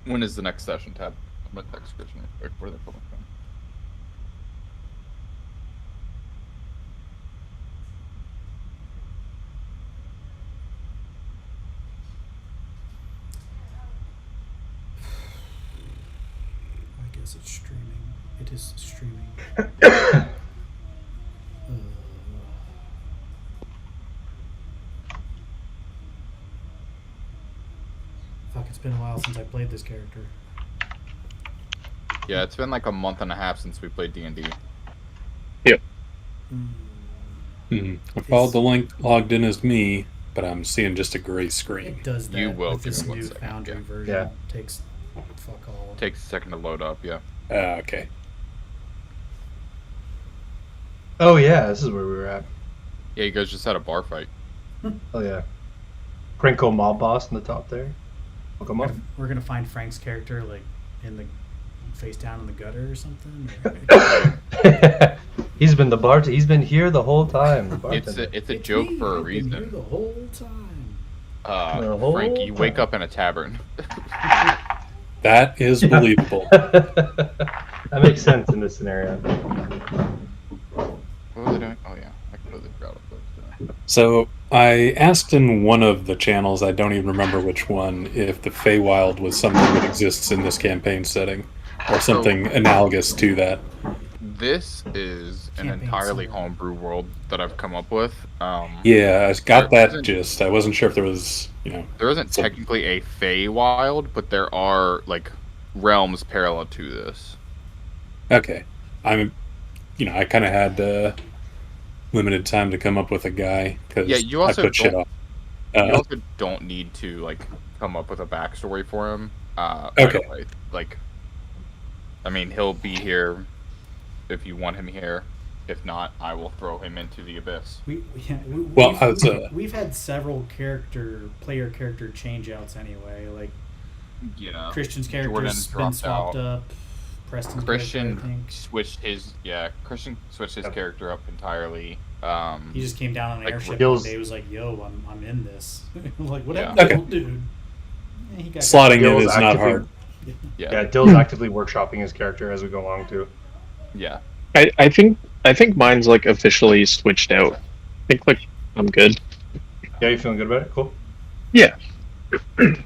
When is the next session, Tab? I'm gonna text Christian real quick. Where they're coming from. I guess it's streaming. It is streaming. Fuck, it's been a while since I played this character. Yeah, it's been like a month and a half since we played D&D. Yep. I followed the link, logged in as me, but I'm seeing just a gray screen. It does that You will with this give me new 1 second, Foundry yeah. version. Yeah. It takes fuck all. Takes a second to load up, yeah. Okay. Oh yeah, this is where we were at. Yeah, you guys just had a bar fight. Oh yeah. Krenko mob boss in the top there. Look him up. We're gonna find Frank's character like in the face down in the gutter or something. Or... He's been the bart. He's been here the whole time. The It's bartender. a joke me, for a I've been here reason. the whole time. The whole Frank, you wake time. up in a tavern. That is believable. That makes sense in this scenario. What was I doing? Oh yeah, I completely forgot what I was doing. So I asked in one of the channels, I don't even remember which one, if the Feywild was something that exists in this campaign setting, or something analogous to that. This is an Campaign entirely setting. homebrew world that I've come up with. Yeah, I got There that isn't- gist. I wasn't sure if there was, There isn't So- technically a Feywild, but there are like realms parallel to this. Okay. I kind of had limited time to come up with a guy because Yeah, you I also put shit don't- off. You also don't need to like come up with a backstory for him. Okay. Right away. Like, I mean, he'll be here if you want him here. If not, I will throw him into the abyss. Well, we've had several player character change outs anyway. Like Yeah. Christian's Jordan character's been dropped swapped out. up. Preston's Christian character, I think. switched his character up entirely. He just came down on an like, airship Gil's- one day. Was like, "Yo, I'm in this." I'm like, what Yeah. happened, Okay. to old dude? Yeah, he got Slotting in Gil's is not actively- hard. Yeah. Yeah, Dill's actively workshopping his character as we go along too. Yeah. I think mine's like officially switched out. I think like I'm good. Yeah, you feeling good about it? Cool. Yeah. Fuck, how do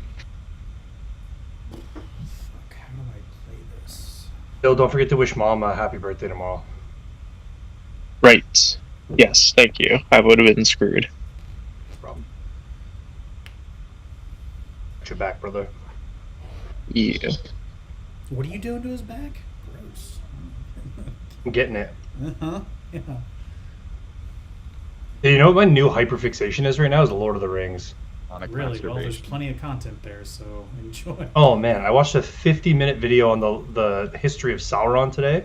I play this? Dill, don't forget to wish Mom a happy birthday tomorrow. Right. Yes, thank you. I would have been screwed. No problem. Got your back, brother. Yeah. What are you doing to his back? Gross. I'm getting it. Uh-huh. Yeah. Hey, you know what my new hyperfixation is right now is Lord of the Rings. Sonic Really? Well, there's masturbation. plenty of content there, so enjoy. Oh man, I watched a 50-minute video on the history of Sauron today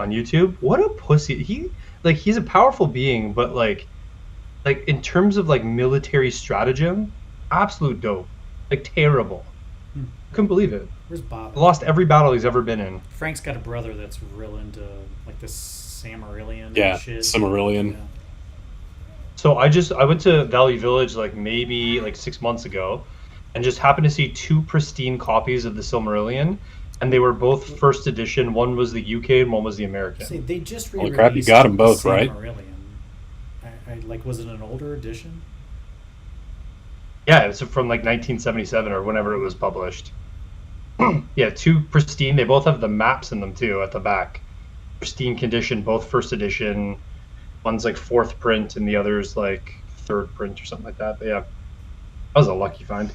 on YouTube. What a pussy. He's a powerful being, but like in terms of like military stratagem, absolute dope. Like terrible. Couldn't believe it. Where's Bob? Lost every battle he's ever been in. Frank's got a brother that's real into like this Samarillion Yeah, shit. Silmarillion. Yeah. So I went to Valley Village like maybe like 6 months ago, and just happened to see 2 pristine copies of the Silmarillion, and they were both first edition. One was the UK and one was the American. See, they just Holy re-released crap, you got 'em both, the right? Silmarillion. I like, was it an older edition? Yeah, it's from like 1977 or whenever it was published. Yeah, 2 pristine. They both have the maps in them too at the back. Pristine condition, both first edition. One's like 4th print and the other's like 3rd print or something like that. But yeah, that was a lucky find.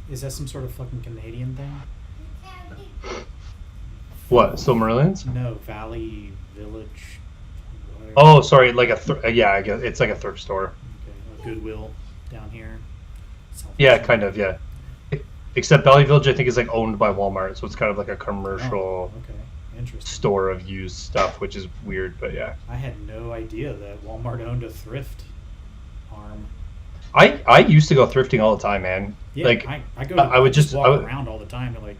Is that some sort of fucking Canadian thing? What, Silmarillions? No, Valley Village. whatever. Oh, sorry, like yeah, I guess it's like a thrift store. Okay, a Goodwill down here. Yeah, kind of, yeah. Except Valley Village, I think, is like owned by Walmart, so it's kind of like a commercial Oh, okay, interesting. store of used stuff, which is weird, but yeah. I had no idea that Walmart owned a thrift arm. I used to go thrifting all the time, man. Yeah, like I go. I would just walk I would- around all the time to like.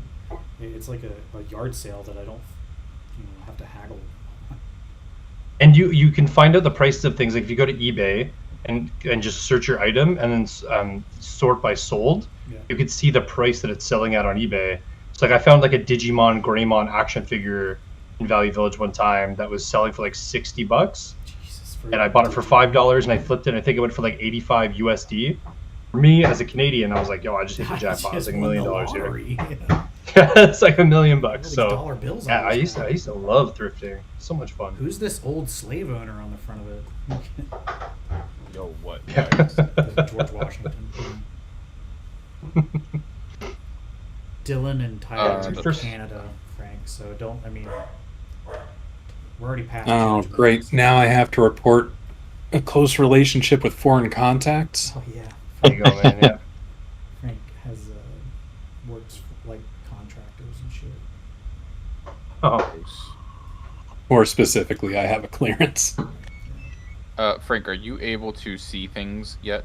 It's like a yard sale that I don't, have to haggle. and you can find out the prices of things like if you go to eBay and just search your item and then sort by sold, Yeah. you can see the price that it's selling at on eBay, It's like I found like a Digimon Greymon action figure in Value Village one time that was selling for like $60, Jesus, and I bought it for $5, and I flipped it. And I think it went for like 85 USD. For me as a Canadian, I was like, "Yo, I just hit the jackpot. It's like $1 million here." It's like $1 million. So dollar bills. yeah, I used to love thrifting. So much fun. Who's this old slave owner on the front of it? Yo, what? Yeah. guys? George Washington. Dylan and Tyler are first- Canada, Frank. So don't. I mean, we're already past. Oh, judgment. great. Now I have to report a close relationship with foreign contacts. Oh yeah, There you go, man. Yeah. Frank has works for, like contractors and shit. Oh, More specifically, I have a clearance. Frank, are you able to see things yet?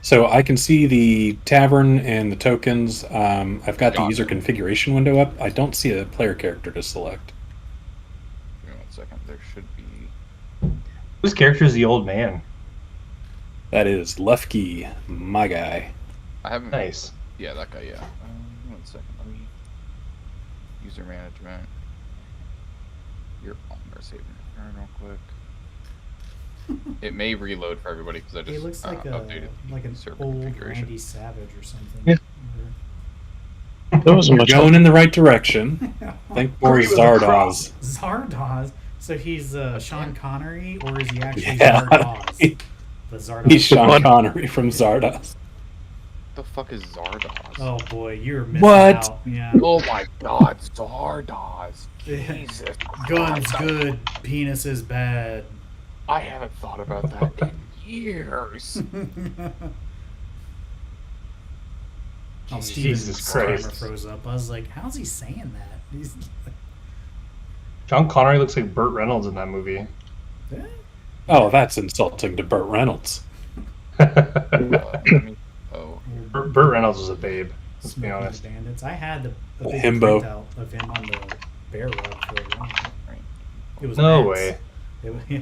So I can see the tavern and the tokens. I've got the Got user it. configuration window up. I don't see a player character to select. Give me 1 second. There should be. whose character is the old man? That is Lefky, my guy. I haven't. Nice. Yeah, that guy. Yeah. 1 second. Let me. User management. You're on our saving real quick. It may reload for everybody because I just He looks like updated like an server old configuration. Randy Savage or something. Yeah. That wasn't You're much. going in the right direction. Think more Agree with the Zardoz. Zardoz. So he's Sean Connery, or is he actually Yeah. Zardoz? The Zardoz. He's Sean What? Connery from Zardoz. The fuck is Zardoz? Oh boy, you're missing What? out. Yeah. Oh my God, Zardoz! Jesus, Guns Christ. good, penis is bad. I haven't thought about that in years. Oh, Jesus Steven's Christ. camera froze up. I was like, how's he saying that? He's John Connery looks like Burt Reynolds in that movie. Oh, that's insulting to Burt Reynolds. Let me, oh, Burt Reynolds was a babe. Let's be Smoking the honest. Bandits. I had a big Himbo. printout of him on the bear rug for a while. right. It was No Matt's. way. It was, yeah.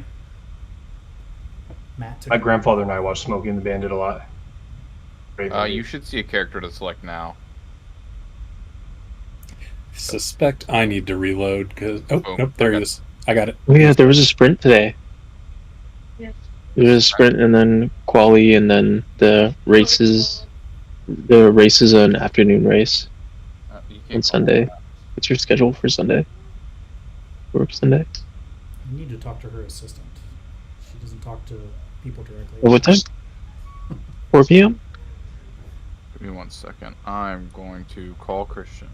Matt took My grandfather and I watched Smokey and the Bandit a lot. Great movie. You should see a character to select now. Suspect I need to reload because Oh, nope, there he okay. is. I got it. Oh yeah, there was a sprint today. Yes. There was a sprint and then quali and then the races. The race is an afternoon race You on can't Sunday. What's your schedule for Sunday? Work Sunday? You need to talk to her assistant. She doesn't talk to people directly. What time? 4 p.m. Give me 1 second. I'm going to call Christian.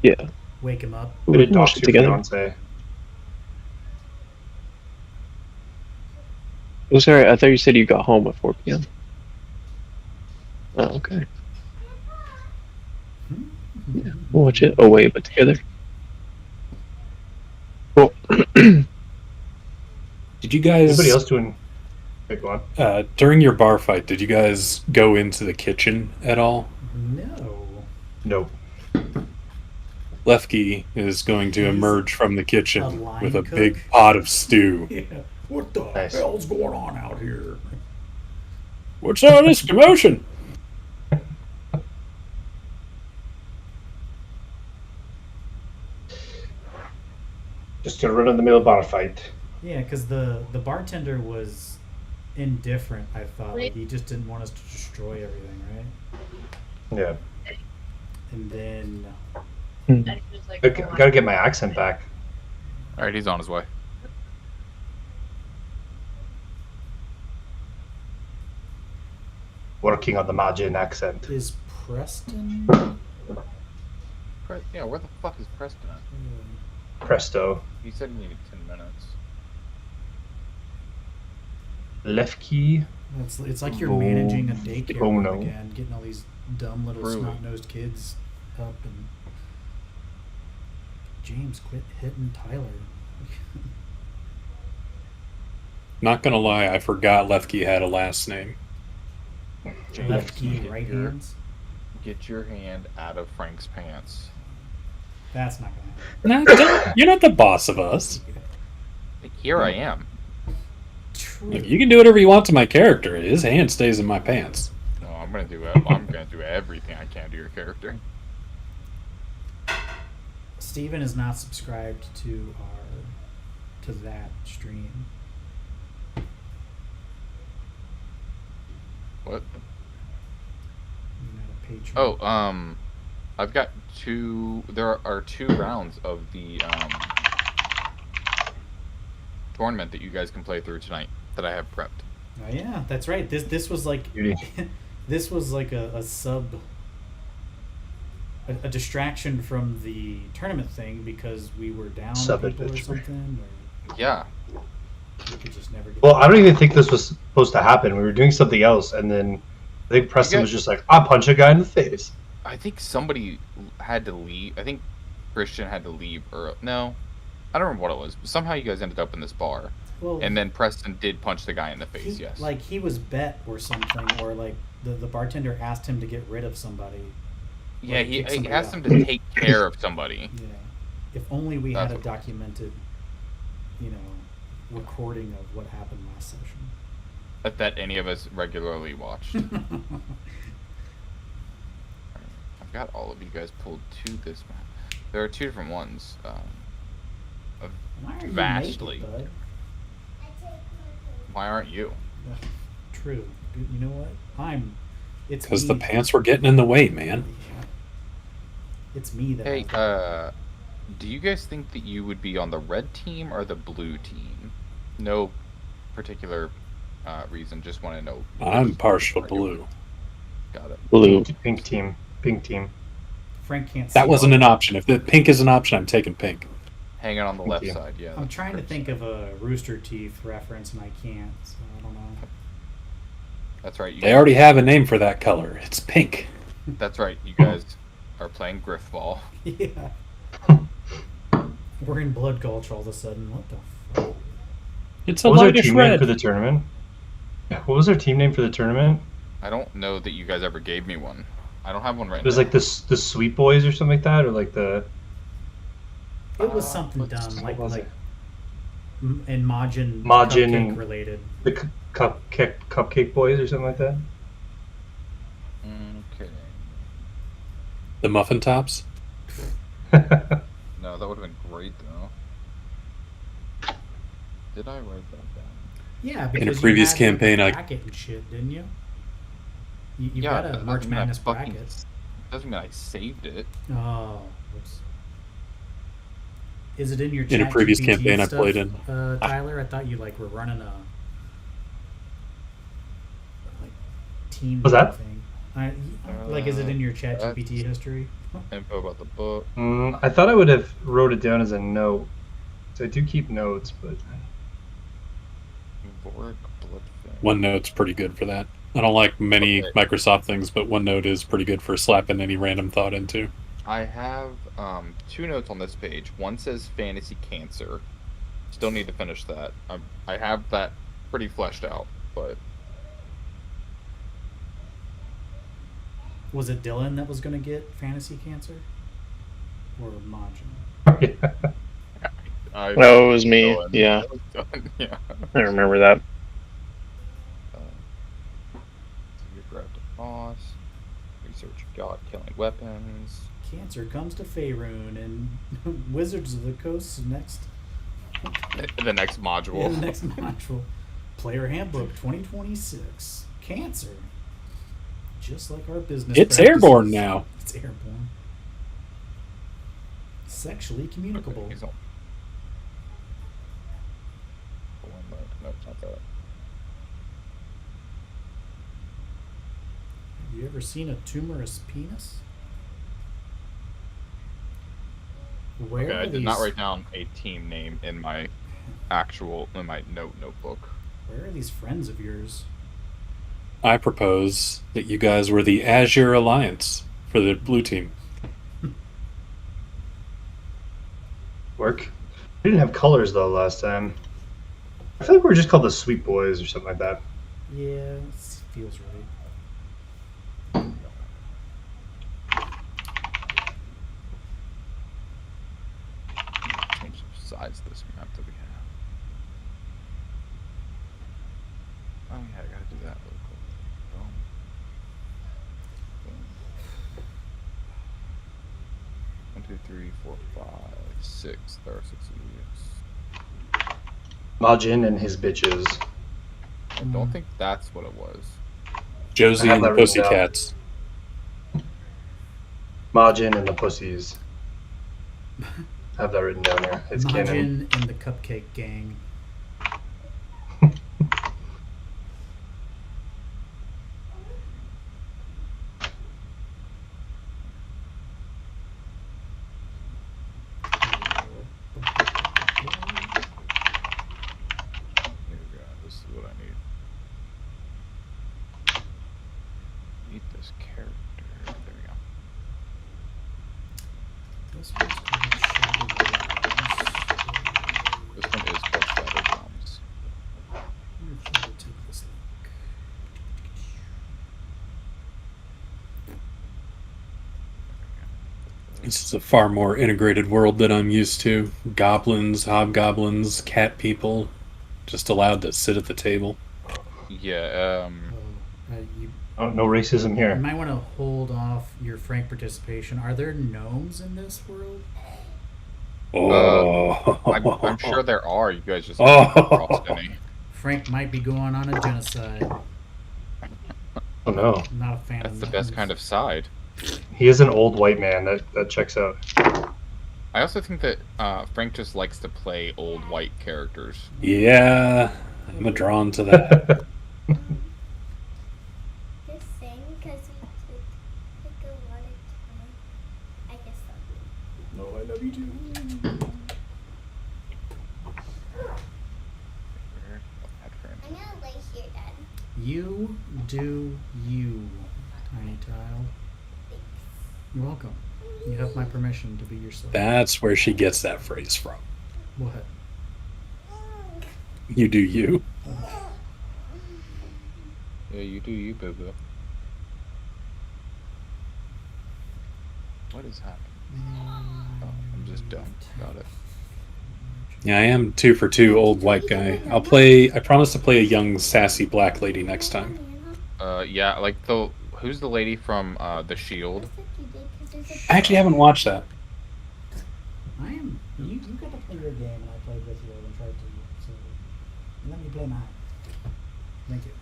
Yeah, Wake him up. we Good can watch talk it to together. fiance. Oh, sorry, I thought you said you got home at 4 p.m. Oh, okay. Yeah, we'll watch it away but together. Cool. Did you guys Anybody else doing big one? during your bar fight? Did you guys go into the kitchen at all? No. Nope. Lefky is going to He's emerge from the a kitchen line with a cook? big pot of stew. Yeah. What the Nice. hell's going on out here? What's all this commotion? Just a run of the mill bar fight. Yeah, because the bartender was indifferent. I thought like, he just didn't want us to destroy everything, right? Yeah. And then And he was like, I "Oh, gotta get my accent back. All right, he's on his way. Working on the Majin accent. is Preston. Yeah, where the fuck is Preston at? Presto. He said he needed 10 minutes. Left key. It's like you're Oh, managing a daycare oh room no. again, getting all these dumb little Really? snot-nosed kids up and. James, quit hitting Tyler. Not gonna lie, I forgot Lefky had a last name. Left key, Get right your- hands. Get your hand out of Frank's pants. That's not gonna happen. Nah, you're not the boss of us. Here I am. True. If you can do whatever you want to my character, his hand stays in my pants. No, I'm gonna do everything I can to your character. Steven is not subscribed to that stream. What? You're not a patron. Oh, I've got there are 2 rounds of the tournament that you guys can play through tonight that I have prepped. Oh yeah, that's right. This was like Beauty. this was like a distraction from the tournament thing because we were down Sub people or adventure. something, or Yeah. we could just never get. Well, I don't even think this was supposed to happen. We were doing something else, and then I think Preston was just like, "I'll punch a guy in the face." I think somebody had to leave. I think Christian had to leave, or no, I don't remember what it was. But somehow you guys ended up in this bar, Well, and then Preston did punch the guy in the face. he, Yes. like he was bet or something, or like the bartender asked him to get rid of somebody. Yeah, he kick somebody asked out. him to take care of somebody. Yeah. If only we had That's a what- documented, recording of what happened last session. That any of us regularly watched. I've got all of you guys pulled to this map. There are 2 different ones. Why are you Vastly. naked, bud? Why aren't you? Ugh, true. You know what? It's Because me. the pants were getting in the way, man. Yeah. It's me that. Hey, has- do you guys think that you would be on the red team or the blue team? No particular reason. Just want to know. I'm partial blue. Got it. Blue. Pink team. Pink team. Frank can't. That see wasn't it. an option. If the pink is an option, I'm taking pink. Hanging on the Thank left you. side. Yeah. I'm that's trying to correct. think of a Rooster Teeth reference and I can't, so I don't know. That's right. You They already have a name for that color. It's pink. That's right. You guys are playing Griffball. Yeah. We're in Blood Gulch all of a sudden. What the fuck? It's a What was our lightish team name red. for the tournament? What was our team name for the tournament? I don't know that you guys ever gave me one. I don't have one right It was now. like the Sweet Boys or something like that, or like the It was something what's- dumb, what was it? and Majin Majin cupcake and- related. the Cupcake Boys or something like that. Okay. The muffin tops. No, that would have been great though. Did I write that down? Yeah, because you previous had, like, a campaign, I- bracket and shit, didn't you? You've Yeah, got a that March doesn't mean I Madness fucking- bracket. Doesn't mean I saved it. Oh, whoops. Is it in your In a previous ChatGPT campaign I stuff, played in. Tyler? I thought you were running a team Was that? thing. Is it in your ChatGPT that's- history? Info about the book. I thought I would have wrote it down as a note. So I do keep notes, but Vork Bloodfang. OneNote's pretty good for that. I don't like many Okay. Microsoft things, but OneNote is pretty good for slapping any random thought into. I have 2 notes on this page. One says Fantasy Cancer. Still need to finish that. I have that pretty fleshed out, but Was it Dylan that was going to get fantasy cancer? Or Majin? I No, it was me. done. Yeah. That was done. Yeah. I remember that. So you grabbed a boss. Research God killing weapons. Cancer comes to Faerun and Wizards of the Coast's next The next module. in the next module. Player Handbook 2026. Cancer. Just like our business. It's practices. airborne now. It's airborne. Sexually communicable. He's on- No, it's not that. Have you ever seen a tumorous penis? Where Okay, are I did these, not write down a team name in my notebook. Where are these friends of yours? I propose that you guys were the Azure Alliance for the blue team. work. We didn't have colors though last time. I feel like we were just called the Sweet Boys or something like that. Yeah, it feels right. Change the size of this map that we have. Oh yeah, I gotta do that real quick. Boom. Boom. 2, 3, 4, 5, 6. There are 6 units. Majin and his bitches. I don't think that's what it was. Josie I have and that the written down. Pussycats. Majin and the pussies. I have that written down here. It's canon. Majin and the Cupcake Gang. Here we go. This is what I need. Need this character. There we go. This one's called Shadow Realms. This one is called Shadow Realms. I'm gonna try to take this link. This is a far more integrated world than I'm used to. Goblins, hobgoblins, cat people, just allowed to sit at the table. Yeah, You Oh, no racism You here. might want to hold off your frank participation. Are there gnomes in this world? Oh, I'm sure there are. You guys just Oh. haven't come across any. Frank might be going on a genocide. Oh no. I'm not a fan That's of the best kind of side. He is an old white man. That checks out. I also think that Frank just likes to play old white characters. Yeah, I'm drawn to that. Just saying because we took like a lot of time. I guess so. No, I love you too. I'm gonna lay here, Dad. You do you, Tiny Tile. Thanks. You're welcome. You have my permission to be yourself. That's where she gets that phrase from. What? You do you. Yeah, you do you, boo boo. What is happening? Oh, I'm just dumb about it. Yeah, I am 2 for 2 old white guy. I promise to play a young, sassy black lady next time. Yeah, like who's the lady from The Shield? I actually haven't watched that. I am. You got to play your game, and I played with you and tried to. So let me play mine. Thank you.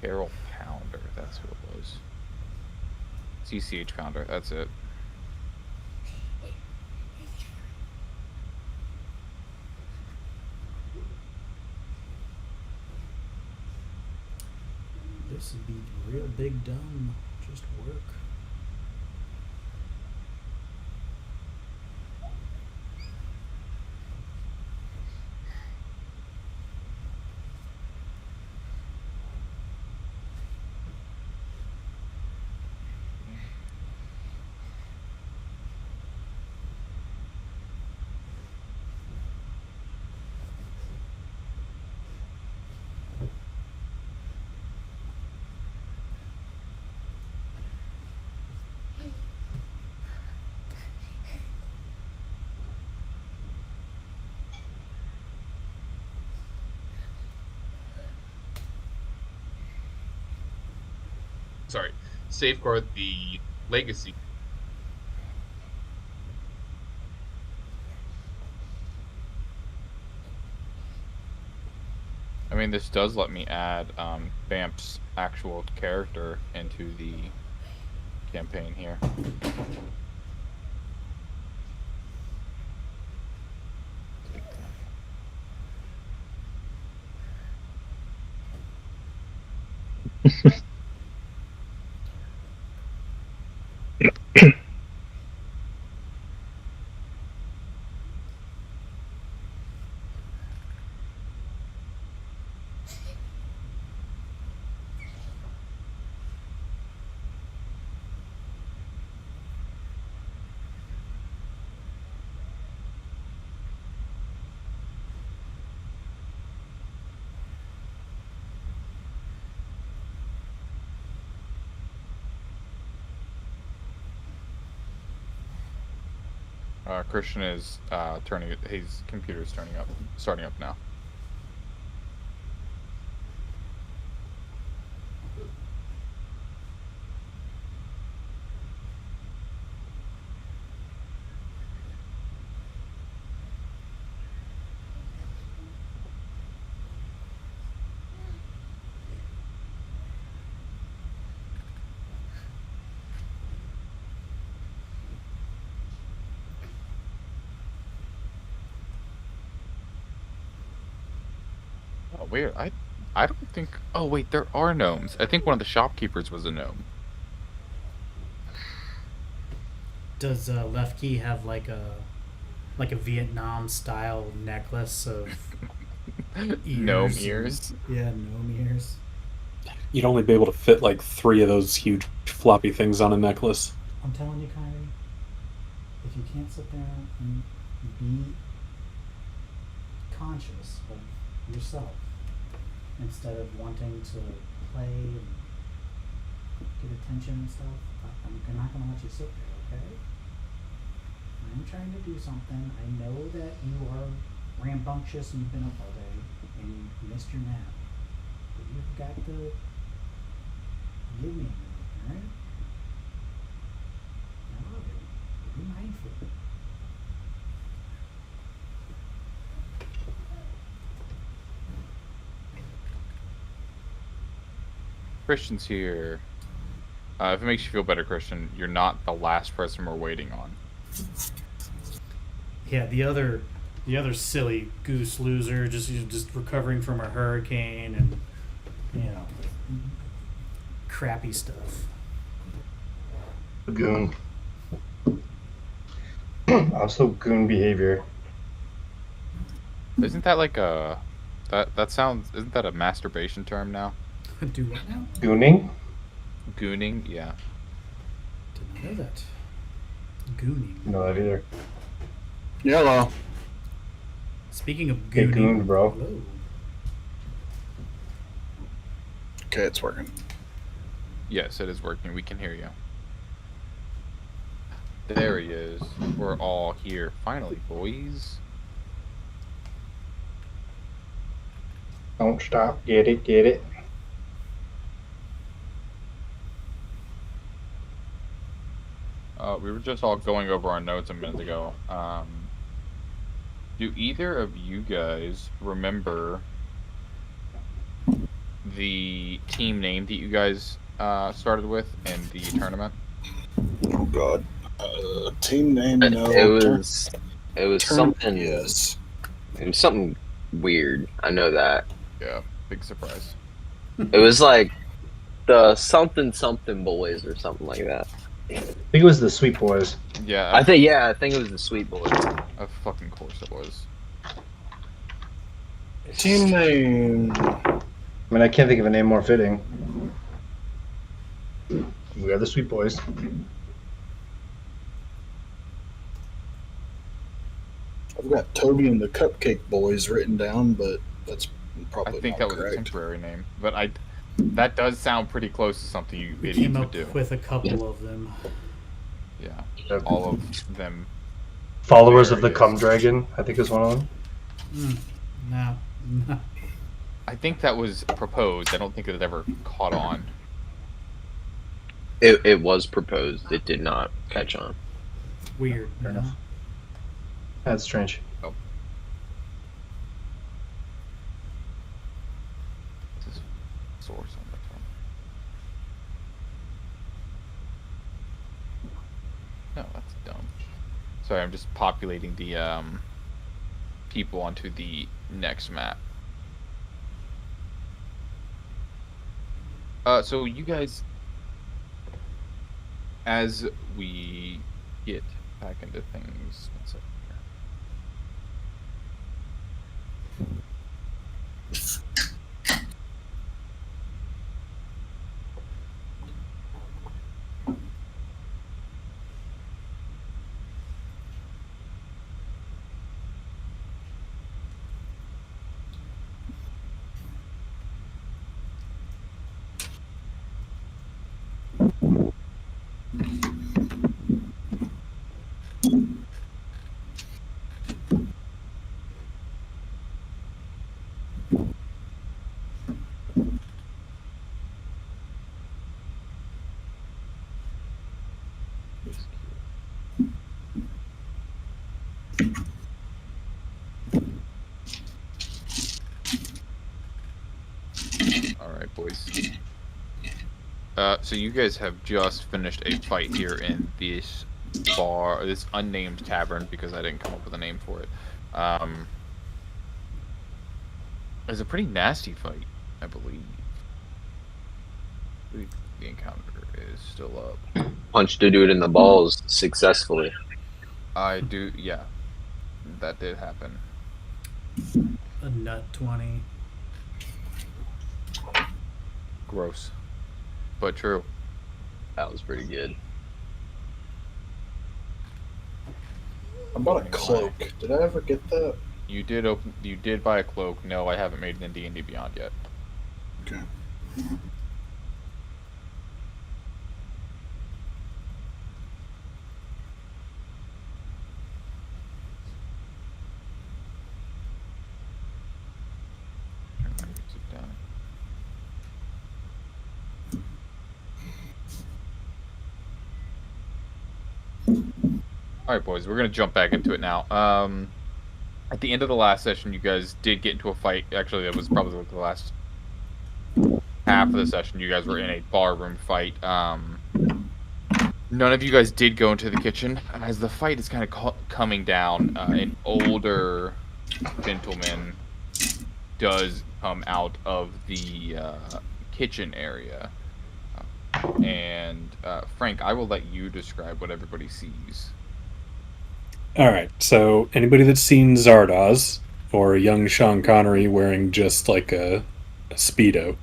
Carol Pounder, that's who it was. CCH Pounder, that's it. This would be real big dumb. Just work. Sorry, safeguard the legacy. I mean, this does let me add Vamp's actual character into the campaign here. Christian is turning. His computer's starting up now. Oh, weird. I don't think. Oh wait, there are gnomes. I think one of the shopkeepers was a gnome. Does Lefkey have like a Vietnam style necklace of Gnome and- ears. Yeah, gnome ears. You'd only be able to fit like 3 of those huge floppy things on a necklace. I'm telling you, Kyrie, if you can't sit there and be conscious of yourself instead of wanting to play and get attention and stuff, I'm not going to let you sit there, okay? I'm trying to do something. I know that you are rambunctious and you've been up all day and you missed your nap. But you've got to give me a minute, alright? I love you. Be mindful. Christian's here. If it makes you feel better, Christian, you're not the last person we're waiting on. Yeah, the other silly goose loser just recovering from a hurricane and crappy stuff. Goon. Also, goon behavior. Isn't that like a that sounds? Isn't that a masturbation term now? Do what now? Gooning? Gooning, yeah. Did not know that. Gooning. No, that either. Hello. Speaking of Hey, gooning, goon, bro. hello. Okay, it's working. Yes, it is working. We can hear you. There he is. We're all here. Finally, boys. Don't stop. Get it, get it. We were just all going over our notes a minute ago. Do either of you guys remember the team name that you guys started with in the tournament? Oh God. Team name? No. It was Tournament, something. Yes. It was something weird. I know that. Yeah, big surprise. It was like the something boys or something like that. I think it was the Sweet Boys. Yeah, I think it was the Sweet Boys. of fucking course it was. Team name. I mean, I can't think of a name more fitting. We are the Sweet Boys. I've got Toby and the Cupcake Boys written down, but that's probably I think not that was a correct. temporary name, but that does sound pretty close to something you We idiots came would up do. with a couple of them. Yeah, Yep. all of them. Followers of There the it Cum is. Dragon, I think is one of them. No. I think that was proposed. I don't think it ever caught on. It was proposed. It did not catch on. Weird. Fair you know? enough. That's strange. This is source on that one. No, that's dumb. Sorry, I'm just populating the people onto the next map. So you guys, as we get back into things, one second here. Alright, boys. So you guys have just finished a fight here in this bar, this unnamed tavern, because I didn't come up with a name for it. It's a pretty nasty fight, I believe. The encounter is still up. Punched a dude in the balls successfully. Yeah. That did happen. A nut 20. Gross. But true. That was pretty good. I bought a cloak. Did I ever get that? You did buy a cloak. No, I haven't made it in D&D Beyond yet. Okay. Alright, boys, we're going to jump back into it now. At the end of the last session, you guys did get into a fight. Actually, that was probably the last half of the session. You guys were in a barroom fight. None of you guys did go into the kitchen. As the fight is kind of coming down, an older gentleman does come out of the kitchen area. And Frank, I will let you describe what everybody sees. All right, so anybody that's seen Zardoz or a young Sean Connery wearing just like a Speedo,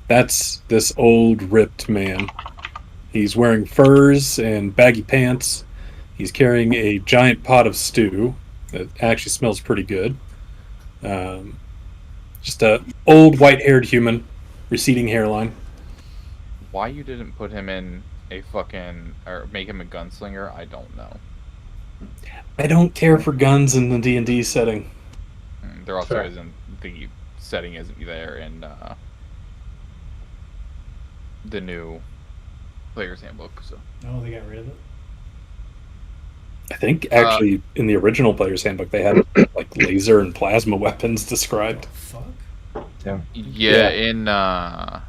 that's this old ripped man. He's wearing furs and baggy pants. He's carrying a giant pot of stew that actually smells pretty good. Just a old white-haired human, receding hairline. Why you didn't put him in a or make him a gunslinger, I don't know. I don't care for guns in the D&D setting. There also isn't, the setting isn't there in the new Player's Handbook, so. Oh, they got rid of it? I think actually in the original Player's Handbook they had like laser and plasma weapons described. Fuck. Yeah.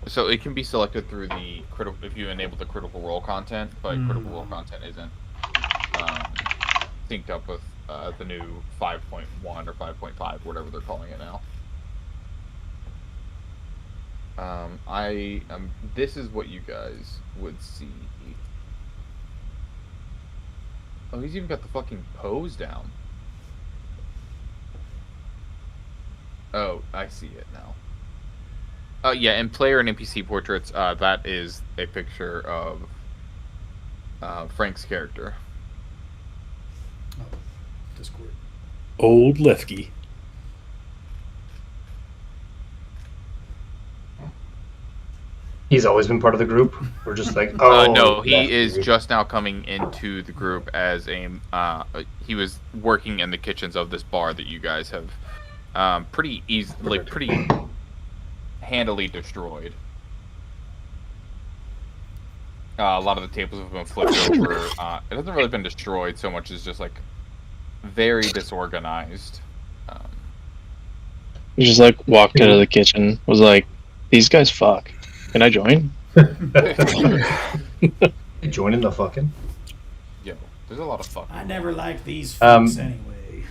So it can be selected through the critical if you enable the critical role content, but critical role content isn't synced up with the new 5.1 or 5.5, whatever they're calling it now. This is what you guys would see. Oh, he's even got the fucking pose down. Oh, I see it now. Yeah, in player and NPC portraits, that is a picture of Frank's character. Oh, Discord. Old Lefky. He's always been part of the group. We're just like, oh. No, he is just now coming into the group as he was working in the kitchens of this bar that you guys have pretty handily destroyed. A lot of the tables have been flipped over. It hasn't really been destroyed so much as just like very disorganized. He just like walked out of the kitchen, was like, "These guys fuck. Can I join?" Joining the fucking. Yo, there's a lot of fucking. I never liked these folks anyway.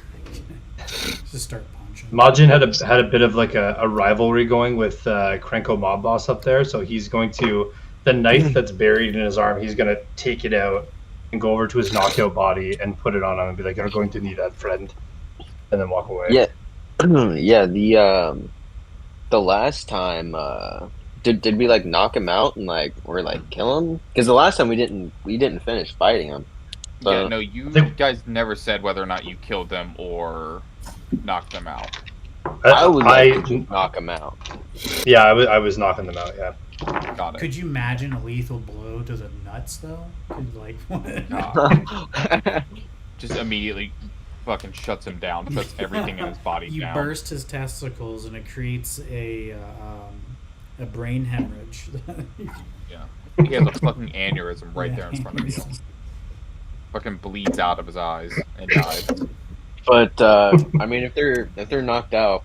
Just start punching. Majin had a bit of like a rivalry going with Krenko Mob Boss up there, so he's going to the knife that's buried in his arm. He's gonna take it out and go over to his knockout body and put it on him and be like, "You're going to need that, friend," and then walk away. Yeah, yeah. The last time, did we like knock him out and like or like kill him? Because the last time we didn't finish fighting him. So, yeah, no, you guys never said whether or not you killed them or knocked them out. I would like to knock him out. Yeah, I was knocking them out. Yeah. Got it. Could you imagine a lethal blow to the nuts though? Could like Just immediately fucking shuts him down, shuts everything in his body You down. burst his testicles and it creates a brain hemorrhage. Yeah. He has a fucking aneurysm right there in front of you. Fucking bleeds out of his eyes and dies. But I mean, if they're knocked out,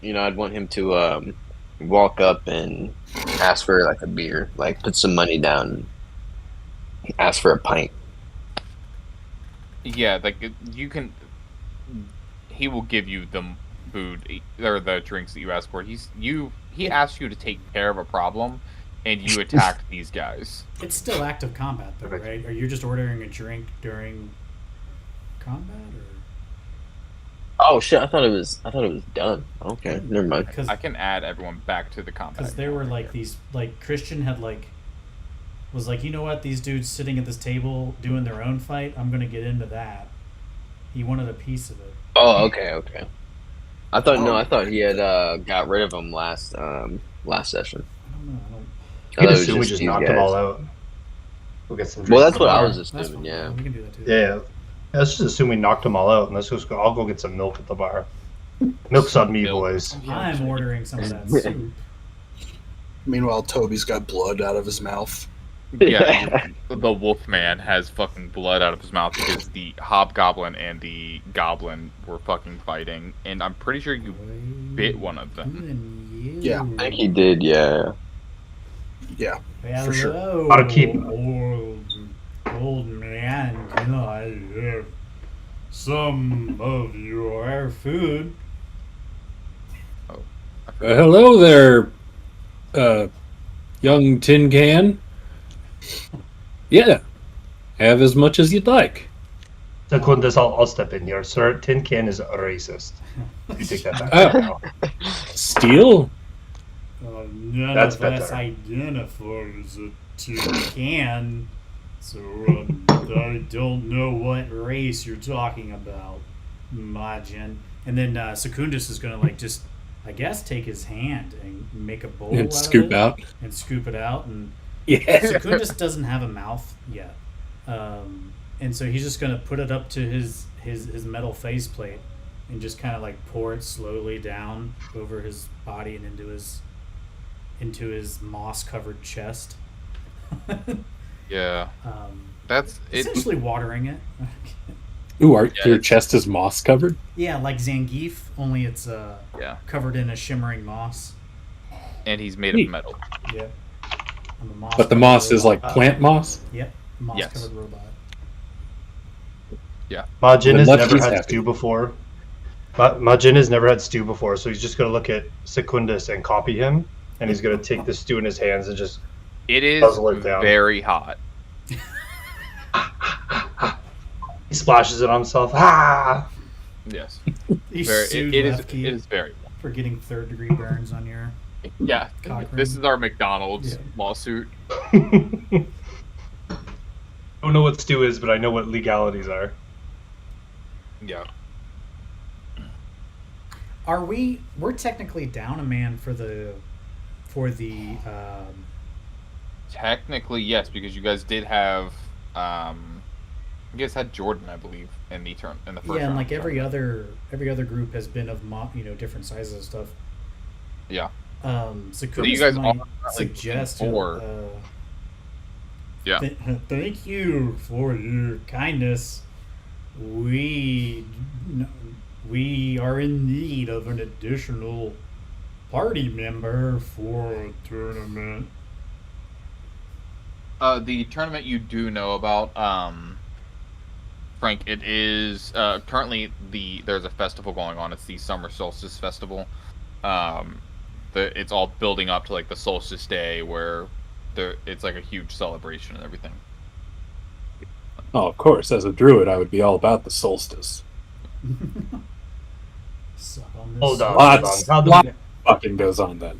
you know, I'd want him to walk up and ask for like a beer, like put some money down, and ask for a pint. Yeah, like you can. He will give you the food or the drinks that you ask for. He asks you to take care of a problem, and you attack these guys. It's still active combat, though, Okay. right? Or you're just ordering a drink during combat, or Oh shit! I thought it was done. Okay, never mind. because I can add everyone back to the combat. there were like these like Christian had like was like, you know what, these dudes sitting at this table doing their own fight, I'm gonna get into that. He wanted a piece of it. Oh, okay. I thought he had got rid of them last session. I don't know. I don't. I You thought it can was assume we just these knocked them guys. all out. We'll get some. Well, drinks that's at the what I bar. was That's assuming. fine. Yeah. We can do that too. Yeah. Let's just assume we knocked them all out, and I'll go get some milk at the bar. Milk's on me, Milk. boys. I'm ordering some of that soup. Meanwhile, Toby's got blood out of his mouth. Yeah, the Wolfman has fucking blood out of his mouth because the Hobgoblin and the Goblin were fucking fighting, and I'm pretty sure you bit one of them. Yeah. I think he did. Yeah. Yeah. Hello, for sure. Ought to keep- old man, can I have some of your food? Hello there, young tin can. Yeah, have as much as you'd like. Secundus, I'll step in here. Sir, Tin Can is a racist. You take that back. Oh. now. Steel? None That's of us better. identify as a toucan, so I don't know what race you're talking about, Majin. And then Secundus is gonna like just, I guess, take his hand and make a bowl And out scoop of it, out. and scoop it out. And Yeah. Secundus doesn't have a mouth yet, and so he's just gonna put it up to his metal faceplate and just kind of like pour it slowly down over his body and into his moss covered chest. Yeah, um, that's it. essentially watering it. Ooh, your it's- chest is moss covered? Yeah, like Zangief, only it's Yeah, covered in a shimmering moss. and he's made Neat. of metal. Yep. I'm a moss But the covered moss is like robot. plant moss? Yep, moss Yes. covered robot. Majin Then has let's never be had happy. stew before. Majin has never had stew before, so he's just gonna look at Secundus and copy him, and he's gonna take the stew in his hands and just It is Puzzle it down. very hot. he splashes it on himself. Ah! Yes, You very. sued It is. Lefkey It is very. for getting 3rd-degree burns on your. Yeah, Cock this ring. is our McDonald's Yeah. lawsuit. I don't know what stew is, but I know what legalities are. Yeah. We're technically down a man for the Technically, yes, because you guys did have, you guys had Jordan, I believe, in the first and round like every tournament. other group has been of different sizes of stuff. Yeah. So you guys might are, like, suggest four. Yeah. Thank you for your kindness. We are in need of an additional party member for a tournament. The tournament you do know about, Frank, it is currently there's a festival going on. It's the Summer Solstice Festival. It's all building up to like the Solstice Day, where it's like a huge celebration and everything. Oh, of course. As a druid, I would be all about the solstice. Suck on this. Hold on, Lots- hold on. lots fucking goes on then.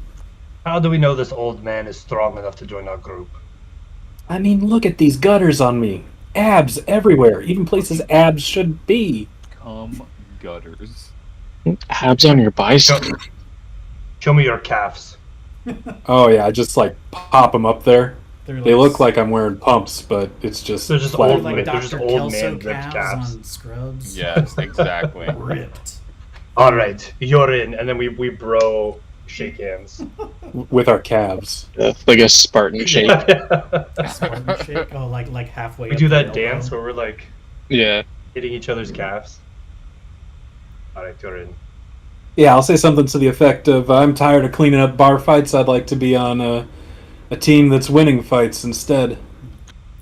How do we know this old man is strong enough to join our group? I mean, look at these gutters on me. Abs everywhere, even places abs should be. Come gutters. Abs on your bicep. Show me your calves. Oh yeah, I just like pop them up there, They're They look like I'm wearing pumps, but it's just They're just flat. old, like they're just Dr. old Kelso man ripped calves calves. on Scrubs. Yes, exactly. Ripped. All right, you're in, and then we bro shake hands. with our calves. Like a Spartan shake. Spartan shake. Oh, like halfway. We up do the that elbow. dance where we're like Yeah. hitting each other's calves. All right, you're in. Yeah, I'll say something to the effect of, I'm tired of cleaning up bar fights. I'd like to be on a team that's winning fights instead.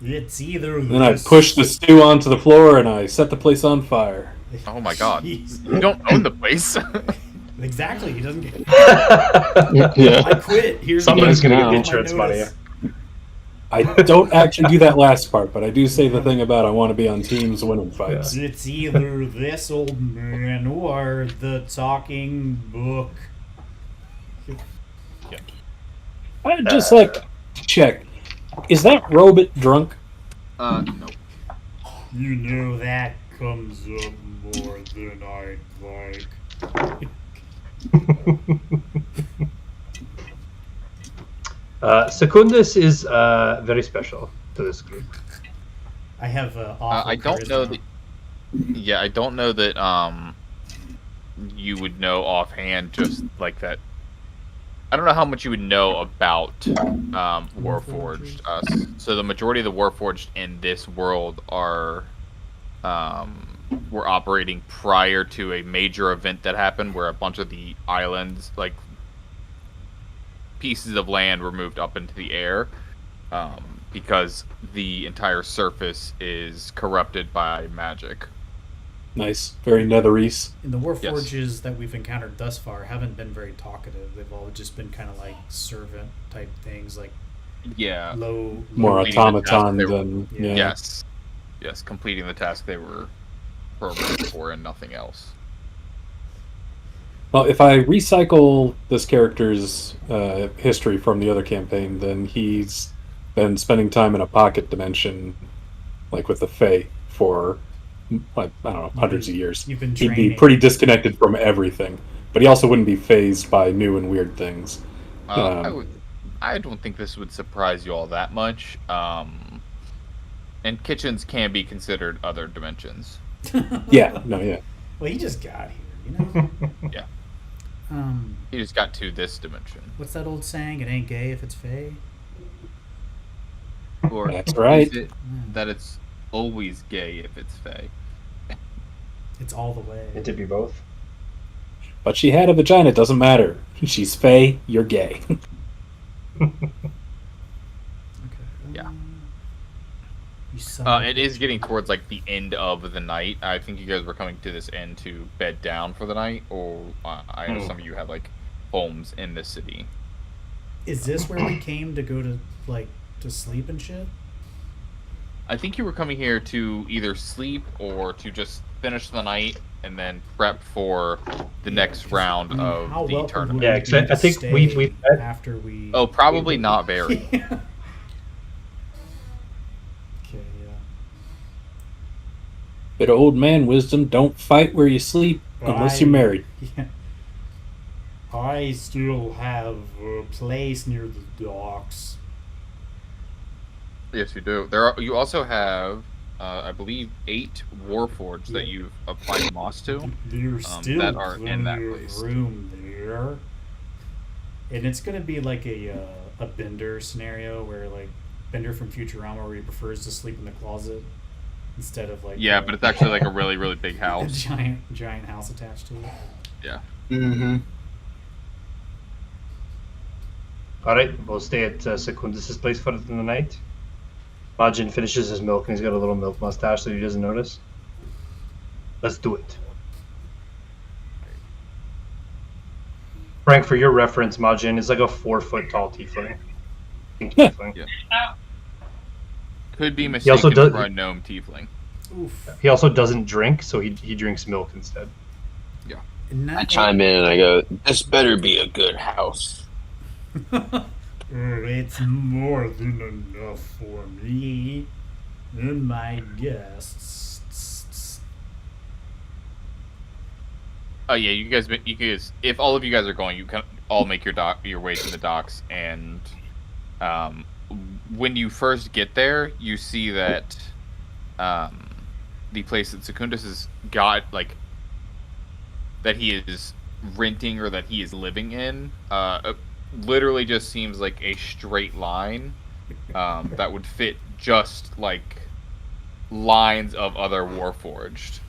It's either. And then I push the stew onto the floor and I set the place on fire. Oh my god. Jeez. You don't own the place. Exactly. He doesn't get. Yeah. I quit. Here's Somebody's the- gonna get now. the insurance My money. notice. I don't actually do that last part, but I do say the thing about I want to be on teams winning fights. It's either this old man or the talking book. I'd just like to check. Is that robot drunk? No. You know that comes up more than I'd like. Secundus is very special to this group. I have awful I don't know charisma. that. Yeah, I don't know that. You would know offhand just like that. I don't know how much you would know about Warforged. So the majority of the Warforged in this world are were operating prior to a major event that happened, where a bunch of the islands, like pieces of land, were moved up into the air. Because the entire surface is corrupted by magic. Nice. Very Netherese. And the Warforges that we've encountered thus far haven't been very talkative. They've all just been kind of like servant type things, like Yeah. low. More Completing the task automaton they were- than... Yeah. Yeah. Yes, completing the task they were programmed for and nothing else. Well, if I recycle this character's history from the other campaign, then he's been spending time in a pocket dimension, like with the Fae, for, like, I don't know, hundreds of years. You've been He'd training. be pretty disconnected from everything, but he also wouldn't be phased by new and weird things. I don't think this would surprise you all that much. And kitchens can be considered other dimensions. Yeah, no, yeah. Well, he just got here, you know. Yeah. He He just got to this dimension. what's that old saying? It ain't gay if it's Fae. Or That's right. is it that it's always gay if it's Fae? It's all the way. It could be both. But she had a vagina, it doesn't matter. She's Fae, you're gay. Okay. Yeah. You son of a It is bitch. getting towards like the end of the night. I think you guys were coming to this end to bed down for the night, or I know some of you have like homes in the city. Is this where we came to go to to sleep and shit? I think you were coming here to either sleep or to just finish the night and then prep for the next round I mean, of how the welcome tournament. would Yeah, we 'cause be I to think stay we met- after we. Oh, probably not very. Okay. Yeah. Bit of old man wisdom, don't fight where you sleep unless you're married. Yeah. I still have a place near the docks. Yes, you do. You also have, I believe, 8 Warforged that you've applied moss to. There's still that are in that plenty of place. room there, and it's gonna be like a Bender scenario where like Bender from Futurama, where he prefers to sleep in the closet instead of like Yeah, but it's actually like a really, really big a house. giant house attached to it. Yeah. Mm-hmm. All right, we'll stay at Secundus' place for the night. Majin finishes his milk, and he's got a little milk mustache, so he doesn't notice. Let's do it. Frank, for your reference, Majin is like a 4-foot tall tiefling. Tiefling. Could be also mistaken does- for a gnome tiefling. Oof. He also doesn't drink, so he drinks milk instead. Not I chime in and I go, "This better be a good house." It's more than enough for me and my guests. Oh yeah, you guys. If all of you guys are going, you can all make your way to the docks, and when you first get there, you see that the place that Secundus has got, like, that he is renting or that he is living in, literally just seems like a straight line that would fit just like lines of other Warforged.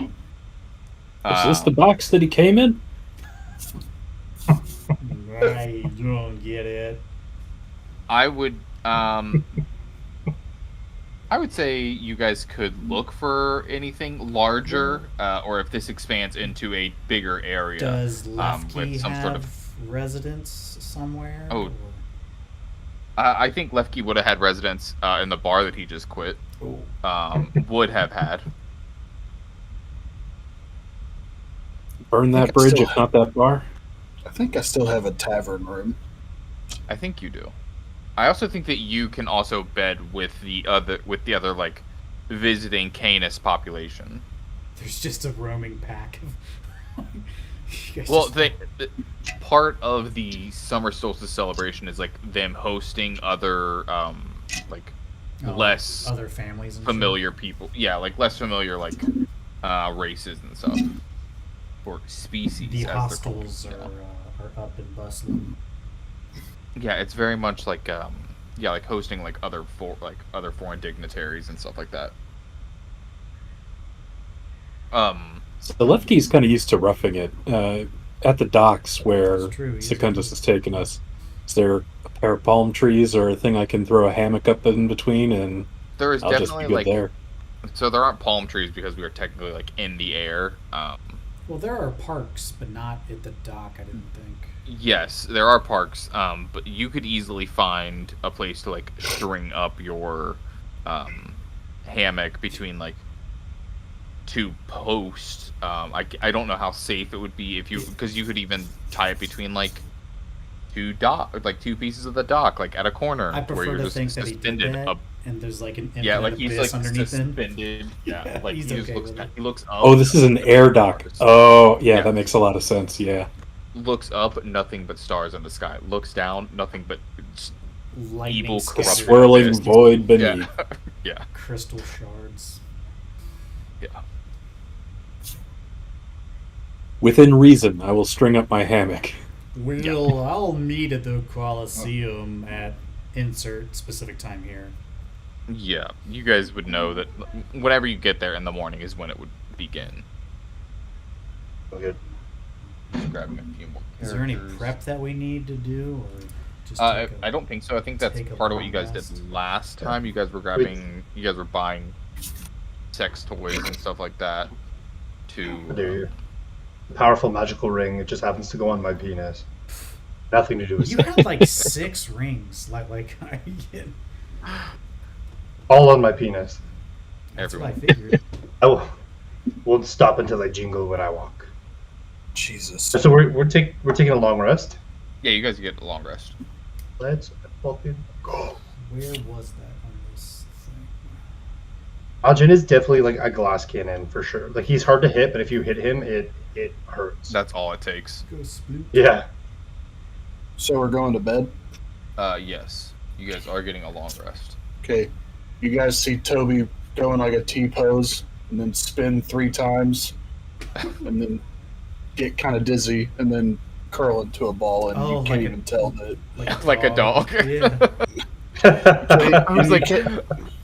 Is this the box that he came in? I don't get it. I would say you guys could look for anything larger, or if this expands into a bigger area. Does Lefty with some have sort of residence somewhere? Oh. or- I think Lefke would have had residence in the bar that he just quit. Would have had. Burn I that think I bridge, still if not that bar. I think I still have a tavern room. I think you do. I also think that you can also bed with the other like visiting Canis population. There's just a roaming pack of. You guys Well, just- the part of the summer solstice celebration is like them hosting other like Oh, less other families and familiar people. Yeah, like less familiar like races and stuff, or species. shit. The as they're called. hostels are up and bustling. Yeah, it's very much like like hosting like other foreign dignitaries and stuff like that. So Lefty's kind of used to roughing it. At the docks where It's true, he's- Secundus has taken us, is there a pair of palm trees or a thing I can throw a hammock up in between, and There is I'll just be definitely good like there? so there aren't palm trees because we are technically like in the air. Well, there are parks, but not at the dock. I didn't think. Yes, there are parks, but you could easily find a place to like string up your hammock between like two posts. I don't know how safe it would be because you could even tie it between like two pieces of the dock, like at a corner I where prefer you're to just think that he did suspended that, up. and there's like an infinite Yeah, like he's abyss like underneath him. suspended. Yeah, like He's he just okay looks. with it. He looks up. Oh, this is an air dock. Stars. Oh, yeah, Yeah. that makes a lot of sense. Yeah. Looks up, nothing but stars in the sky. Looks down, nothing but Lightning evil, The scattered corrupt swirling mist. void beneath. Yeah, yeah, crystal shards. yeah. Within reason, I will string up my hammock. I'll meet at the Colosseum at insert specific time here. Yeah, you guys would know that whenever you get there in the morning is when it would begin. Okay. Just grabbing a few more. Is there any characters. prep that we need to do, or just? I take a- I don't think so. I think that's take a part of what long you guys rest? did last time. You guys were buying sex toys and stuff like that. The powerful magical ring. It just happens to go on my penis. Nothing to do with You sex. had like 6 rings, like I get. All on my penis. That's what I Everyone. figured. I won't stop until I jingle when I walk. Jesus. So we're taking a long rest. Yeah, you guys get a long rest. Let's fucking go. Where was that on this thing? Ajin is definitely like a glass cannon for sure. Like he's hard to hit, but if you hit him, it hurts. That's all it takes. Go sploot. Yeah. So we're going to bed? Yes, you guys are getting a long rest. Okay. You guys see Toby going like a T-pose and then spin 3 times and then get kind of dizzy and then curl into a ball and Oh, you can't like a- even tell that. Like a dog. Yeah. I was You like, can't-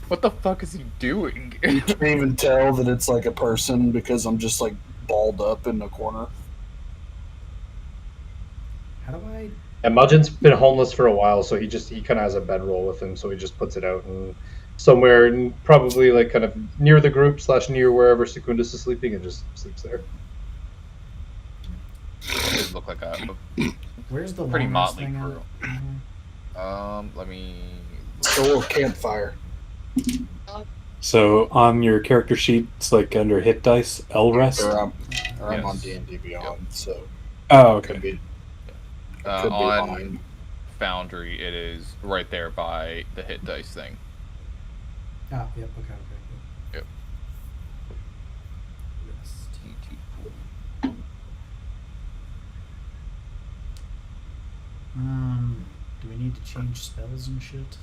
what the fuck is he doing? you can't even tell that it's like a person because I'm just like balled up in the corner. How do I? And Majin's been homeless for a while, so he kind of has a bedroll with him, so he just puts it out and somewhere, probably like kind of near the group / near wherever Secundus is sleeping, and just sleeps there. It does look like a Where's the pretty long rest motley thing crew. at? Let me. It's a little campfire. So on your character sheet, it's like under hit dice, L rest. Or I'm on Yes. D&D Beyond, so Oh, it could okay. be, could be On mine. Foundry, it is right there by the hit dice thing. Ah, yep. Okay. Yep. Rest. Do we need need to change spells and shit.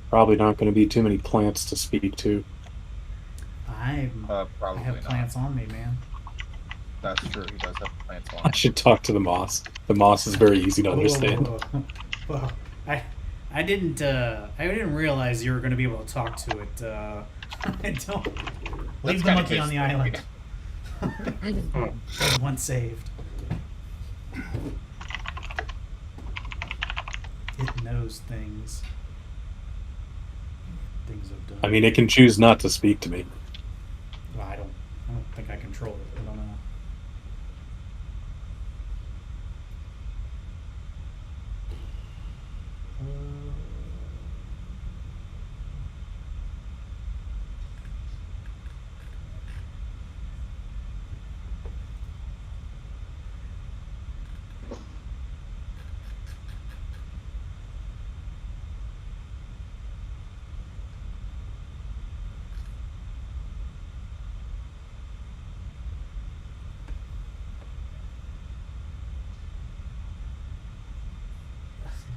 Probably not going to be too many plants to speak to. I Probably have not. plants on me, man. That's true. He does have plants on. I should talk to the moss. The moss is very easy to understand. Whoa. I didn't realize you were going to be able to talk to it. I don't. Leave the kinda monkey on the his island. thing. Once saved. It knows things. Things I've done. I mean, it can choose not to speak to me. Well, I don't think I control it. I don't know.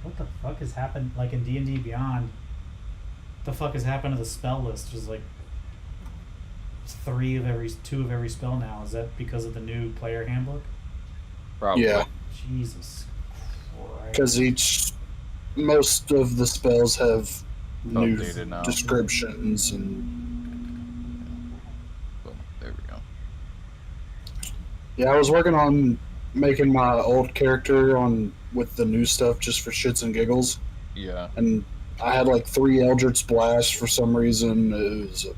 What the fuck has happened? Like in D&D Beyond, the fuck has happened to the spell list? There's like 2 of every spell now. Is that because of the new player handbook? Probably. Yeah, Jesus Christ. because most of the spells have new Updated now. descriptions and Boom. There we go. yeah, I was working on making my old character with the new stuff just for shits and giggles, Yeah. and I had like 3 Eldritch Blasts for some reason. It was a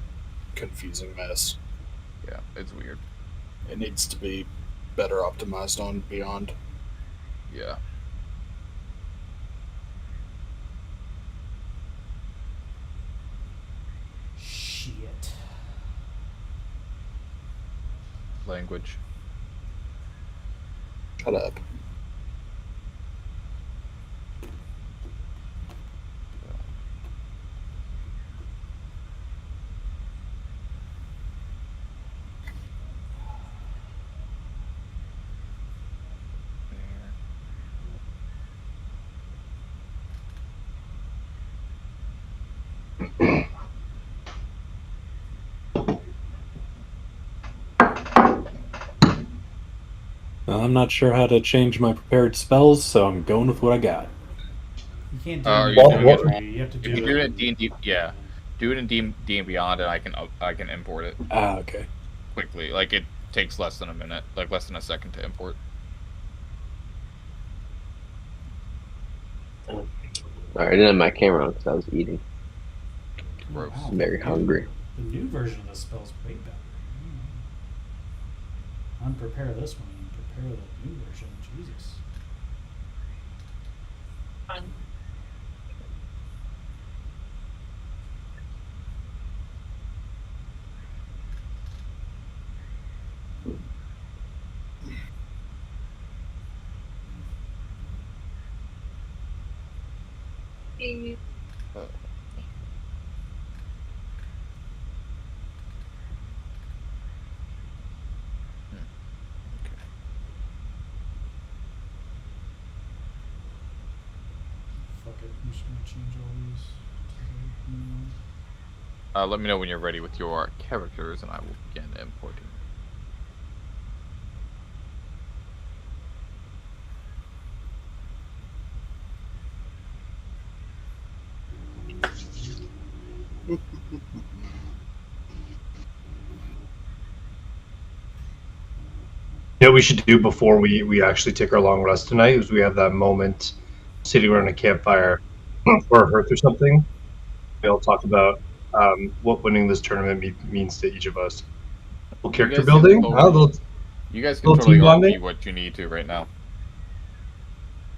confusing mess. Yeah. It's weird. It needs to be better optimized on Beyond. Yeah. Shit. Language. Shut up. There. I'm not sure how to change my prepared spells, so I'm going with what I got. You can't do Are it. you doing it- for you. You have to If do you do it in it. D&D, yeah. Do it in D and Beyond, and I can import it Ah, okay. quickly. Like it takes less than a minute, like less than a second to import. I didn't have my camera on because I was eating. Gross. Wow, Very hungry. The new version of this spell's way better. Unprepare this one and prepare the new version. Jesus. Fun. Hey, Fuck it. I'm just gonna change all these. Let me know when you're ready with your characters, and I will begin importing. You know what we should do before we actually take our long rest tonight is we have that moment sitting around a campfire or a hearth or something. We'll talk about what winning this tournament means to each of us. Little character guys building. can Oh, little, You guys can Little totally team bonding? RP what you need to right now.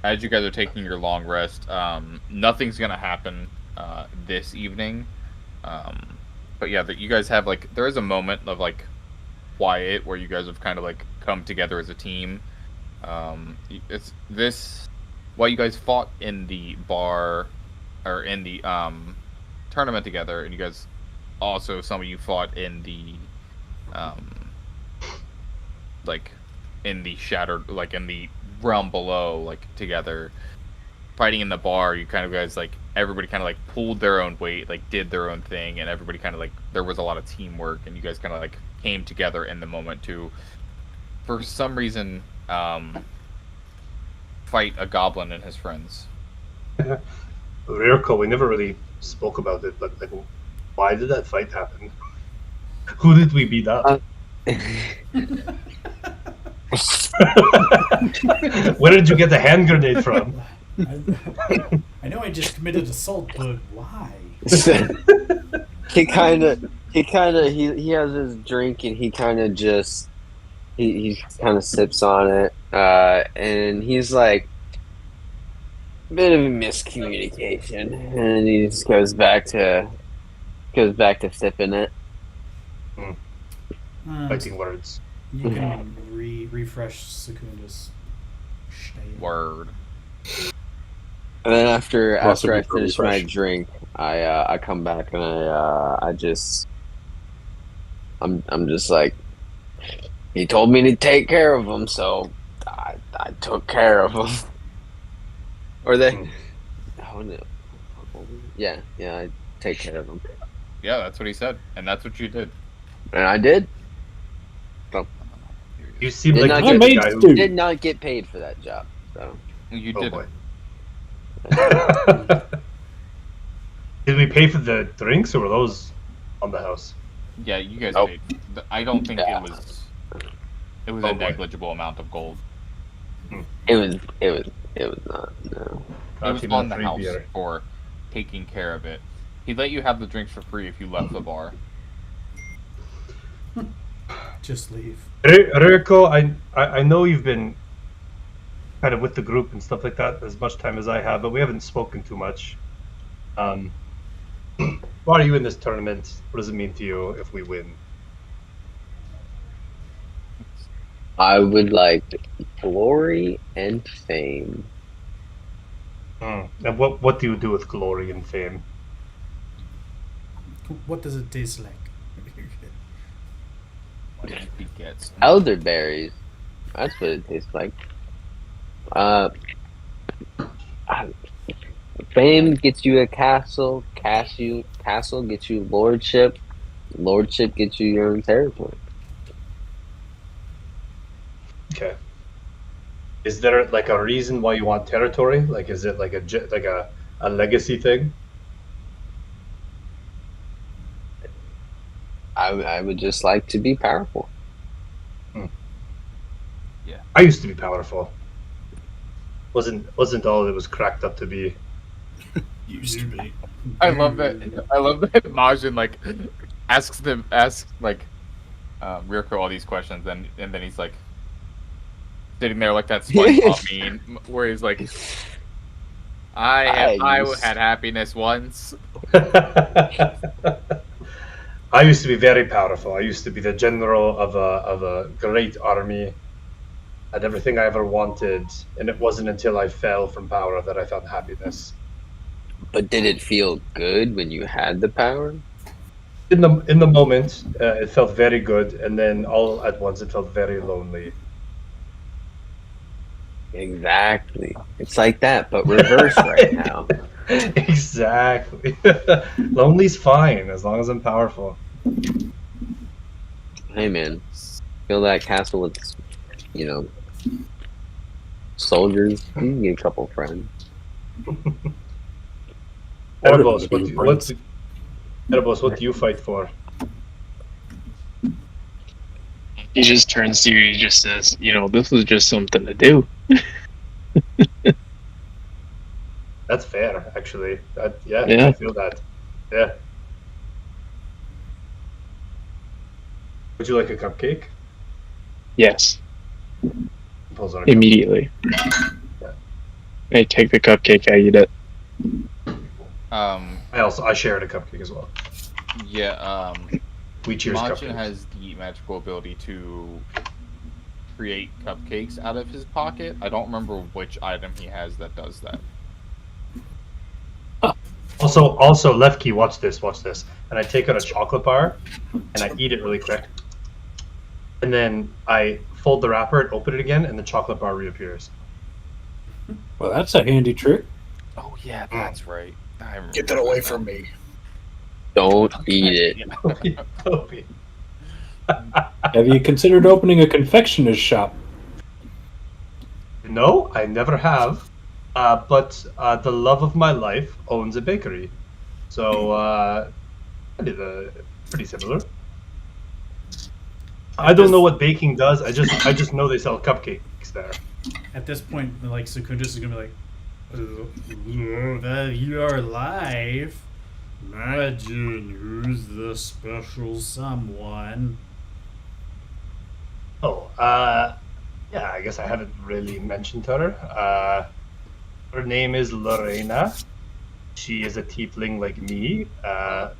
As you guys are taking your long rest, nothing's gonna happen this evening. But yeah, you guys have like there is a moment of like quiet where you guys have kind of like come together as a team. It's this while you guys fought in the bar or in the tournament together, and you guys also, some of you fought in the like in the shattered, like in the realm below, like together, fighting in the bar. You kind of guys, like, everybody kind of like pulled their own weight, like did their own thing, and everybody kind of like, there was a lot of teamwork, and you guys kind of like came together in the moment to, for some reason, fight a goblin and his friends. Rirko, we never really spoke about it, but like, why did that fight happen? Who did we beat up? Where did you get the hand grenade from? I know I just committed assault, but why? he has his drink and he kind of just he kind of sips on it, and he's like, bit of a miscommunication, and he just goes back to sipping it. Fighting words. You can refresh Secunda's state. Word. And then after Possibly I finish my refresh. drink, I come back and I'm just like, he told me to take care of him, so I took care of him. Or they, oh no, yeah, I take care of him, Yeah, that's what he said, and that's what you did. and I did. You seem Did like not the get- guy who... Did not get paid for that job, so. You Oh did. boy. Did we pay for the drinks, or were those on the house? Yeah, you guys Nope. paid. I don't think Yeah. it was Oh, a boy. negligible amount of gold. It was not, no. It was Even on a the free house beer. for taking care of it. He'd let you have the drinks for free if you left the bar. Just leave. Rirko, I know you've been kind of with the group and stuff like that as much time as I have, but we haven't spoken too much. Why are you in this tournament? What does it mean to you if we win? I would like glory and fame. And what do you do with glory and fame? What does it taste like? What he gets. Elderberries. That's what it tastes like. Fame gets you a castle. Castle gets you lordship. Lordship gets you your own territory. Okay. Is there like a reason why you want territory? Like, is it like a legacy thing? I would just like to be powerful. I used to be powerful. Wasn't all it was cracked up to be. Used to be. I love that. I love that Majin like asks Rirko all these questions, and then he's like sitting there like that SpongeBob meme where he's like, I had happiness once. I used to be very powerful. I used to be the general of a great army. Had everything I ever wanted, and it wasn't until I fell from power that I found happiness. But did it feel good when you had the power? In the moment, it felt very good, and then all at once it felt very lonely. Exactly. It's like that, but reverse right now. Exactly. Lonely's fine as long as I'm powerful. Hey man, fill that castle with, soldiers. You can get a couple friends. Erebos, what do you fight for? He just turns to you. He just says, this was just something to do. That's fair, actually. Yeah. I feel that. Yeah. Would you like a cupcake? Yes, Pulls out a immediately. I take the cupcake. I eat it. I shared a cupcake as well. Yeah. We cheers Majin cupcakes. has the magical ability to create cupcakes out of his pocket. I don't remember which item he has that does that. Also, left key. Watch this. And I take out a chocolate bar, and I eat it really quick. And then I fold the wrapper and open it again, and the chocolate bar reappears. Well, that's a handy trick. Oh yeah, that's right. I remember Get that away from me. Don't eat it. Toby. Have you considered opening a confectioner's shop? No, I never have. But the love of my life owns a bakery, so pretty similar. I don't know what baking does. I just know they sell cupcakes there. At this point, like Secundus is gonna be like, "You're alive. Imagine who's the special someone." Oh, yeah. I guess I haven't really mentioned her. Her name is Lorena. She is a tiefling like me.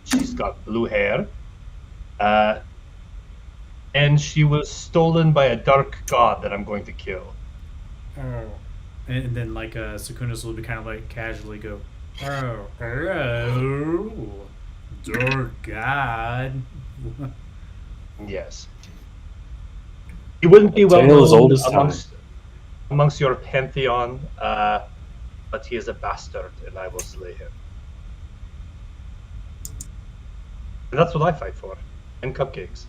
She's got blue hair. And she was stolen by a dark god that I'm going to kill. Oh. And then like Secundus will be kind of like casually go, "Oh, hello, dark god." Yes. He wouldn't be well Tale as known old as time. amongst your pantheon, but he is a bastard, and I will slay him. And that's what I fight for. And cupcakes.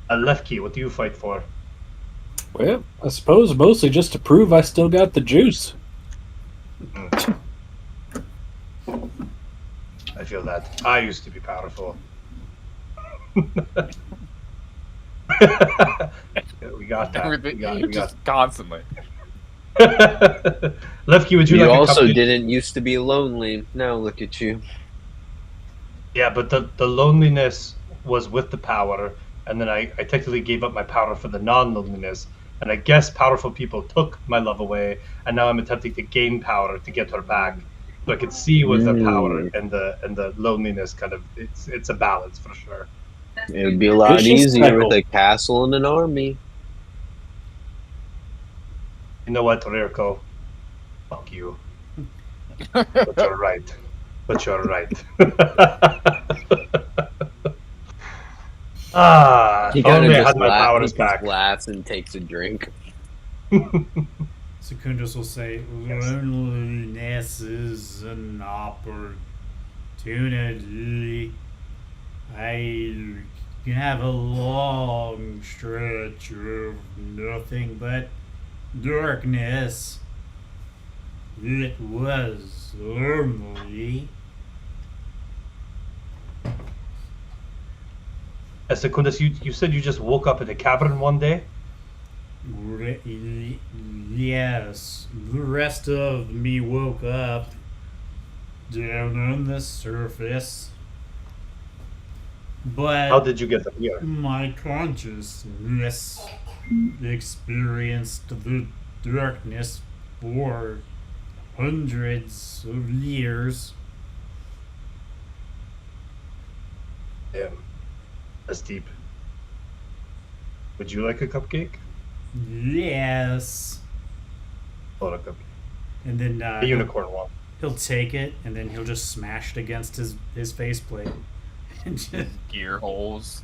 Left key, what do you fight for? Well, I suppose mostly just to prove I still got the juice. I feel that. I used to be powerful. We got that. Everything, We got just constantly. Left key, would you You like a also cupcake? didn't used to be lonely. Now look at you. Yeah, but the loneliness was with the power, and then I technically gave up my power for the non-loneliness, and I guess powerful people took my love away, and now I'm attempting to gain power to get her back. So I can see with the power and the loneliness kind of it's a balance for sure. It would be a lot Vicious easier cycle. with a castle and an army. You know what, Rirko? Fuck you. But you're right. He kind only of I had just my powers laughs, back. laughs and takes a drink. Secundus will say, "Loneliness is an opportunity. I can have a long stretch of nothing but darkness. It was lonely." Secundus, you said you just woke up in a cavern one day? Yes, the rest of me woke up down on the surface, but How did you get here? my consciousness experienced the darkness for hundreds of years. Damn. That's deep. Would you like a cupcake? Yes. Hold a cupcake. And then A unicorn one. he'll take it and then he'll just smash it against his faceplate. And just, Gear holes.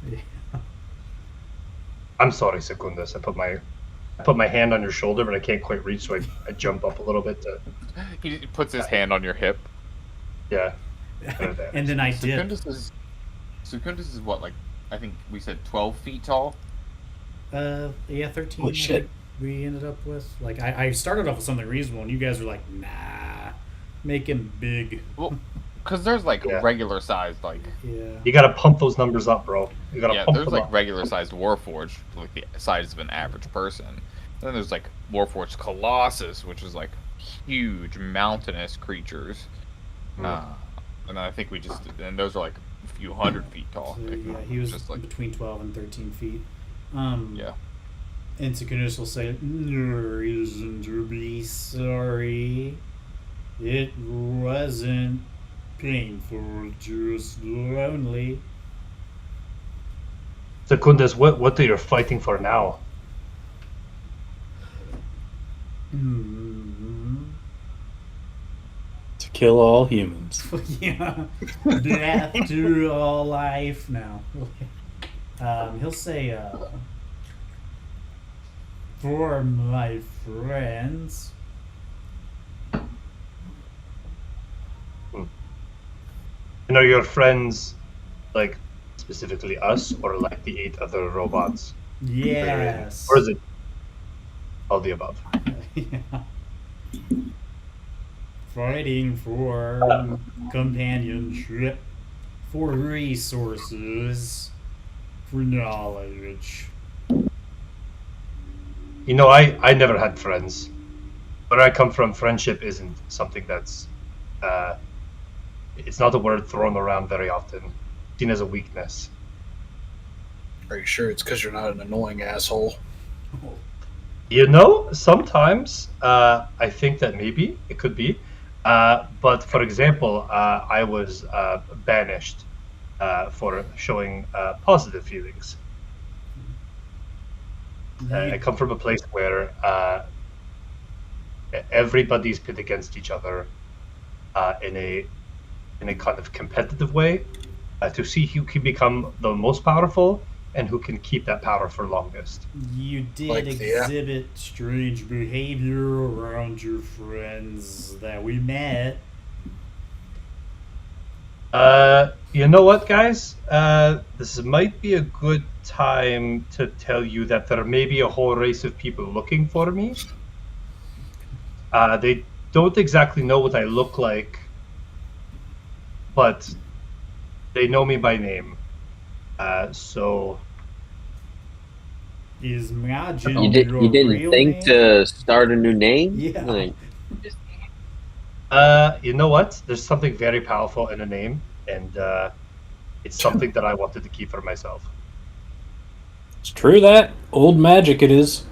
I'm sorry, Secundus. I put my hand on your shoulder, but I can't quite reach, so I jump up a little bit to He puts his hand on your hip. yeah. and then I dip. Secundus is what, like, I think we said 12 feet tall? Yeah, 13. Holy I shit. think we ended up with. Like, I started off with something reasonable, and you guys were like, nah, make him big. Well, because there's, like, Yeah. regular sized, like, Yeah. You gotta pump those numbers up, bro. You gotta yeah, pump there's, them like, up. regular sized Warforged, like, the size of an average person. And then there's, like, Warforged Colossus, which is, like, huge mountainous creatures. And then I think and those are, like, a few hundred feet tall. So, Like, yeah, he was just, like, between 12 and 13 feet. yeah. And Secundus will say, "No reason to be sorry. It wasn't painful, just lonely." Secundus, what are you fighting for now? To kill all humans. Yeah. Death to all life. No. He'll say, for my friends. And are your friends, like, specifically us, or like the 8 other robots? Yes. Or is it all the above? Yeah. Fighting for companionship, for resources, for knowledge. You know, I never had friends. Where I come from, friendship isn't something that's... it's not a word thrown around very often. Seen as a weakness. Are you sure it's because you're not an annoying asshole? You know, sometimes I think that maybe it could be. But for example, I was banished for showing positive feelings. I come from a place where everybody's pit against each other in a kind of competitive way to see who can become the most powerful and who can keep that power for longest. You did Like exhibit strange behavior around your friends that we met. You know what, guys? This might be a good time to tell you that there may be a whole race of people looking for me. They don't exactly know what I look like, but they know me by name. So Is Majin You your didn't real think name? to start a new name? Yeah. Like, you know what? There's something very powerful in a name, and it's something that I wanted to keep for myself. It's true that. Old magic it is.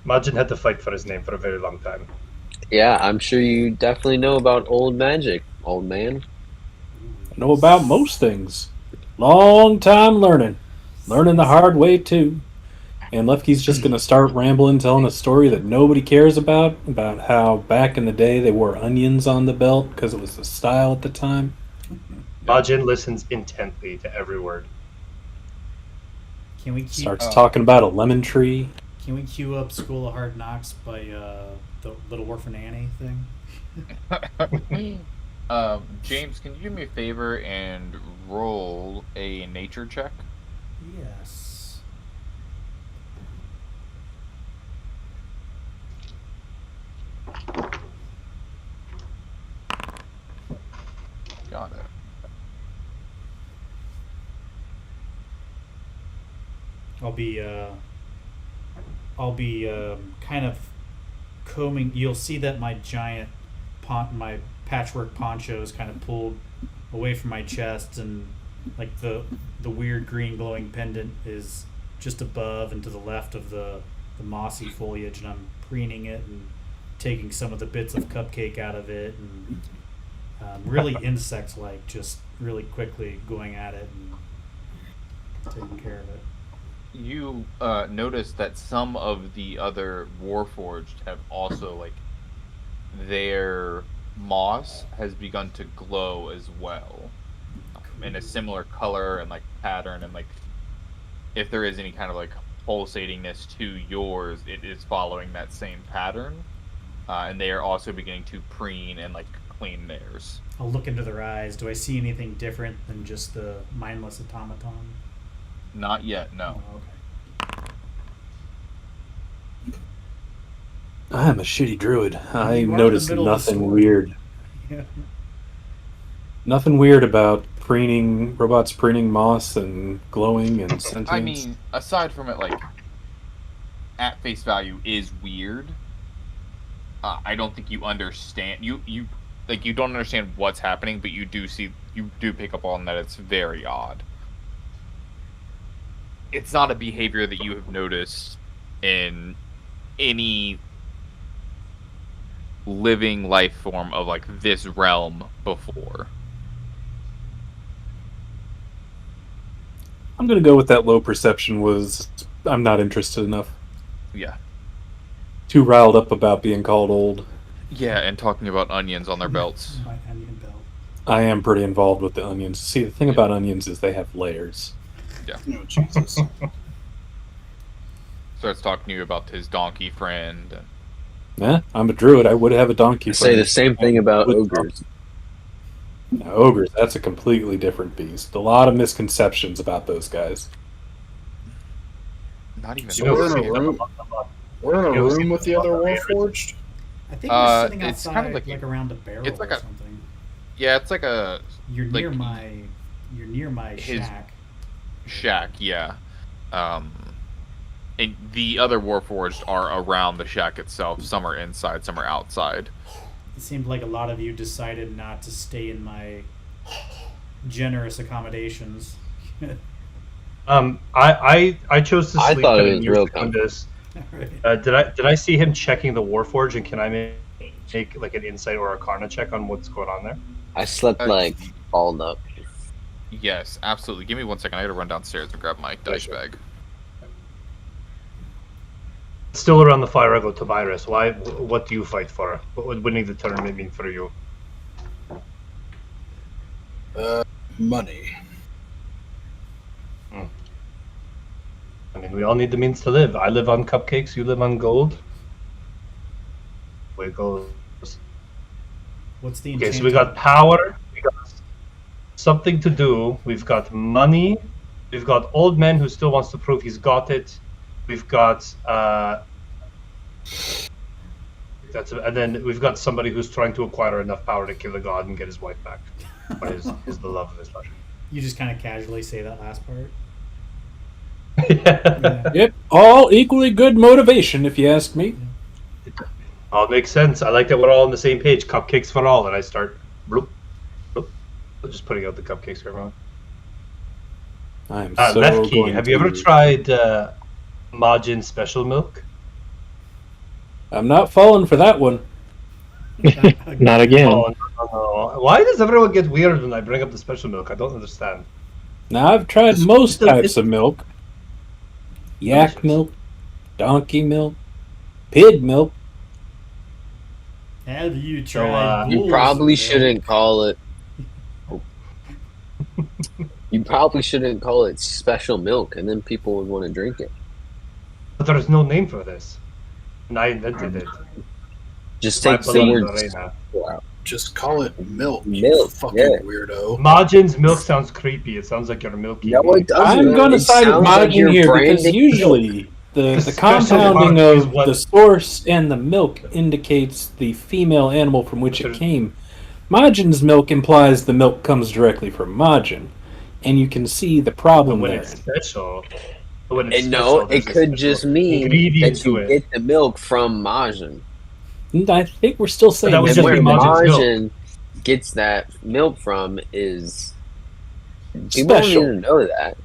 Majin had to fight for his name for a very long time. yeah, I'm sure you definitely know about old magic, old man. I know about most things. Long time learning. Learning the hard way, too. And Lefky's just going to start rambling, telling a story that nobody cares about how back in the day they wore onions on the belt because it was the style at the time. Majin listens intently to every word. Can we keep Starts talking about a lemon tree. Can we cue up School of Hard Knocks by the Little Orphan Annie thing? James, can you do me a favor and roll a nature check? Yes. Got it. I'll be kind of combing. You'll see that my my patchwork poncho is kind of pulled away from my chest, and like the weird green glowing pendant is just above and to the left of the mossy foliage, and I'm preening it and taking some of the bits of cupcake out of it, and really insect-like, just really quickly going at it and taking care of it. You notice that some of the other Warforged have also, like, their moss has begun to glow as well, in a similar color and like pattern, and like if there is any kind of like pulsatingness to yours, it is following that same pattern, and they are also beginning to preen and like clean theirs. I'll look into their eyes. Do I see anything different than just the mindless automaton? Not yet, no. Oh, okay. I'm a shitty druid. I You are in the noticed middle of a nothing storm. weird. Yeah. Nothing weird about robots preening moss and glowing and sentience. I mean, aside from it, like, at face value is weird. I don't think you understand. You don't understand what's happening, but you do pick up on that it's very odd. It's not a behavior that you have noticed in any living life form of like this realm before. I'm gonna go with that low perception was I'm not interested enough. Yeah. Too riled up about being called old. Yeah, and talking about onions on their belts. My onion belt. I am pretty involved with the onions. See, the thing about onions is they have layers. Oh, Jesus. Starts talking to you about his donkey friend. I'm a druid. I would have a donkey. I say the same thing about ogres. No, ogres, that's a completely different beast. A lot of misconceptions about those guys. Not even. So we're in a room. We're in a You know, room with the other Warforged. I think we're sitting it's outside, kind of like, like- around a barrel it's like or a- something. Yeah, it's like a You're like, near my. You're near my his- shack. shack. Yeah. And the other Warforged are around the shack itself. Some are inside, some are outside. It seemed like a lot of you decided not to stay in my generous accommodations. I chose to I sleep thought kind it of was near real Secundus. Alright. Did I see him checking the Warforge, and can I make like an insight or Arcana check on what's going on there? I slept like balled up. Yes, absolutely. Give me 1 second. I gotta run downstairs and grab my dice bag. Still around the fire, I go to Virus. Why? What do you fight for? What would winning the tournament mean for you? Money. I mean, we all need the means to live. I live on cupcakes. You live on gold. Way it goes. What's the Okay, enchantment? so we got power. We got something to do. We've got money. We've got old man who still wants to prove he's got it. We've got and then we've got somebody who's trying to acquire enough power to kill a god and get his wife back. Or is the love of his life. You just kind of casually say that last part. Yeah. Yeah. Yep, all equally good motivation, if you ask me. All makes sense. I like that we're all on the same page. Cupcakes for all, and I start bloop, bloop, just putting out the cupcakes for everyone. I am so Lefkey, going have you ever to- tried Majin Special Milk? I'm not falling for that one. Not again. Oh, no. Why does everyone get weird when I bring up the special milk? I don't understand. Now, I've tried most types of milk. Yak Delicious. milk, donkey milk, pig milk. Have you So, tried? You bull's probably milk? shouldn't call it. You probably shouldn't call it special milk, and then people would want to drink it. But there is no name for this. And I invented it. Just My take the beloved word Lorena. out. Just call it milk. You Milk, fucking yeah. weirdo. Majin's milk sounds creepy. It sounds like you're milking. No, it doesn't. I'm going to It side with sounds like Majin you're here because branding usually the Special compounding milk is of what- the source and the milk indicates the female animal from which it There's- came. Majin's milk implies the milk comes directly from Majin, and you can see the But problem when there. it's special. But when it's And no, special, it there's a could special just mean ingredient that to you it. get the milk from Majin. And I think we're still saying that was And just where be Majin's milk. Majin gets that milk from is people Special. don't even know that.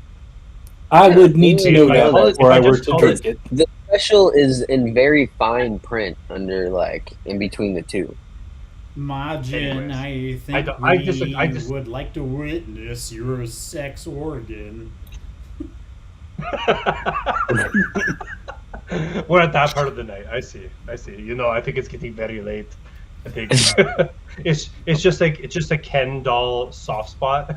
I would need to know If I that call it- before if I I were just to call drink it. The special is in very fine print under like in between the two. Majin, Anyways, I think I we just- would like to witness your sex organ. We're at that part of the night. I see. You know, I think it's getting very late. I think it's just a Ken doll soft spot,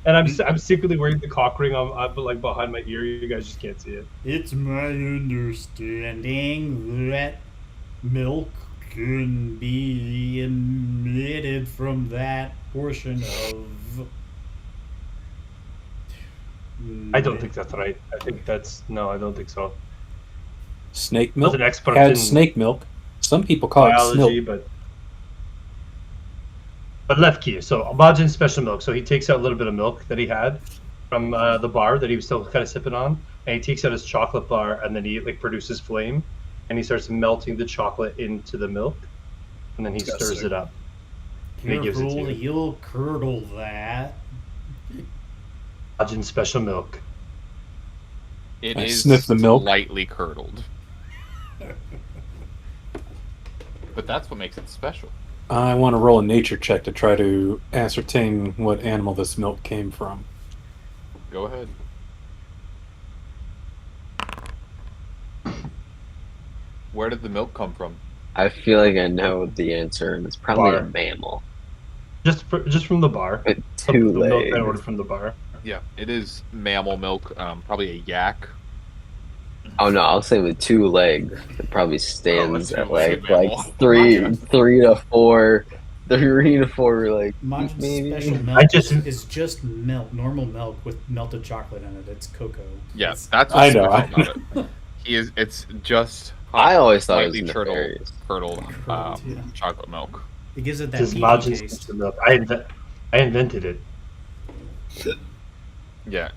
and I'm secretly wearing the cock ring on like behind my ear. You guys just can't see it. It's my understanding that milk can be emitted from that portion of. I don't think that's right. I think that's no. I don't think so. Snake I'm milk not an expert had in snake milk. Some people call it biology, snilk. but left key. So Majin special milk. So he takes out a little bit of milk that he had from the bar that he was still kind of sipping on, and he takes out his chocolate bar, and then he like produces flame, and he starts melting the chocolate into the milk, and then he stirs it up. And he gives it to Careful, you. you'll curdle that. Majin special milk. It I is sniff the milk. lightly curdled. But that's what makes it special. I want to roll a nature check to try to ascertain what animal this milk came from. Go ahead. Where did the milk come from? I feel like I know the answer, and it's probably a Bar. mammal. Just from the bar. With The two milk I legs. ordered from the bar. Yeah, it is mammal milk. Probably a yak. Oh no, I'll say with 2 legs. It probably stands that's at too much like mammal. 3 to 4. 3 to 4 like Majin's maybe. special I milk just- is just milk, normal milk with melted chocolate in it. It's cocoa. Yeah, It's- that's I what's know, special I about it. It's just I always thought it was slightly nefarious. curdled Curdled, yeah. chocolate milk. It gives it that Just beefy Majin's taste. special milk. I invented it. Yeah,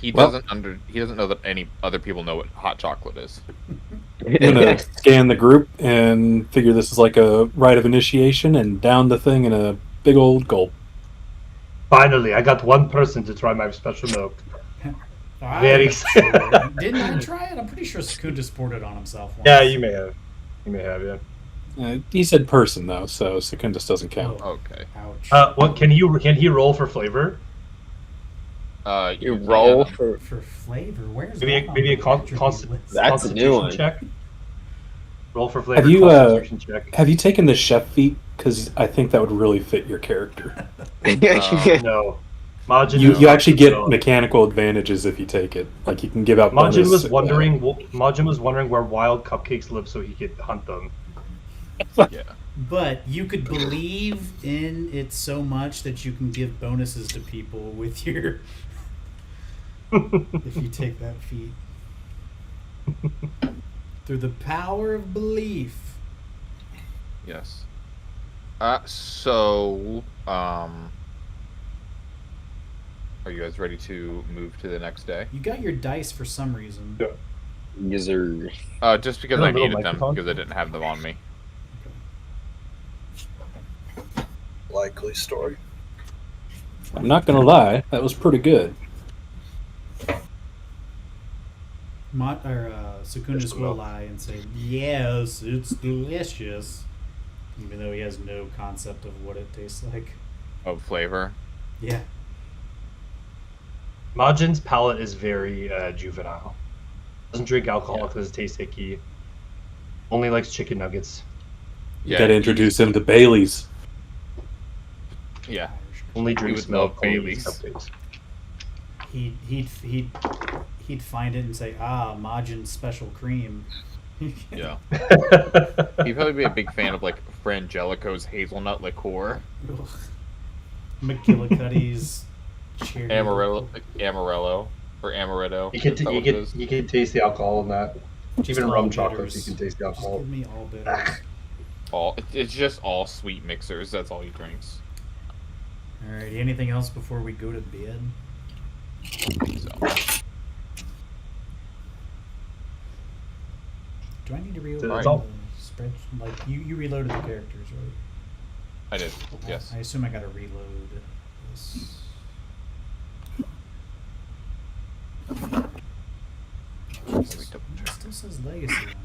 he Well- doesn't know that any other people know what hot chocolate is. I'm gonna scan the group and figure this is like a rite of initiation and down the thing in a big old gulp. Finally, I got one person to try my special milk. I'm Very sure. Didn't I try it? I'm pretty sure Sakun just poured it on himself once. Yeah, you may have. You may have, yeah. He said person though, so Secundus doesn't count. Oh, Okay. ouch. What can he roll for flavor? You roll can. for For flavor, where's Maybe that on maybe a the con- attribute const- list? That's a new constitution one. check. Roll for flavor. Have you, constitution check. Have you taken the chef feat? Because I think that would really fit your character. No. Majin You actually get no. mechanical advantages if you take it. Like you can give out. Majin bonus, was wondering. Majin was wondering where wild cupcakes live, so he could hunt them. Yeah. But you could believe in it so much that you can give bonuses to people with your. If you take that feat. Through the power of belief. Yes. So, are you guys ready to move to the next day? You got your dice for some reason. Yeah. User. Just because Got a I little needed them microphone? because I didn't have them on me. Likely story. I'm not gonna lie, that was pretty good. Secundus will lie and say, yes, it's delicious. Even though he has no concept of what it tastes like. Of flavor. Yeah. Majin's palate is very juvenile. Doesn't drink alcohol Yeah. because it tastes icky. Only likes chicken nuggets. You Yeah, gotta introduce him to Bailey's. Yeah. Only drinks would love milk. Only eats Baileys. cupcakes. He'd find it and say, Majin's special cream. Yeah. He'd probably be a big fan of like Frangelico's hazelnut liqueur, Ugh. McGillicuddy's cherry. Amaretto, or Amaretto. You can is that what it is? you can taste the alcohol in that. Just Even all rum bitters. chocolates, you can taste the Just alcohol. give me all bitters. It's just all sweet mixers. That's all he drinks. Alright, anything else before we go to bed? So, Do I need to reload That's the all. spread? Like, you reloaded the characters, right? I did. Yes. I assume I gotta reload this. Let me Jesus, double it check. still says legacy on here.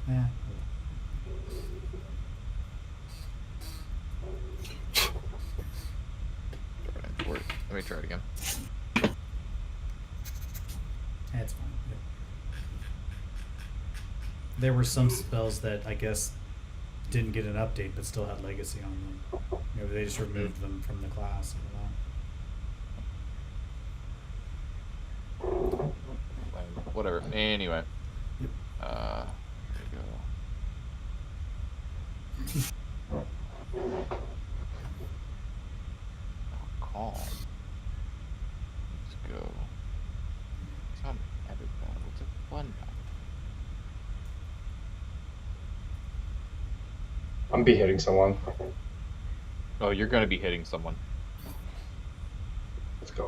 Yeah. Let me try it again. That's fine. Yep. There were some spells that I guess didn't get an update but still had legacy on them. Maybe they just removed them from the class. I don't know. Whatever. Anyway. Yep. There you go. Calm. Let's go. It's not an epic battle, it's a fun battle. I'm be hitting someone. Oh, you're gonna be hitting someone. Let's go.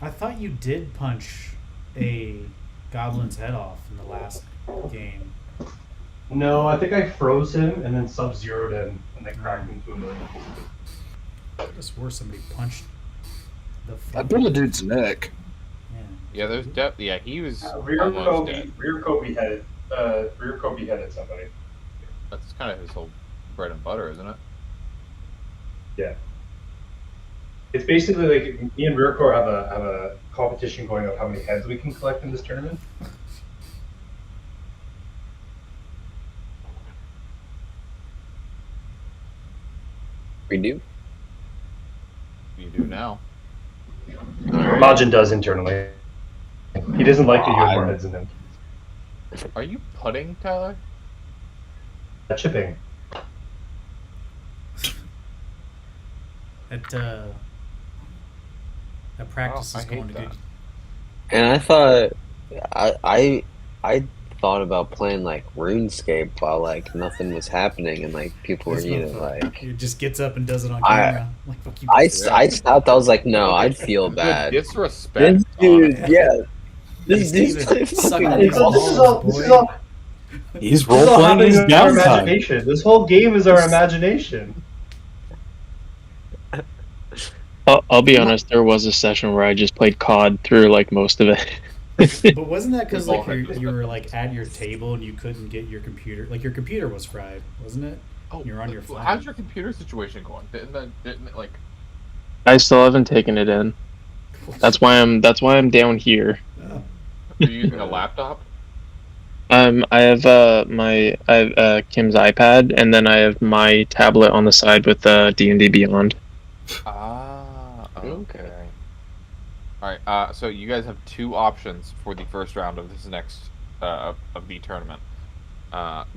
I thought you did punch a goblin's head off in the last game. No, I think I froze him and then sub-zeroed him and then cracked him to a million pieces. I could have swore somebody punched the I fuck. bit a dude's neck. Yeah. Yeah, there's yeah, he was Rear almost dead. Kobe headed somebody. That's kind of his whole bread and butter, isn't it? Yeah. It's basically like me and Rearcore have a competition going of how many heads we can collect in this tournament. We do. You do now. Majin does internally. He doesn't like that you have more heads than him. Are you putting, Tyler? Chipping. That practice Oh, I is hate going to that. good. And I thought, I thought about playing like RuneScape while like nothing was happening and like people were, This you know, motherfucker, like. he just gets up and does it on I- camera. Like, fuck you. I bitch. stopped. I was like, no, I'd feel The bad. disrespect. This dude, honestly. yeah. This He's dude's even playing sucking fucking. these balls, This is boy. all He's this is role all playing happening his in our downtime. imagination. This whole game is our imagination. I'll be honest. There was a session where I just played COD through like most of it. But wasn't that because like We've all you were like at your table and you couldn't get your computer? Like your computer was fried, wasn't it? Oh, You're on your phone. How's your computer situation going? Didn't it like? I still haven't taken it in. That's why I'm down here. Oh. Are you using a laptop? I have Kim's iPad, and then I have my tablet on the side with D&D Beyond. Ah, Okay. okay. All right. So you guys have two options for the first round of this next of the tournament.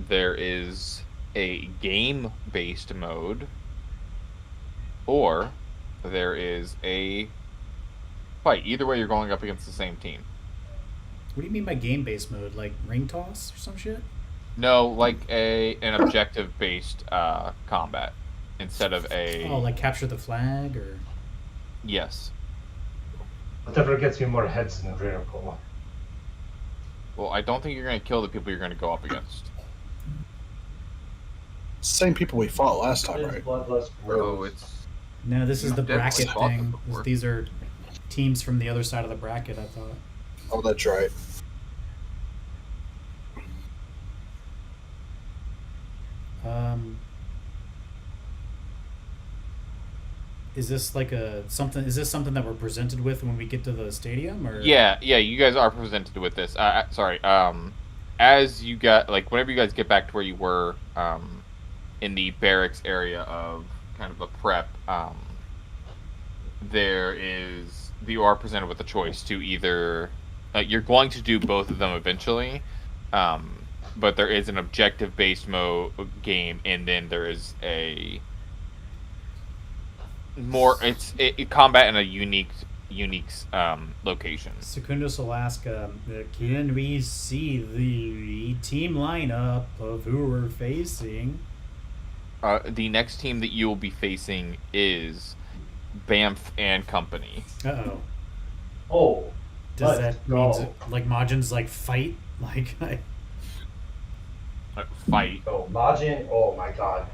There is a game-based mode, or there is a fight. Either way, you're going up against the same team. What do you mean by game-based mode? Like ring toss or some shit? No, like an objective-based combat instead of a. Oh, like capture the flag or? Yes. Whatever gets you more heads than Rearcore. Well, I don't think you're going to kill the people you're going to go up against. Same people we fought last time, right? Oh, it's. No, this is You've the definitely bracket fought them thing. before. These are teams from the other side of the bracket. I thought. Oh, that's right. Is this like a something? Is this something that we're presented with when we get to the stadium, or? Yeah, you guys are presented with this. Sorry. As you got whenever you guys get back to where you were, in the barracks area of kind of a prep, you are presented with a choice to either, you're going to do both of them eventually, but there is an objective-based mode game, and then there is a more combat in a unique location. Secundus Alaska, can we see the team lineup of who we're facing? The next team that you will be facing is Banff and Company. Uh-oh. Oh. Does Let's that mean, go. like, Majin's, like, fight? Like, Fight. Oh, Majin. Oh my god.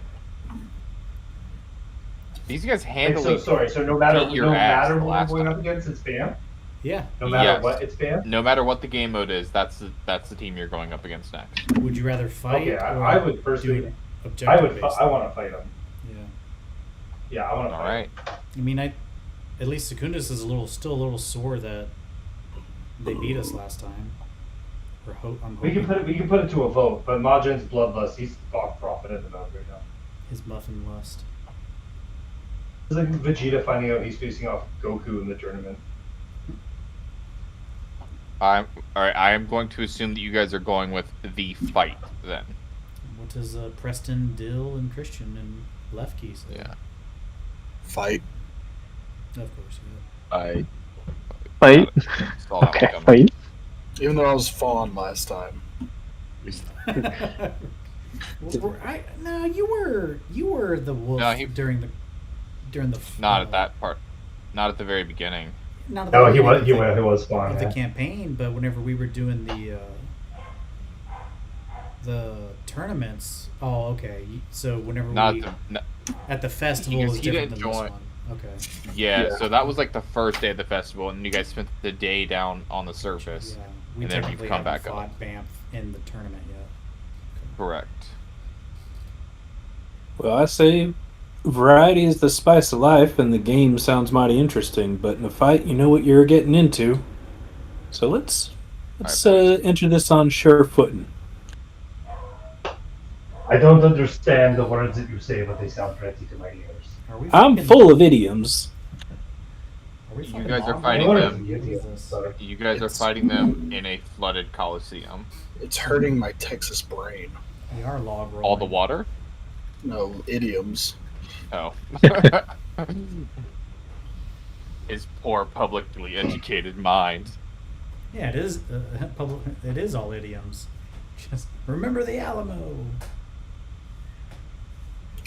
These guys Like, handily. so no matter beat your ass who the we're last going time. up against, it's Bam. yeah. No matter Yes. what, it's Bam. No matter what the game mode is, that's the team you're going up against next. Would you rather fight Okay, or I would do personally. it I objective would. I want to fight him. Yeah. Yeah, I want to All fight. right. I mean, at least Secundus is still a little sore that they beat us last time. I'm We hoping can put it to a vote, but Majin's bloodlust. He's profiting the vote right now. his muffin lust. It's like Vegeta finding out he's facing off Goku in the tournament. All right. I am going to assume that you guys are going with the fight then. What does Preston, Dill, and Christian and Lefkey say? Yeah. Fight. Of course, Fight. Saw that one Okay, coming. fight. Even though I was fawn last time. yeah. No, you were the wolf No, during the Not at that part. Not at the very beginning. Not at the No, he beginning was fine. of the Yeah. campaign, but whenever we were doing the tournaments. Oh, okay. So whenever Not at the festival Because is he different didn't than this join- one. Okay. Yeah, Yeah. so that was like the first day of the festival, and you guys spent the day down on the surface. Yeah, we And then you've technically come haven't back up. fought Banff in the tournament yet. Correct. Well, I say variety is the spice of life, and the game sounds mighty interesting. But in a fight, you know what you're getting into. So let's enter this on sure footing. I don't understand the words that you say, but they sound pretty to my ears. Are we I'm fucking- full of idioms. Are we You fucking guys are log fighting rolling? them. What is this? You guys are fighting them in a flooded coliseum. It's hurting my Texas brain. We are log rolling. All the water? No, idioms. Oh. His poor publicly educated mind. Yeah, it is. It is all idioms. Just remember the Alamo.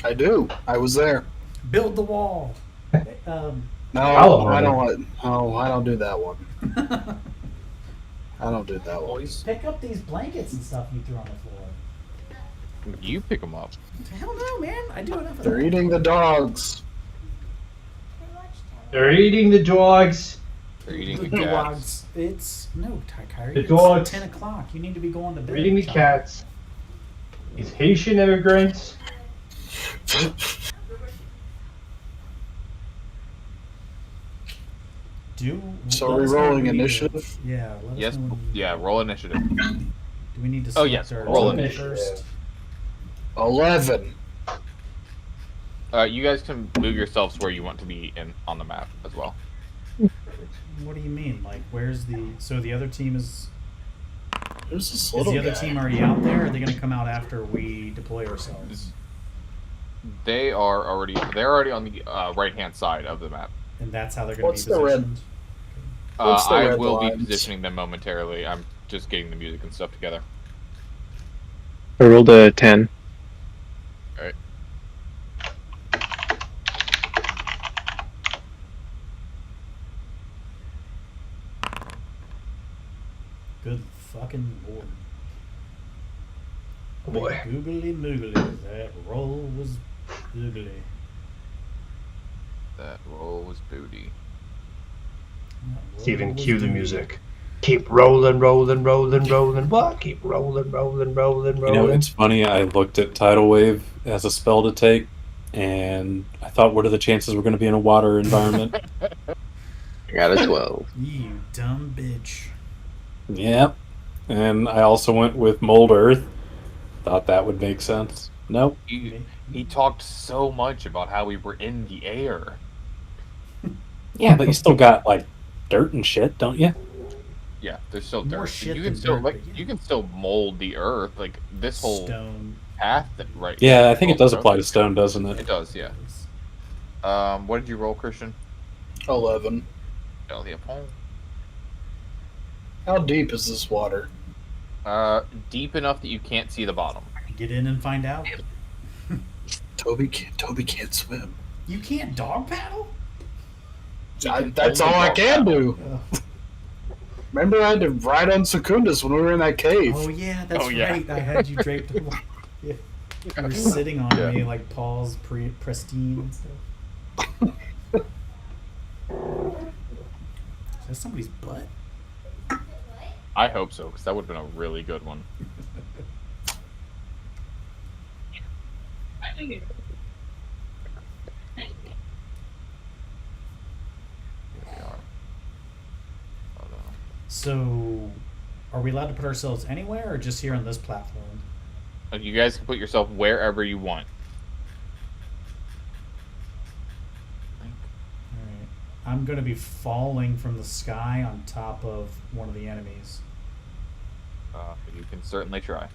I do. I was there. Build the wall. No, Alamo. I don't. No, I don't do that one. I don't do that one. Pick up these blankets and stuff you threw on the floor. You pick them up. Hell no, man. I do enough of They're that. eating the dogs. I watched that. They're eating the dogs. They're eating the The cats. dogs. It's no, Kyrie. The It's dogs. 10 o'clock. You need to be going to bed. They're eating the child. cats. These Haitian immigrants. So let are we us know rolling when we need to- initiative? Yeah. Let us Yes. know when we- Yeah, roll initiative. Do we need to Oh, select yes, our roll team initiative. first? 11. You guys can move yourselves where you want to be on the map as well. What do you mean? Like, where's the? So the other team is? Who's this Is little the other guy? team already out there? Or are they going to come out after we deploy ourselves? They're already on the right hand side of the map. And that's how they're going What's to be the red- positioned. What's the I red will be lines? positioning them momentarily. I'm just getting the music and stuff together. I rolled a 10. Alright. Good fucking lord. Oh boy. Googly moogly. That roll was googly. That roll was booty. That roll Steven, was cue the googly. music. Keep rolling, rolling, rolling, rolling. What? Keep rolling, rolling, rolling, You rolling. know, it's funny. I looked at Tidal Wave as a spell to take, and I thought, what are the chances we're going to be in a water environment? I got a 12. You dumb bitch. Yep. And I also went with Mold Earth. Thought that would make sense. Nope. He talked so much about how we were in the air. Yeah, but you still got like dirt and shit, don't you? Yeah, there's still More dirt. shit You can than still dirt, like but yeah. you can still mold the earth. Like this whole Stone. path that right. Yeah, I think it does Roll apply through. to stone, doesn't It it? does, yeah. What did you roll, Christian? 11. Oh, yeah. How deep is this water? Deep enough that you can't see the bottom. Get in and find out. Toby can't swim. You can't dog paddle? That's all I can do. Remember, I had to ride on Secundus when we were in that cave. Oh yeah, that's Oh, yeah. right. I had you draped. Yeah. You were sitting on Yeah. me like Paul's pristine and stuff. Is that somebody's butt? I hope so, because that would have been a really good one. Here we are. So, are we allowed to put ourselves anywhere or just here on this platform? You guys can put yourself wherever you want. Alright. I'm going to be falling from the sky on top of one of the enemies. You can certainly try.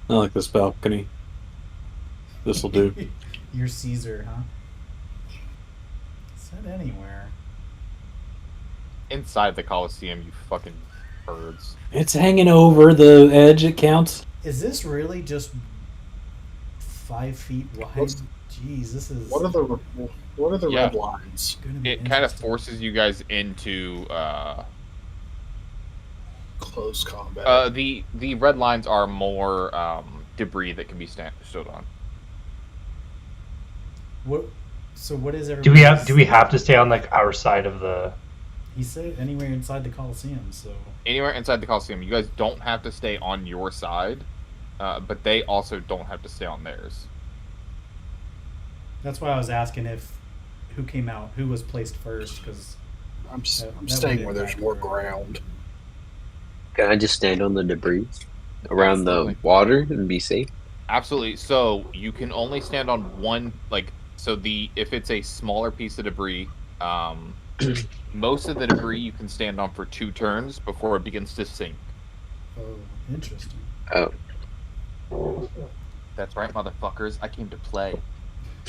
I like this balcony. This'll do. You're Caesar, huh? Is that anywhere? Inside the Coliseum, you fucking birds. It's hanging over the edge, it counts. Is this really just 5 feet wide? What's- Jeez, this is What are the Yeah. red lines? gonna be It kind of interesting. forces you guys into Close combat. the red lines are more debris that can be stood on. What? So what is Do everybody? we have to stay on like our side of the He said anywhere inside the Coliseum, so Anywhere inside the Coliseum. You guys don't have to stay on your side, but they also don't have to stay on theirs. that's why I was asking who came out, who was placed first, because I'm that staying would where there's impact more the- ground. Can I just stand on the debris around the Absolutely. water and be safe? Absolutely. So you can only stand on one, if it's a smaller piece of debris, most of the debris you can stand on for 2 turns before it begins to sink. Oh, interesting. Oh. That's right, motherfuckers. I came to play.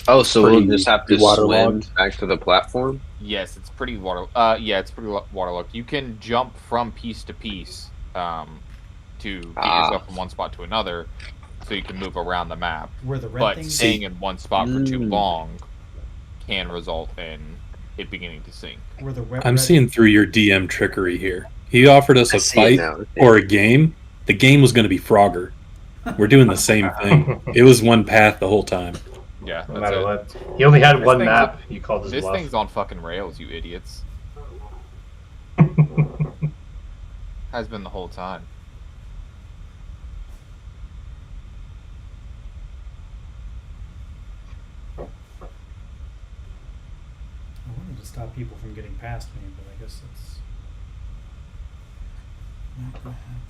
Oh, so we'll pretty just have to swim waterlogged. back to the platform? Yes, it's pretty it's pretty waterlogged. You can jump from piece to piece to get yourself from one spot to another, so you can move around the map. Were the red But things? staying in one spot for too Mm. long can result in it beginning to sink. Were the I'm seeing through your DM trickery here. He offered us I a see it fight now. or a game. The game was going to be Frogger. We're doing the same thing. It was one path the whole time. Yeah, No that's matter it. what. He only had This one thing's map. You called his This bluff. thing's on fucking rails, you idiots. Has been the whole time. I wanted to stop people from getting past me, but I guess that's not gonna happen.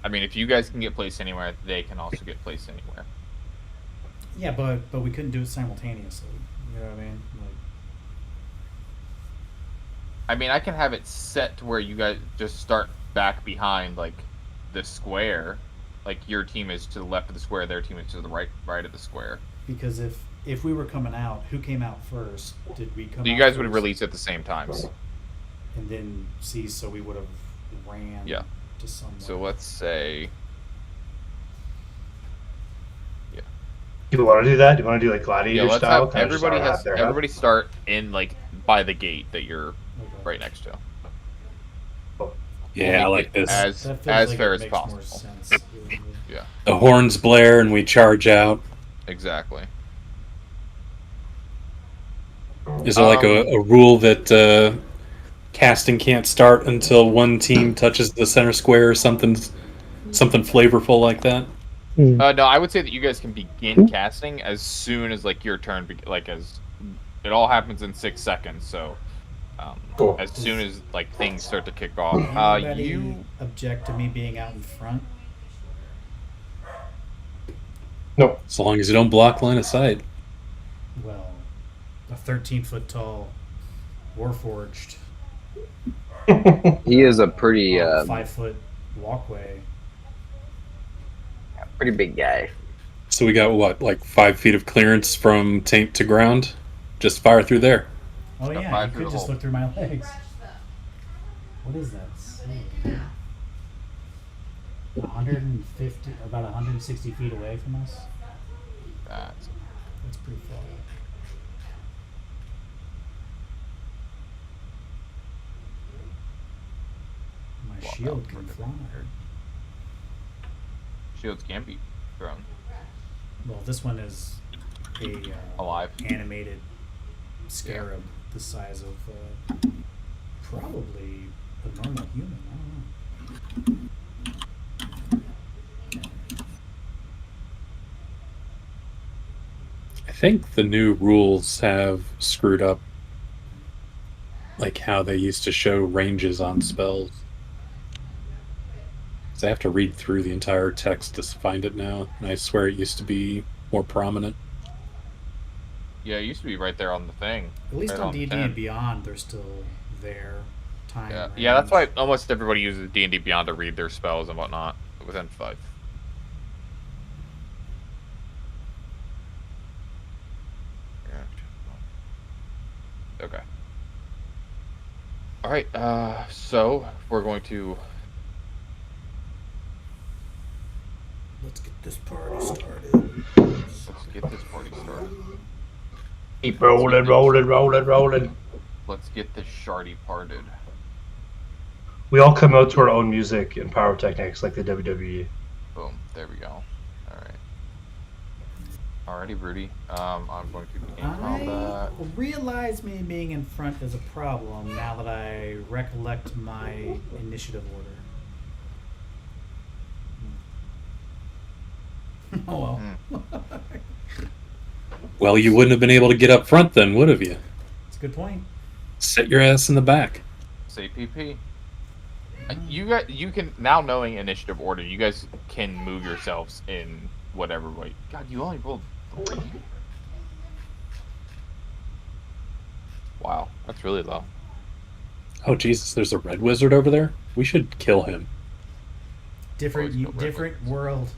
I mean, if you guys can get placed anywhere, they can also get placed anywhere. Yeah, but we couldn't do it simultaneously. You know what I mean? Like, I mean, I can have it set to where you guys just start back behind, like, the square. Like, your team is to the left of the square, their team is to the right of the square. because if we were coming out, who came out first? Did we come? So you out guys would first release at the same times. and then see? So we would have ran. Yeah. To somewhere. So let's say... Do you want to do that? Do you want to do like gladiator Yeah, let's style? have Kinda just everybody all have has their half? everybody start in, like, by the gate that you're Okay. right next to. Yeah, I like this. As That feels as like fair it as makes possible. More sense. Yeah, The horns blare and we charge out. exactly. Is there like a rule that casting can't start until one team touches the center square or something flavorful like that? No, I would say that you guys can begin casting as soon as, like, your turn, as it all happens in 6 seconds. So, Cool. as soon as, like, things start to kick off, Anybody you object to me being out in front? No. As long as you don't block line of sight. Well, a 13-foot tall Warforged He is a pretty, on a 5-foot walkway. pretty big guy. So we got what, like 5 feet of clearance from taint to ground? Just fire through there. Oh Got yeah, five you through could the just hole. look through my legs. What is that? 150, about 160 feet away from us. that's That's pretty far. My Walk shield out can further. fly. shields can be thrown Well, this one is a alive. animated scarab the size of probably a normal human. I don't know. I think the new rules have screwed up like how they used to show ranges on spells. 'Cause I have to read through the entire text to find it now, and I swear it used to be more prominent. Yeah, it used to be right there on the thing. At least right on the D&D tin. and Beyond, they're still there. Time. Yeah, yeah, that's why range. almost everybody uses D&D Beyond to read their spells and whatnot within 5. Yeah. Okay. All right. So we're going to. Let's get this party started. Let's get this party started. Keep rolling, rolling, rolling, rolling. Let's get this shardy parted. We all come out to our own music and pyrotechnics like the WWE. Boom. There we go. All right. Alrighty, Rudy. I'm going to begin I combat. realize me being in front is a problem now that I recollect my initiative order. Oh well. Well, you wouldn't have been able to get up front then, would have you? That's a good point. Sit your ass in the back. Say PP. You can now, knowing initiative order, you guys can move yourselves in whatever way. God, you only rolled 3. Wow, that's really low. Oh Jesus, there's a red wizard over there. We should kill him. Different, Always go different backwards. world.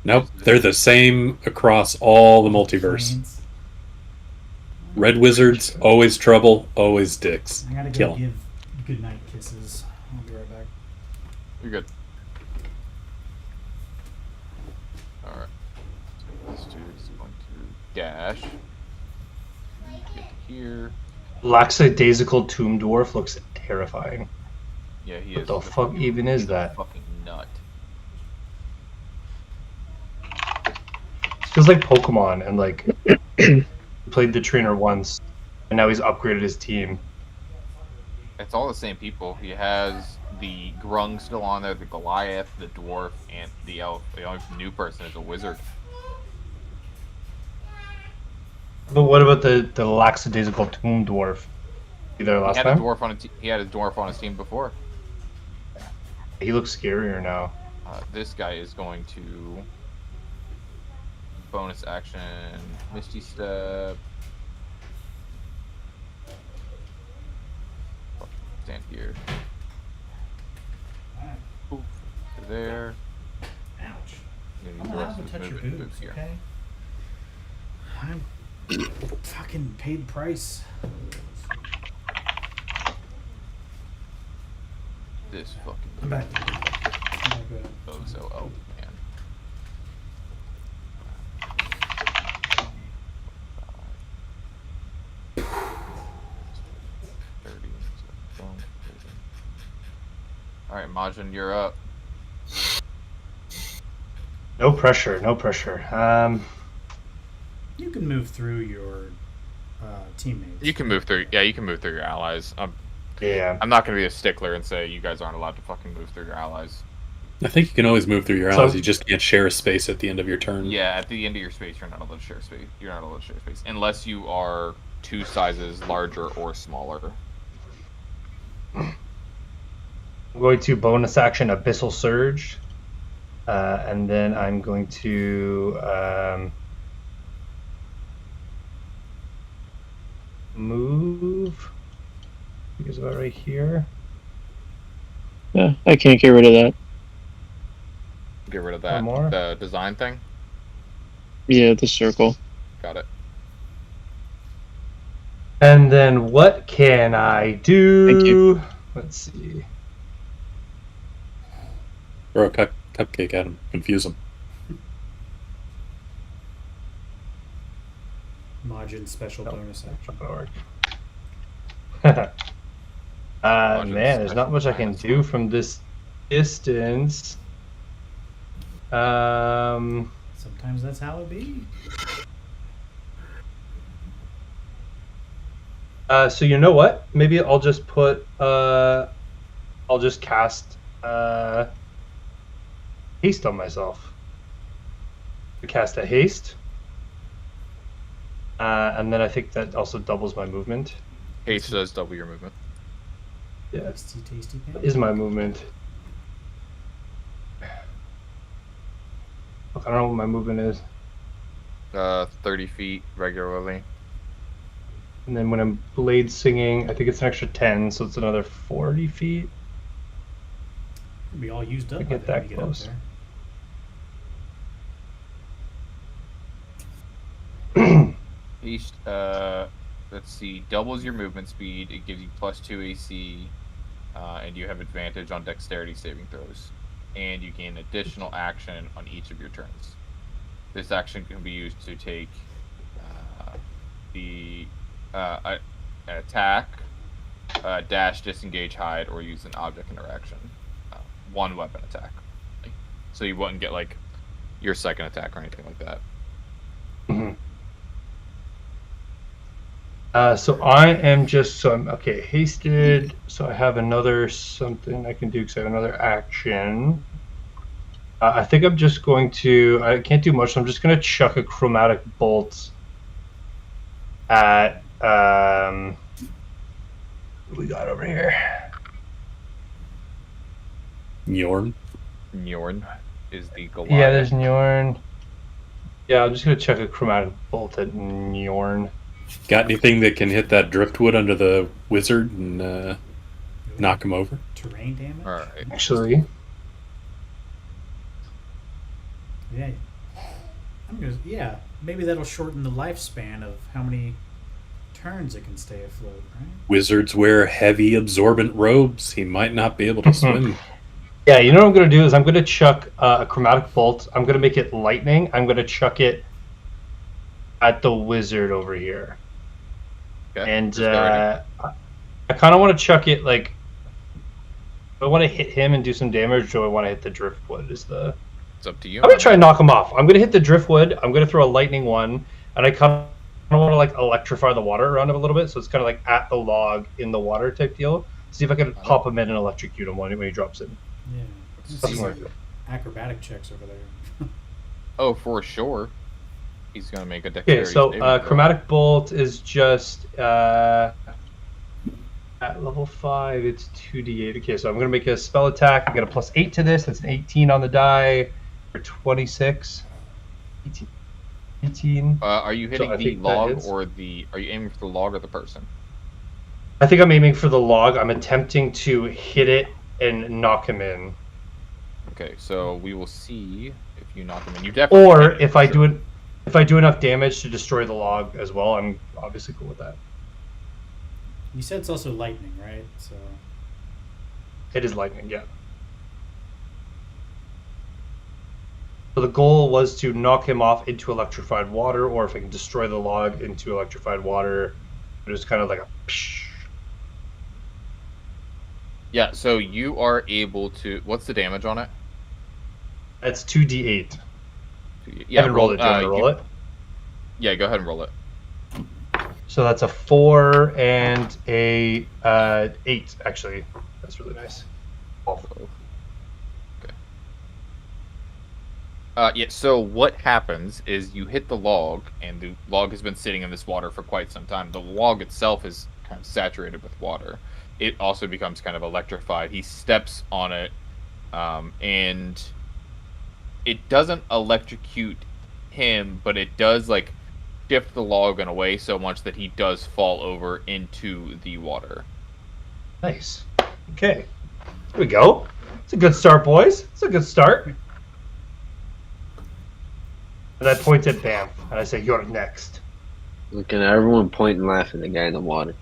Nope, they're the same across all the multiverse. Planes. Red wizards, always trouble, always dicks. I gotta Kill go 'em. give goodnight kisses. I'll be right back. You're good. Alright. So this dude is going to dash. Get to here. Lackadaisical Tomb Dwarf looks terrifying. Yeah, he What is. the fuck even is that? Fucking nut. It feels like Pokemon, and like he played the trainer once, and now he's upgraded his team. It's all the same people. He has the Grung still on there, the Goliath, the Dwarf, and the Elf. The only new person is a Wizard. But what about the Lackadaisical Tomb Dwarf? You there He last had a time? dwarf on he had a dwarf on his team before. He looks scarier now. This guy is going to bonus action, Misty Step. Stand here. Oof, to there. Ouch. Yeah, I'm the allowed rest to of touch his your movement boobs, moves here. okay? I'm fucking paid price. This fucking I'm back. Oh, good. bozo. Oh man. Alright, Majin, you're up. No pressure, no pressure. You can move through your teammates. You can move through. Yeah, you can move through your allies. Yeah. I'm not gonna be a stickler and say you guys aren't allowed to fucking move through your allies. I think you can always move through your So- allies. You just can't share a space at the end of your turn. Yeah, at the end of your space, you're not allowed to share space. You're not allowed to share space unless you are 2 sizes larger or smaller. I'm going to bonus action Abyssal Surge. And then I'm going to move. I think it's about right here. Yeah, I can't get rid of that. Get rid of One that. more. The design thing. Yeah, the circle. Got it. And then what can I do? Thank you. Let's see. Throw a cupcake at him. Confuse him. Majin special No. bonus action. Not gonna work. Roger's Man, there's not much I can special do from this distance. Sometimes that's how it be. So you know what? Maybe I'll just put I'll just cast haste on myself. Cast a haste. And then I think that also doubles my movement. Haste does double your movement. Yeah, Tasty, tasty that pan. is my movement. Look, I don't know what my movement is. 30 feet regularly. And then when I'm blade singing, I think it's an extra 10, so it's another 40 feet. It'll be all used up I by get the time that you get up close. there. Haste, let's see, doubles your movement speed. It gives you +2 AC, and you have advantage on dexterity saving throws. And you gain additional action on each of your turns. This action can be used to take an attack, dash, disengage, hide, or use an object interaction. One weapon attack. So you wouldn't get like your second attack or anything like that. So I am just I'm okay. Hasted. So I have another something I can do because I have another action. I think I'm just going to. I can't do much. So I'm just going to chuck a chromatic bolt at. What do we got over here? Njorn. Njorn is the Goliath. Yeah, there's Njorn. Yeah, I'm just going to chuck a chromatic bolt at Njorn. Got anything that can hit that driftwood under the wizard and knock him over? Terrain damage? All right. Actually, Yeah. Yeah, maybe that'll shorten the lifespan of how many turns it can stay afloat, right? Wizards wear heavy absorbent robes. He might not be able to swim. yeah. You know what I'm going to do is I'm going to chuck a chromatic bolt. I'm going to make it lightning. I'm going to chuck it at the wizard over here. Okay. And Just go ready. I kind of want to chuck it like. Do I want to hit him and do some damage, or do I want to hit the driftwood? It's up to you. I'm gonna try and knock him off. I'm gonna hit the driftwood. I'm gonna throw a lightning one, and I kind of want to like electrify the water around him a little bit, so it's kind of like at the log in the water type deal. See if I can pop him in and electrocute him when he drops in. Yeah. That's Let's see what I some do. acrobatic checks over there. Oh, for sure. He's gonna make a Okay, dexterity. so saving throw. chromatic bolt is just at level 5. It's 2d8. Okay, so I'm gonna make a spell attack. I get a +8 to this. That's an 18 on the die for 26. 18. Are you hitting I the think that log hits. or are you aiming for the log or the person? I think I'm aiming for the log. I'm attempting to hit it and knock him in. Okay, so we will see if you knock him in. You definitely. Or hit it, if I so- do it, if I do enough damage to destroy the log as well, I'm obviously cool with that. You said it's also lightning, right? So It is lightning, yeah. So the goal was to knock him off into electrified water, or if I can destroy the log into electrified water, it was kind of like a. Psh. Yeah, so you are able to. What's the damage on it? That's 2d8. Yeah, I haven't rolled it. Do you want me to roll it? Yeah, go ahead and roll it. So that's a 4 and a 8, actually. That's really nice. Okay. Yeah, so what happens is you hit the log, and the log has been sitting in this water for quite some time. The log itself is kind of saturated with water. It also becomes kind of electrified. He steps on it, and it doesn't electrocute him, but it does, like, shift the log in a way so much that he does fall over into the water. Nice. Okay. Here we go. It's a good start, boys. It's a good start. And I point at Bam, and I say, "You're next." Looking at everyone pointing, laughing. The guy in the water.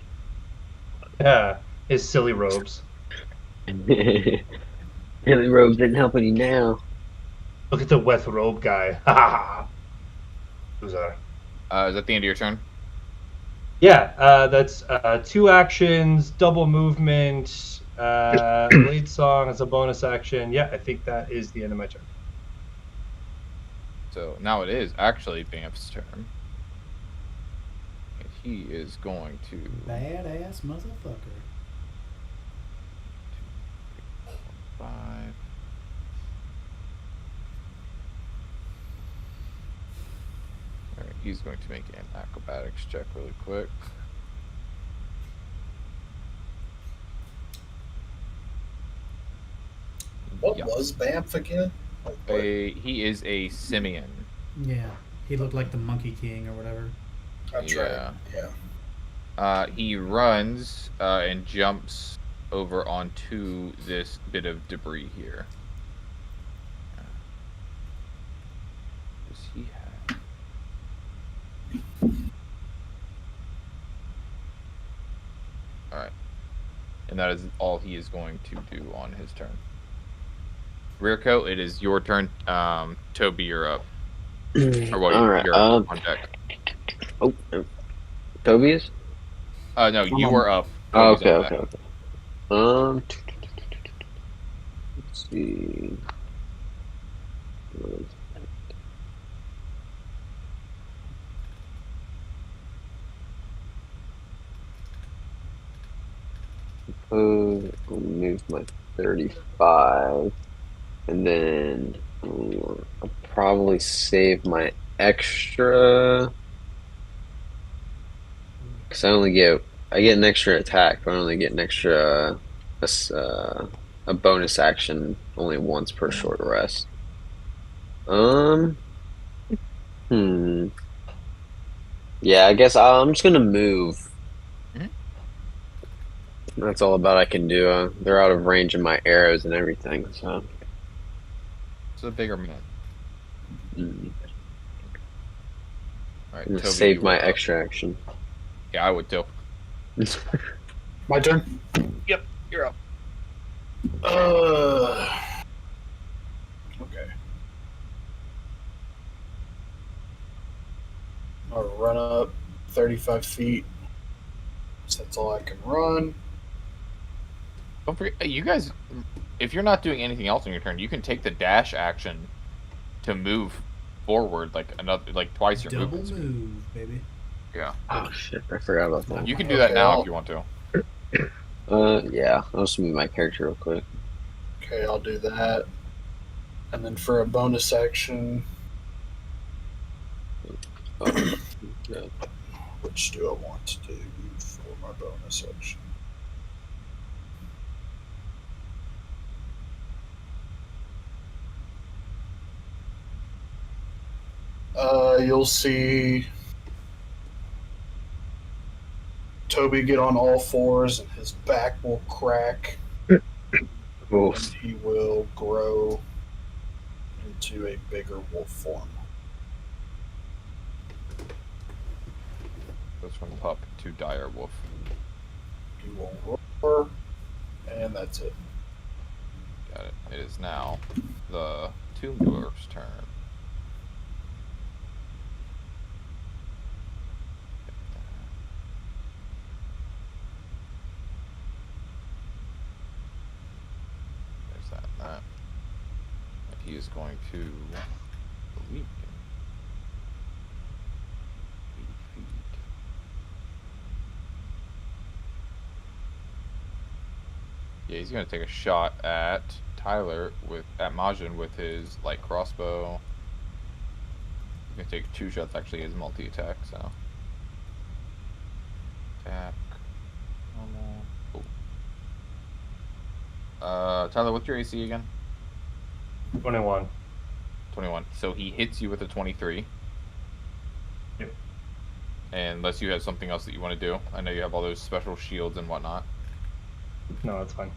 Yeah, his silly robes. Billy Robes didn't help any now. Look at the wet robe guy. Ha ha ha. Who's that? Is that the end of your turn? Yeah, that's 2 actions, double movement, lead song as a bonus action. Yeah, I think that is the end of my turn. So now it is actually Bamf's turn. And he is going to... badass motherfucker. 5. Alright, he's going to make an acrobatics check really quick. What Yeah. was Banff again? Like, what? He is a simian. Yeah. He looked like the Monkey King or whatever. That's Yeah. right. Yeah. He runs and jumps over onto this bit of debris here. Does he have... Alright. And that is all he is going to do on his turn. Rearco, it is your turn. Toby, you're up. Or what? All right. You're on deck. Oh, Tobias. No, you are up. Oh, Toby's okay, on okay, deck. okay. Let's see. I'll move my 35, and then I'll probably save my extra. Because I get an extra attack, but I only get an extra a bonus action only once per short rest. Yeah, I guess I'm just gonna move. Mhm. That's all about I can do. They're out of range of my arrows and everything, so. It's a bigger man. Mm. All right, I'm gonna Toby, save you my are up. extra action. Yeah, I would too. My turn. Yep, you're up. Okay. I'll run up 35 feet. So that's all I can run. Don't forget, you guys. If you're not doing anything else on your turn, you can take the dash action to move forward like twice your Double movement speed. move, baby. Yeah, Oh shit, I forgot about that. you can do that Okay, now I'll- if you want to. Yeah, I'll just move my character real quick. Okay, I'll do that. And then for a bonus action, Yeah. which do I want to do for my bonus action? You'll see Toby get on all fours and his back will crack. Oh, And he will grow into a bigger wolf form. Goes from pup to dire wolf. He will roar, and that's it. Got it. It is now the two dwarfs' turn. There's that and that. And he is going to leap. 8 feet. Yeah, he's gonna take a shot at Tyler at Majin with his light crossbow. He's gonna take 2 shots. Actually, his multi-attack. So attack. Normal. Oh. Tyler, what's your AC again? 21. 21. So he hits you with a 23. Yep. And unless you have something else that you want to do, I know you have all those special shields and whatnot. No, that's fine.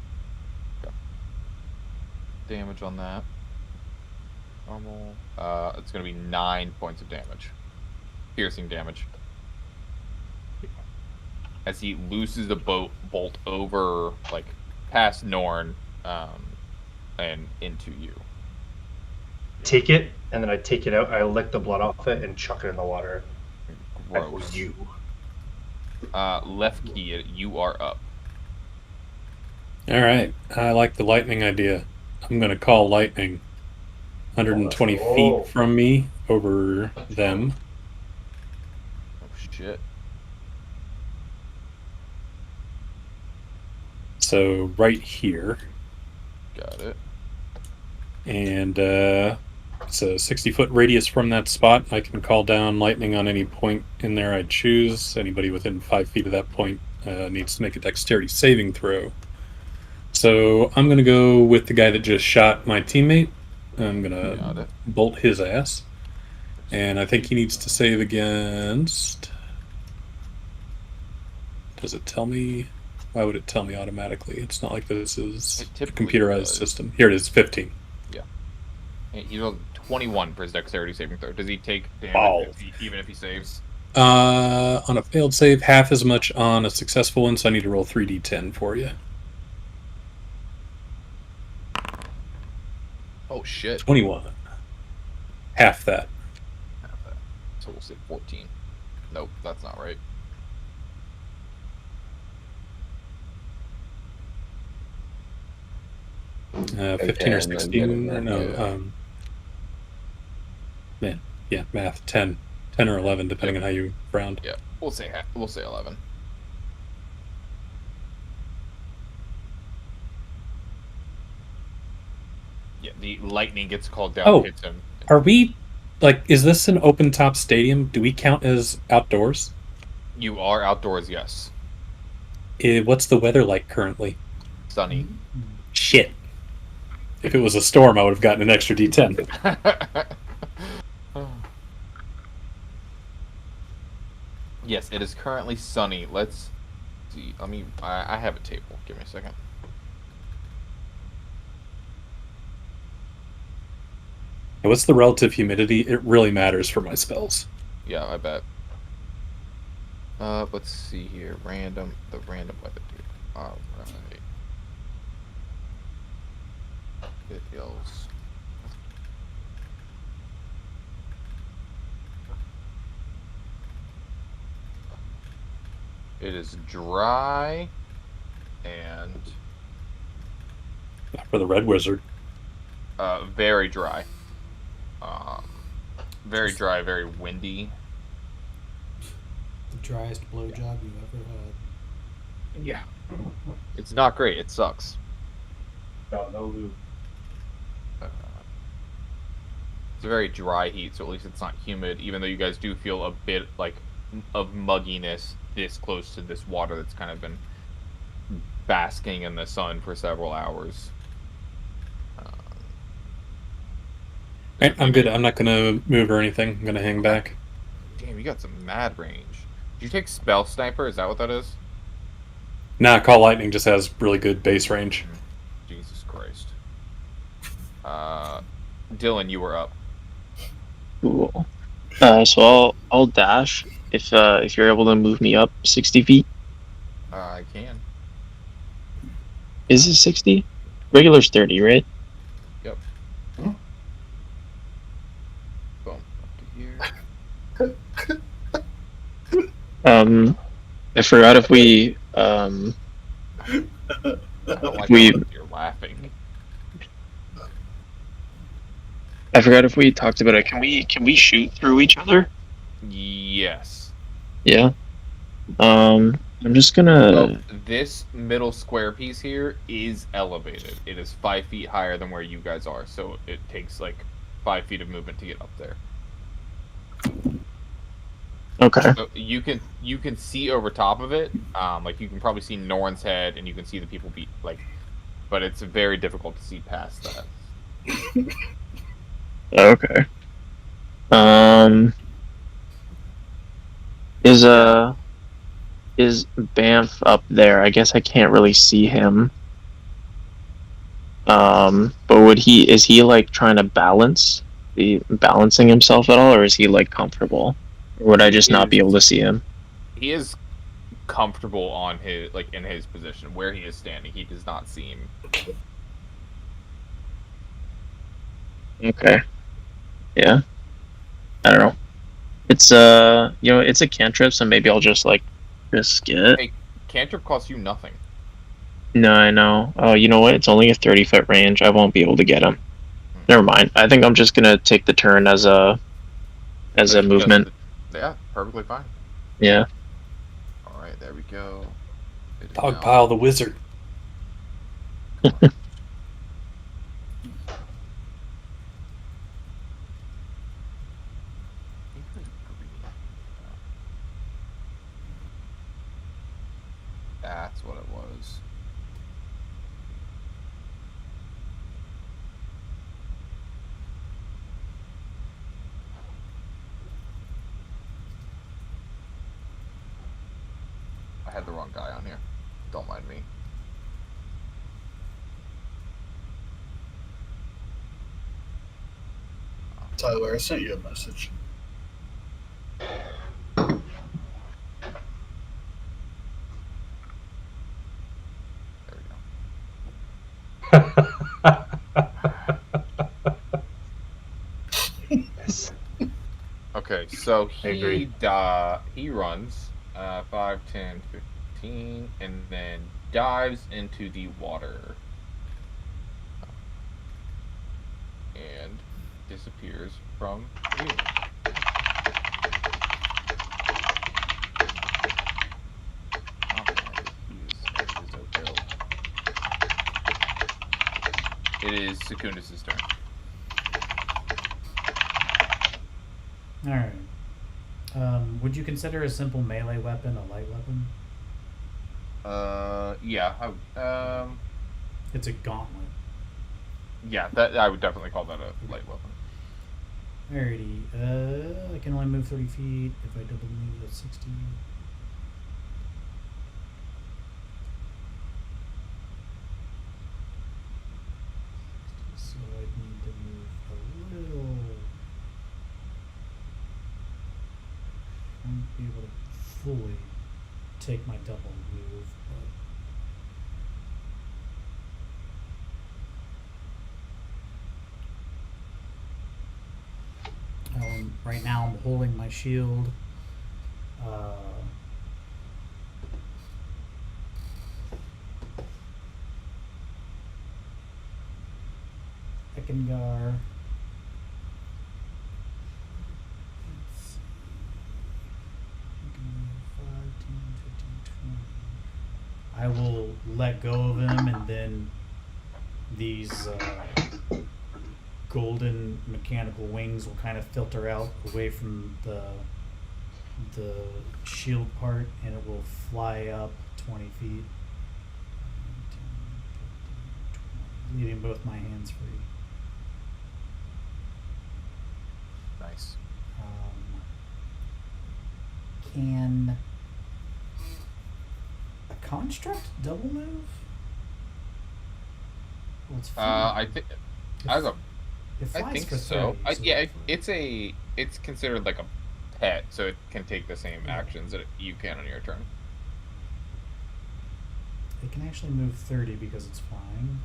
Damage on that. Normal. It's gonna be 9 points of damage. Piercing damage. As he looses the bolt over, like, past Norn, and into you. Take it, and then I take it out, I lick the blood off it, and chuck it in the water. Gross. You. Left key, you are up. All right, I like the lightning idea. I'm gonna call lightning 120 Oh. feet from me over them. Oh shit. So right here, Got it. and it's a 60-foot radius from that spot. I can call down lightning on any point in there I choose. Anybody within 5 feet of that point needs to make a dexterity saving throw. So I'm going to go with the guy that just shot my teammate. I'm going Got to it. bolt his ass. And I think he needs to save against... Does it tell me? Why would it tell me automatically? It's not like this is It a typically computerized does. system. Here it is, 15. He rolled 21 for his dexterity saving throw. Does he take damage Balls. even if he saves? On a failed save, half as much on a successful one, so I need to roll 3d10 for you. Oh shit. 21. Half that. So we'll say 14. Nope, that's not right. Uh, 15 or Okay, and then 16. getting that, No, yeah. man. Yeah, math. 10. 10 or 11, depending on how you round. Yeah, we'll say 11. The lightning gets called down, Oh. hits him. Are we, like, is this an open top stadium? Do we count as outdoors? You are outdoors, yes. What's the weather like currently? Sunny. Shit. If it was a storm, I would have gotten an extra D10. Yes, it is currently sunny. Let's see. I have a table. Give me a second. What's the relative humidity? It really matters for my spells. Yeah, I bet. Let's see here. The random weather, dude. Alright. It is. It is dry and For the Red Wizard. very dry. Very dry, very windy. The driest blowjob you ever had. Yeah. It's not great. It sucks. No lube. It's a very dry heat, so at least it's not humid, even though you guys do feel a bit like of mugginess this close to this water that's kind of been basking in the sun for several hours. I'm good. I'm not going to move or anything. I'm going to hang back. Damn, you got some mad range. Did you take Spell Sniper? Is that what that is? Nah, Call Lightning just has really good base range. Jesus Christ. Dylan, you were up. Cool. So I'll dash if you're able to move me up 60 feet. I can. Is it 60? Regular's 30, right? Yep. Boom. Up to here. I forgot if we I don't like We- how you're laughing. I forgot if we talked about it. Can we shoot through each other? Yes. Yeah. I'm just gonna. Well, this middle square piece here is elevated. It is 5 feet higher than where you guys are, so it takes like 5 feet of movement to get up there. Okay. So you can see over top of it. Like you can probably see Norn's head, and you can see the people but it's very difficult to see past that. Okay. Is Banff up there? I guess I can't really see him. But is he like trying to balancing himself at all, or is he like comfortable? Or would I just not be able to see him? He is comfortable on his in his position where he is standing. He does not seem. Okay. Yeah. I don't know. It's it's a cantrip, so maybe I'll just like risk it. Hey, cantrip costs you nothing. No, I know. Oh, you know what? It's only a 30-foot range. I won't be able to get him. Never mind. I think I'm just gonna take the turn as a movement. Yeah, perfectly fine. Yeah. All right, there we go. It is Dogpile the Wizard. That's what it was. I had the wrong guy on here. Don't mind me. Tyler, I sent you a message. There we go. Okay, so agree. he runs 5, 10, 15, and then dives into the water. And disappears from view. It is Secundus' turn. Alright. Would you consider a simple melee weapon a light weapon? Yeah. It's a gauntlet. Yeah, that I would definitely call that a light weapon. Alrighty. I can only move 30 feet. If I double move, that's 60. So I'd need to move a little. I won't be able to fully take my double move, but right now I'm holding my shield. Ekengar. Let's see. I can move 5, 10, 15, 20. I will let go of him, and then these golden mechanical wings will kind of filter out away from the shield part, and it will fly up 20 feet. 10, 15, 20, leaving both my hands free. Nice. Can a construct double move? Well, it's I think as a it flies I think for so. 30, Yeah, hopefully. it's considered like a pet, so it can take the same Yeah. actions that you can on your turn. It can actually move 30 because it's flying.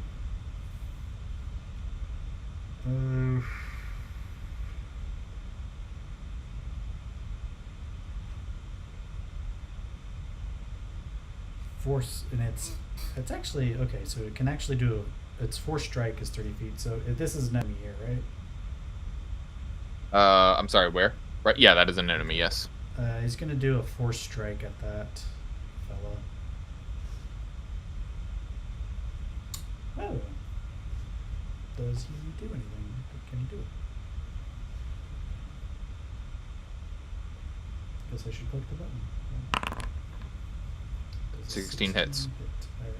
Force, and it's actually okay. So it can actually do its force strike is 30 feet. So this is an enemy here, right? I'm sorry, where? Right, yeah, that is an enemy. Yes. He's gonna do a force strike at that fella. Oh. Does he do anything? Can he do it? Guess I should click the button. Does a 16 hits. hit? Alright.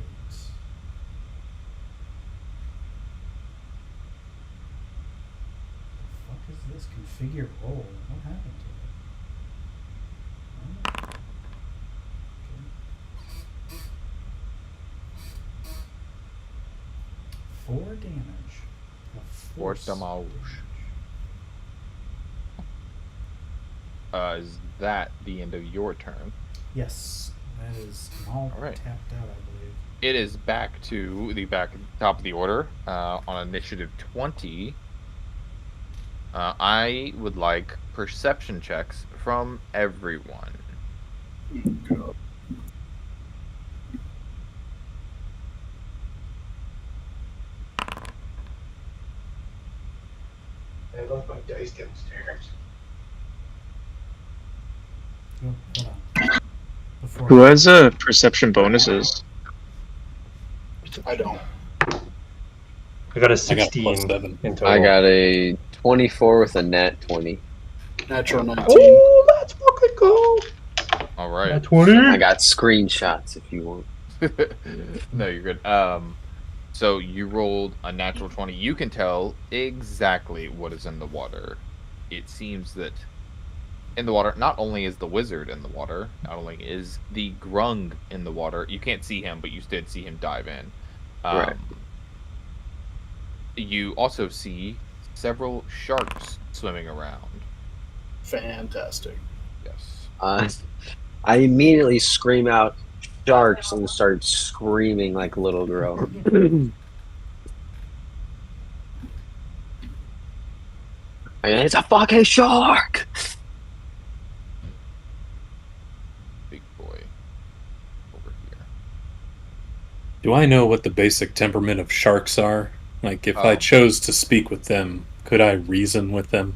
The fuck is this? Configure roll. What happened to it? Oh. Okay. 4 damage. A Four force damage. damage. Is that the end of your turn? Yes, that is all Alright. tapped out, I believe. It is back to the top of the order on initiative 20. I would like perception checks from everyone. I left my dice downstairs. Oh, hold on. Before Who has perception bonuses? I don't. I got a I got 16 +7. in total. I got a 24 with a nat 20. Natural 19. Oh, let's fucking go! All right. At 20. I got screenshots if you want. No, you're good. So you rolled a natural 20. You can tell exactly what is in the water. It seems that in the water, not only is the wizard in the water, not only is the grung in the water. You can't see him, but you did see him dive in. Right. You also see several sharks swimming around. Fantastic. Yes. I immediately scream out sharks and start screaming like a little girl. And it's a fucking shark! Big boy. Over here. Do I know what the basic temperament of sharks are? Like, if I Oh. chose to speak with them, could I reason with them?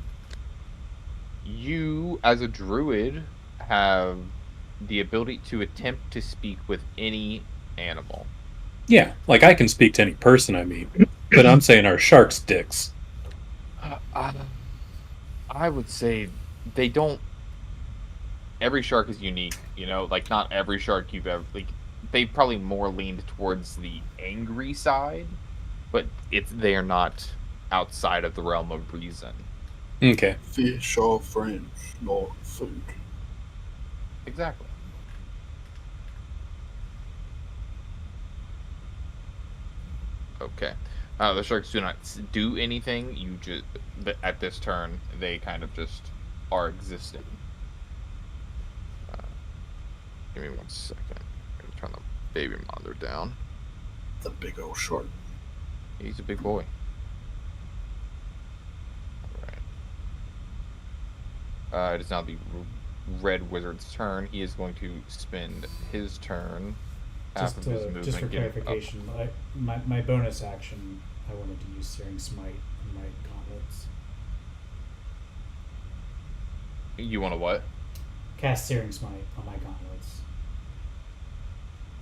You, as a druid, have the ability to attempt to speak with any animal. Yeah, like I can speak to any person I meet. But I'm saying our sharks' dicks. I would say they don't. Every shark is unique, you know. Like not every shark you've ever like. They probably more leaned towards the angry side, but they are not outside of the realm of reason. Okay. Fish are friends, not food. Exactly. Okay. The sharks do not do anything. You just at this turn they kind of just are existing. Give me 1 second. I'm gonna turn the baby monitor down. The big old shark. He's a big boy. Alright. It is now the red wizard's turn. He is going to spend his turn after his movement. Just for getting up. clarification, my bonus action, I wanted to use Searing Smite in my gauntlets. You want to what? Cast Searing Smite on my gauntlets.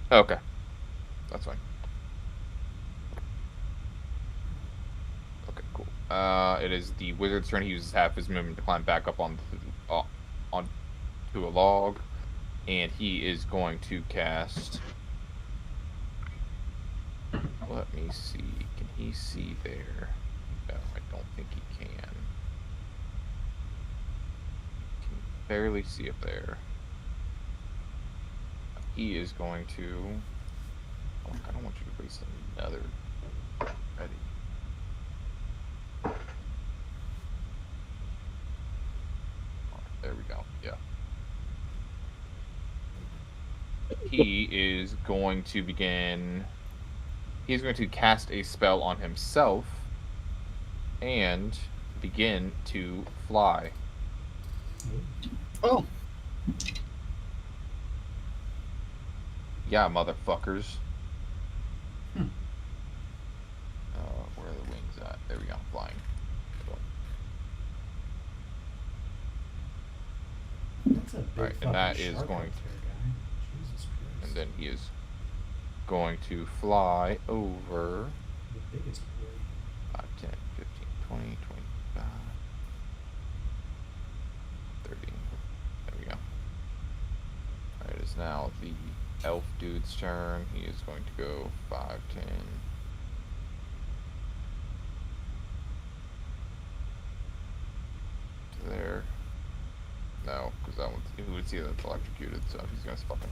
Okay. That's fine. Okay, cool. It is the wizard's turn. He uses half his movement to climb back up onto a log, and he is going to cast. Let me see. Can he see there? No, I don't think he can. Can barely see up there. He is going to. Oh, I don't want you to waste another. Ready. There we go. Yeah. He is going to begin. He's going to cast a spell on himself and begin to fly. Oh. Yeah, motherfuckers. Where are the wings at? There we go. Flying. Cool. That's a big Alright, fucking and that is shark going out there, guy. Jesus Christ. And then he is going to fly over The biggest boy. 5, 10, 15, 20, 25, 30. There we go. Alright, it is now the elf dude's turn. He is going to go 5, 10. To there. No, because that one, he would see that it's electrocuted, so he's going to fucking.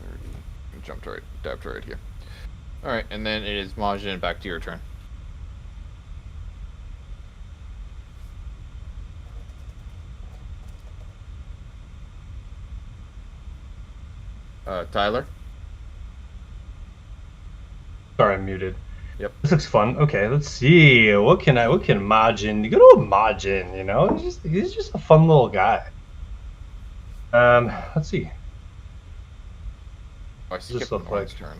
30. Jumped right, dabbed right here. Alright, and then it is Majin, back to your turn. Tyler? Sorry, I'm muted. Yep. This looks fun. Okay, let's see. What can Majin? Good old Majin, you know? He's just a fun little guy. Let's see. Oh, I skipped Just look Norman's like- turn.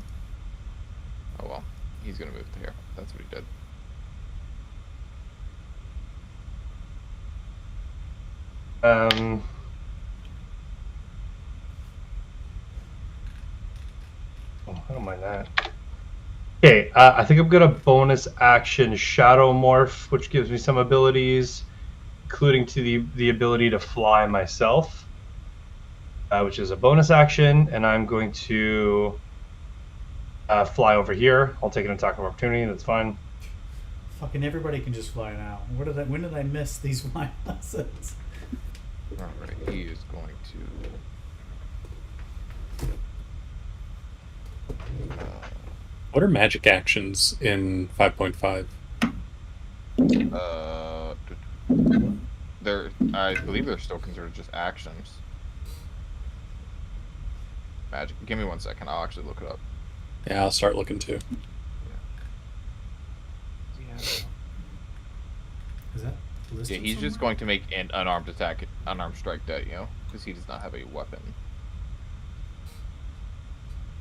Oh well. He's gonna move to here. That's what he did. Oh, I don't mind that. Okay, I think I'm gonna bonus action Shadow Morph, which gives me some abilities, including to the ability to fly myself, which is a bonus action, and I'm going to fly over here. I'll take an attack of opportunity. That's fine. Fucking everybody can just fly now. When did I miss these flying lessons? Alright, he is going to. What are magic actions in 5.5? I believe they're still considered just actions. Magic. Give me 1 second. I'll actually look it up. Yeah, I'll start looking too. Is that listed Yeah, he's just somewhere? going to make an unarmed attack, unarmed strike at you, because he does not have a weapon.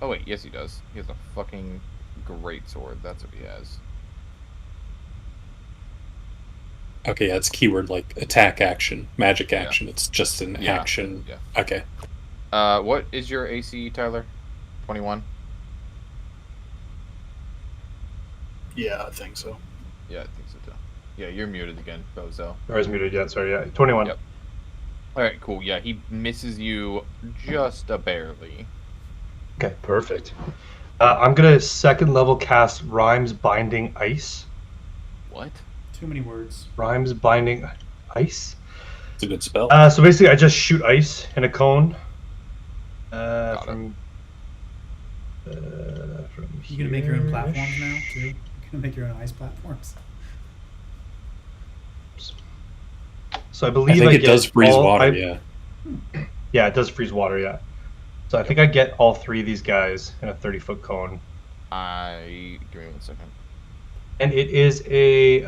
Oh wait, yes he does. He has a fucking great sword. That's what he has. Okay, yeah, it's keyword like attack action, magic action. It's just an Yeah, action. yeah. Okay. What is your AC, Tyler? 21? Yeah, I think so. Yeah, I think so too. Yeah, you're muted again, Bozo. I was muted yet. Sorry. Yeah, 21. Yep. All right, cool. Yeah, he misses you just a barely. Okay, perfect. I'm gonna second level cast Rhymes Binding Ice. What? Too many words. Rhymes Binding Ice. It's a good spell. So basically, I just shoot ice in a cone. Got From You gonna make your own here-ish. platforms now too? You gonna make your own ice platforms? So I I believe think it get does freeze all- water, I- yeah. Yeah, it does freeze water. Yeah. So I think I get all 3 of these guys in a 30-foot cone, Give me 1 second. and it is a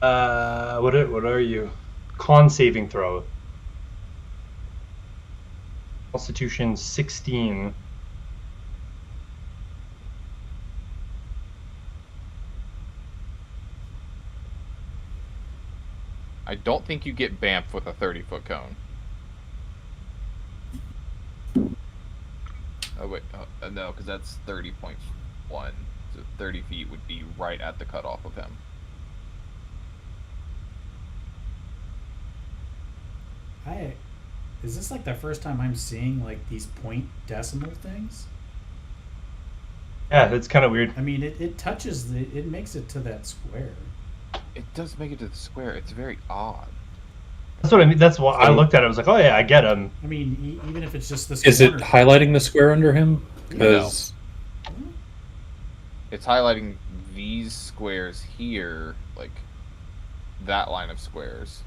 what are you? Con saving throw. Constitution 16. I don't think you get Bamf with a 30-foot cone. Oh wait, no, because that's 30.1. So 30 feet would be right at the cutoff of him. Is this like the first time I'm seeing like these point decimal things? Yeah, it's kind of weird. I mean, it touches it makes it to that square. It does make it to the square. It's very odd. That's what I mean. That's what I looked at. I was like, oh yeah, I get him. I mean, even if it's just this. Is it corner. highlighting the square under him? Because It's highlighting these squares here, like that line of squares.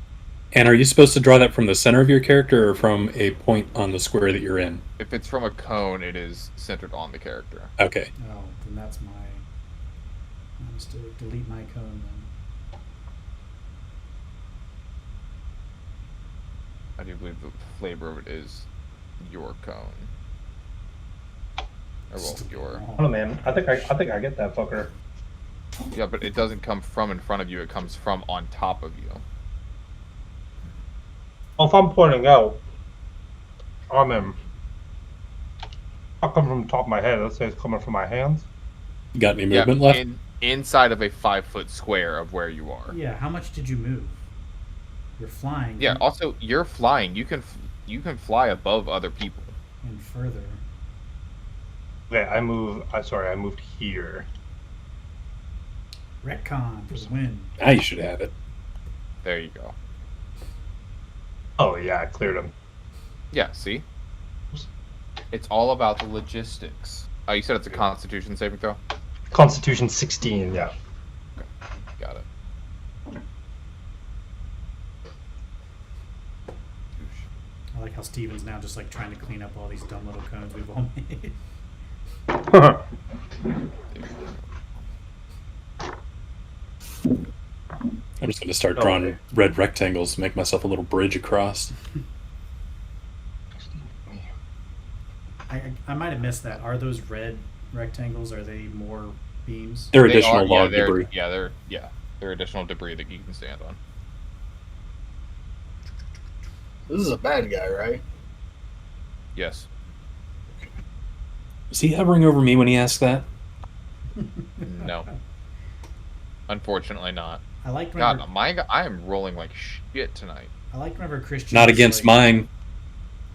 and are you supposed to draw that from the center of your character or from a point on the square that you're in? If it's from a cone, it is centered on the character. Okay. Oh, then that's my. I must delete my cone then. I do believe the flavor of it is your cone. Or well, your. I don't know, man. I think I get that fucker. Yeah, but it doesn't come from in front of you. It comes from on top of you. Well, if I'm pointing out, I'm in. Not coming from the top of my head. Let's say it's coming from my hands. You got any movement left? Inside of a 5-foot square of where you are. Yeah, how much did you move? You're flying. Yeah. Also, you're flying. You can fly above other people. And further. Okay, I moved here. Retcon for the win. Now you should have it. There you go. Oh yeah, I cleared him. Yeah. See. It's all about the logistics. Oh, you said it's a Constitution saving throw. Constitution 16. Yeah. Got it. I like how Steven's now just like trying to clean up all these dumb little cones we've all made. I'm just going to start drawing red rectangles, make myself a little bridge across. I might have missed that. Are those red rectangles? Are they more beams? They're They additional are- log they're- debris. They're additional debris that you can stand on. This is a bad guy, right? Yes. Is he hovering over me when he asks that? No. Unfortunately not. I like whenever, God, I am rolling like shit tonight. I like whenever Christian. Not is against like, mine.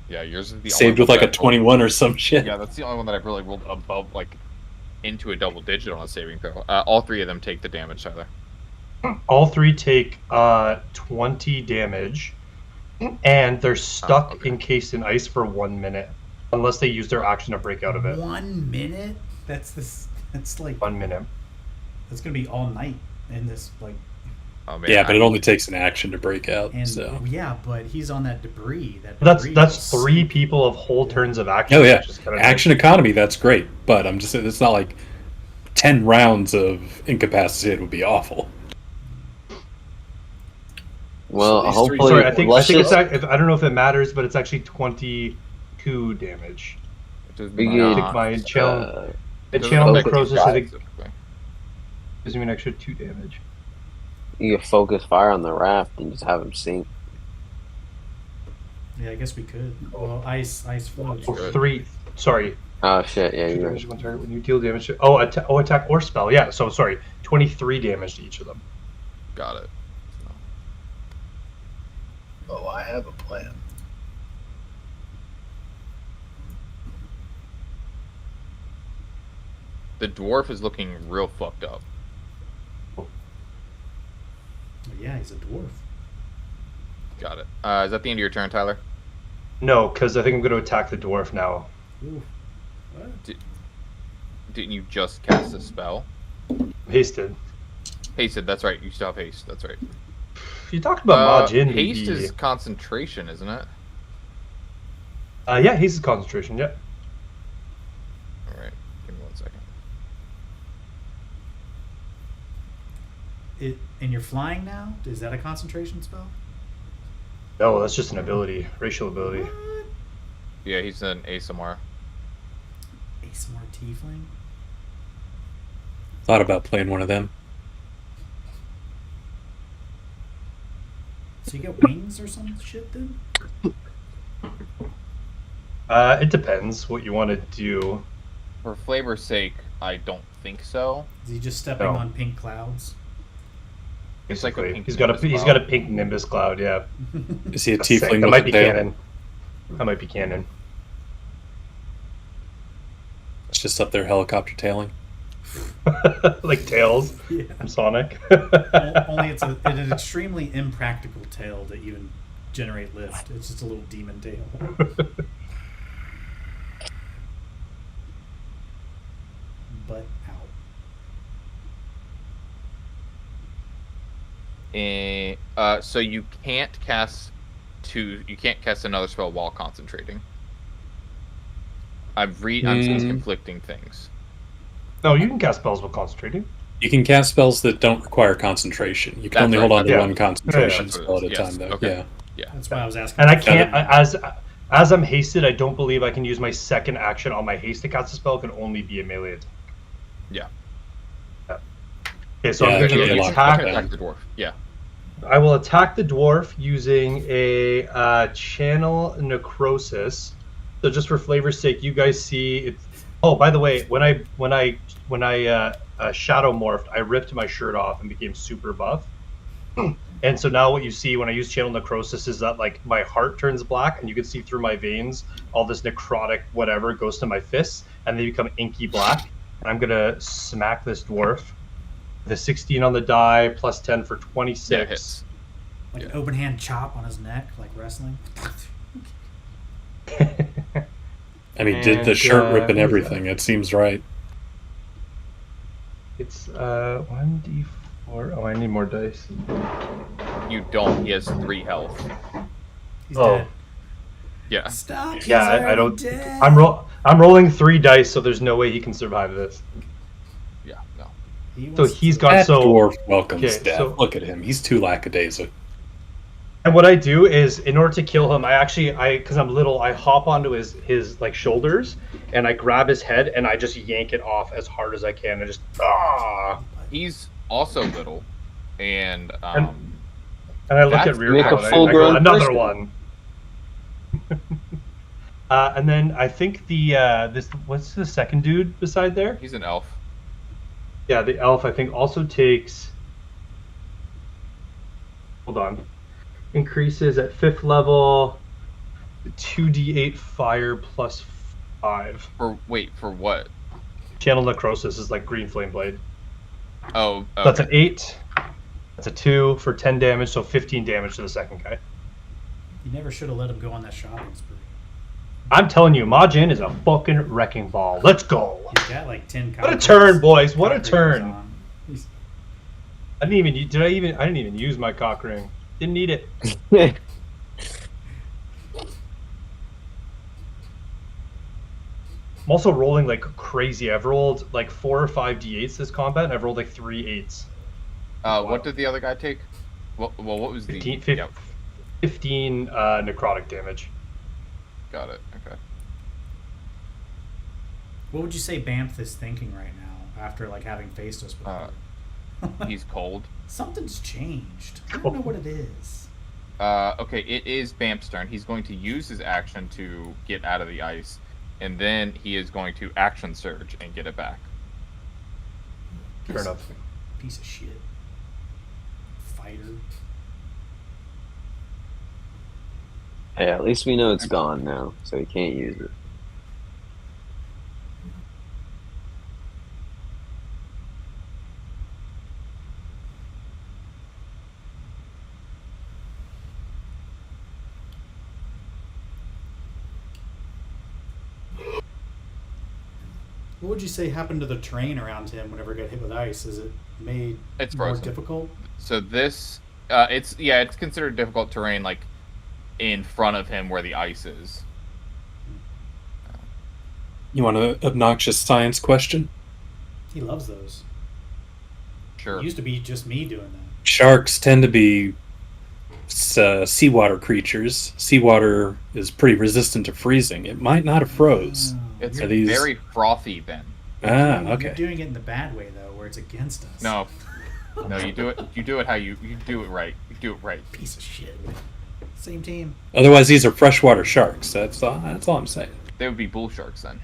Yeah, yours is the Saved only with one like a that I rolled- 21 or some shit. Yeah, that's the only one that I've really rolled above, like, into a double digit on a saving throw. All 3 of them take the damage, Tyler. All 3 take 20 damage, and they're stuck okay. encased in ice for 1 minute, unless they use their action to break out of it. 1 minute. That's like 1 minute. that's gonna be all night in this like. Oh, man, Yeah, but it only takes an action to break out. And So yeah, but he's on that debris. That's debris that's will 3 sink. people of whole turns of action. oh yeah, which is kinda action economy. That's great, but I'm just saying it's not like 10 rounds of incapacitated would be awful. Well, So these hopefully, nice. Sorry, I think let's it's just, I don't know if it matters, but it's actually 22 damage. It does We not, get, My channel, it the doesn't channel affect necrosis, you I think, specifically. gives me an extra 2 damage. you can focus fire on the raft and just have him sink. Yeah, I guess we could. Well, ice floats. Oh, Good. sorry. Oh shit! Yeah, Two you're damage right. to one target when you deal damage. Attack or spell. Yeah. So sorry, 23 damage to each of them. Got it. Oh, I have a plan. The dwarf is looking real fucked up. Well, yeah, he's a dwarf. Got it. Is that the end of your turn, Tyler? No, because I think I'm going to attack the dwarf now. Ooh. What? Didn't you just cast a spell? Hasted. Hasted, that's right. You still have haste. That's right. You talked about Majin. Haste is concentration, isn't it? Yeah, haste is concentration. Yep. All right. Give me 1 second. And you're flying now? Is that a concentration spell? No, that's just an ability, racial ability. What? Yeah, he's an ASMR. ASMR tiefling? Thought about playing one of them. So you get wings or some shit then? It depends what you want to do. For flavor's sake, I don't think so. Is he just stepping No. on pink clouds? It's like a Basically, pink he's got nimbus a cloud. pink nimbus cloud. Yeah, Is he a That's sick. tiefling That with might a be tail? canon. That might be canon. It's just up there helicopter tailing. Like Tails Yeah. from Sonic. Only it's an extremely impractical tail to even generate lift. It's just a little demon tail. But out. So you can't cast another spell while concentrating. I'm seeing conflicting things. No, you can cast spells while concentrating. You can cast spells that don't require concentration. You can That's only right, hold on to yeah. one concentration Yeah, that's spell what at it a is. time, Yes, though. okay. Yeah. Yeah. That's why I was asking. And I about can't, that. as I'm hasted, I don't believe I can use my second action on my haste to cast a spell. It can only be a melee attack. Yeah. Okay, so Yeah, I'm it can going be to locked attack. down. Attack the dwarf. Yeah. I will attack the dwarf using a channel necrosis. So just for flavor's sake, you guys see it. Oh, by the way, when I shadow morphed, I ripped my shirt off and became super buff. And so now what you see when I use channel necrosis is that like my heart turns black, and you can see through my veins all this necrotic whatever goes to my fists, and they become inky black. And I'm gonna smack this dwarf. The 16 on the die plus 10 for 26. Yeah, it hits. Like an open hand chop on his neck, like wrestling. And he did the And, shirt rip and what is everything. It seems right. It's 1d4. Oh, I need more dice. You don't. He has 3 health. He's Oh. dead. Yeah. Stop. he's Yeah, I already don't. dead. I'm rolling 3 dice, so there's no way he can survive this. Yeah. No. He So wants he's to- got That so. dwarf welcomes okay, death. so- Look at him. He's too lackadaisical. And what I do is, in order to kill him, because I'm little, I hop onto his like shoulders, and I grab his head, and I just yank it off as hard as I can, and just He's also little, and And I look at That's- Rear Make a and I go, full-grown another person." one. And then I think what's the second dude beside there? he's an elf. Yeah, the elf I think also takes. Hold on. Increases at 5th level. 2d8 fire plus 5. For what? Channel necrosis is like green flame blade. Oh. So that's Okay. an 8. That's a 2 for 10 damage, so 15 damage to the second guy. You never should have let him go on that shopping spree. I'm telling you, Majin is a fucking wrecking ball. Let's go. He's got like 10. What a turn, boys! What a cock rings turn! on. He's- I didn't even use my cock ring. Didn't need it. I'm also rolling like crazy. I've rolled like 4 or 5 d8s this combat, and I've rolled like 3 8s. What did the other guy take? Well, what was 15, the? Yep. 15 necrotic damage. Got it. Okay. What would you say Banff is thinking right now after like having faced us before? He's cold. Something's changed. I don't know what it is. Okay, it is Bamp's turn. He's going to use his action to get out of the ice and then he is going to action surge and get it back. Fair enough. Piece of shit. Fighter. Hey, at least we know it's gone now, so you can't use it. What would you say happened to the terrain around him whenever it got hit with ice? Is it made It's more frozen. difficult? So this, it's considered difficult terrain, like in front of him where the ice is. You want an obnoxious science question? He loves those. Sure. It used to be just me doing that. Sharks tend to be seawater creatures. Seawater is pretty resistant to freezing. It might not have froze. It's Are these- very frothy then. Ah, You're okay. doing it in the bad way though, where it's against us. No, no, you do it how you do it right. You do it right. Piece of shit. Same team. Otherwise, these are freshwater sharks. That's all I'm saying. They would be bull sharks then.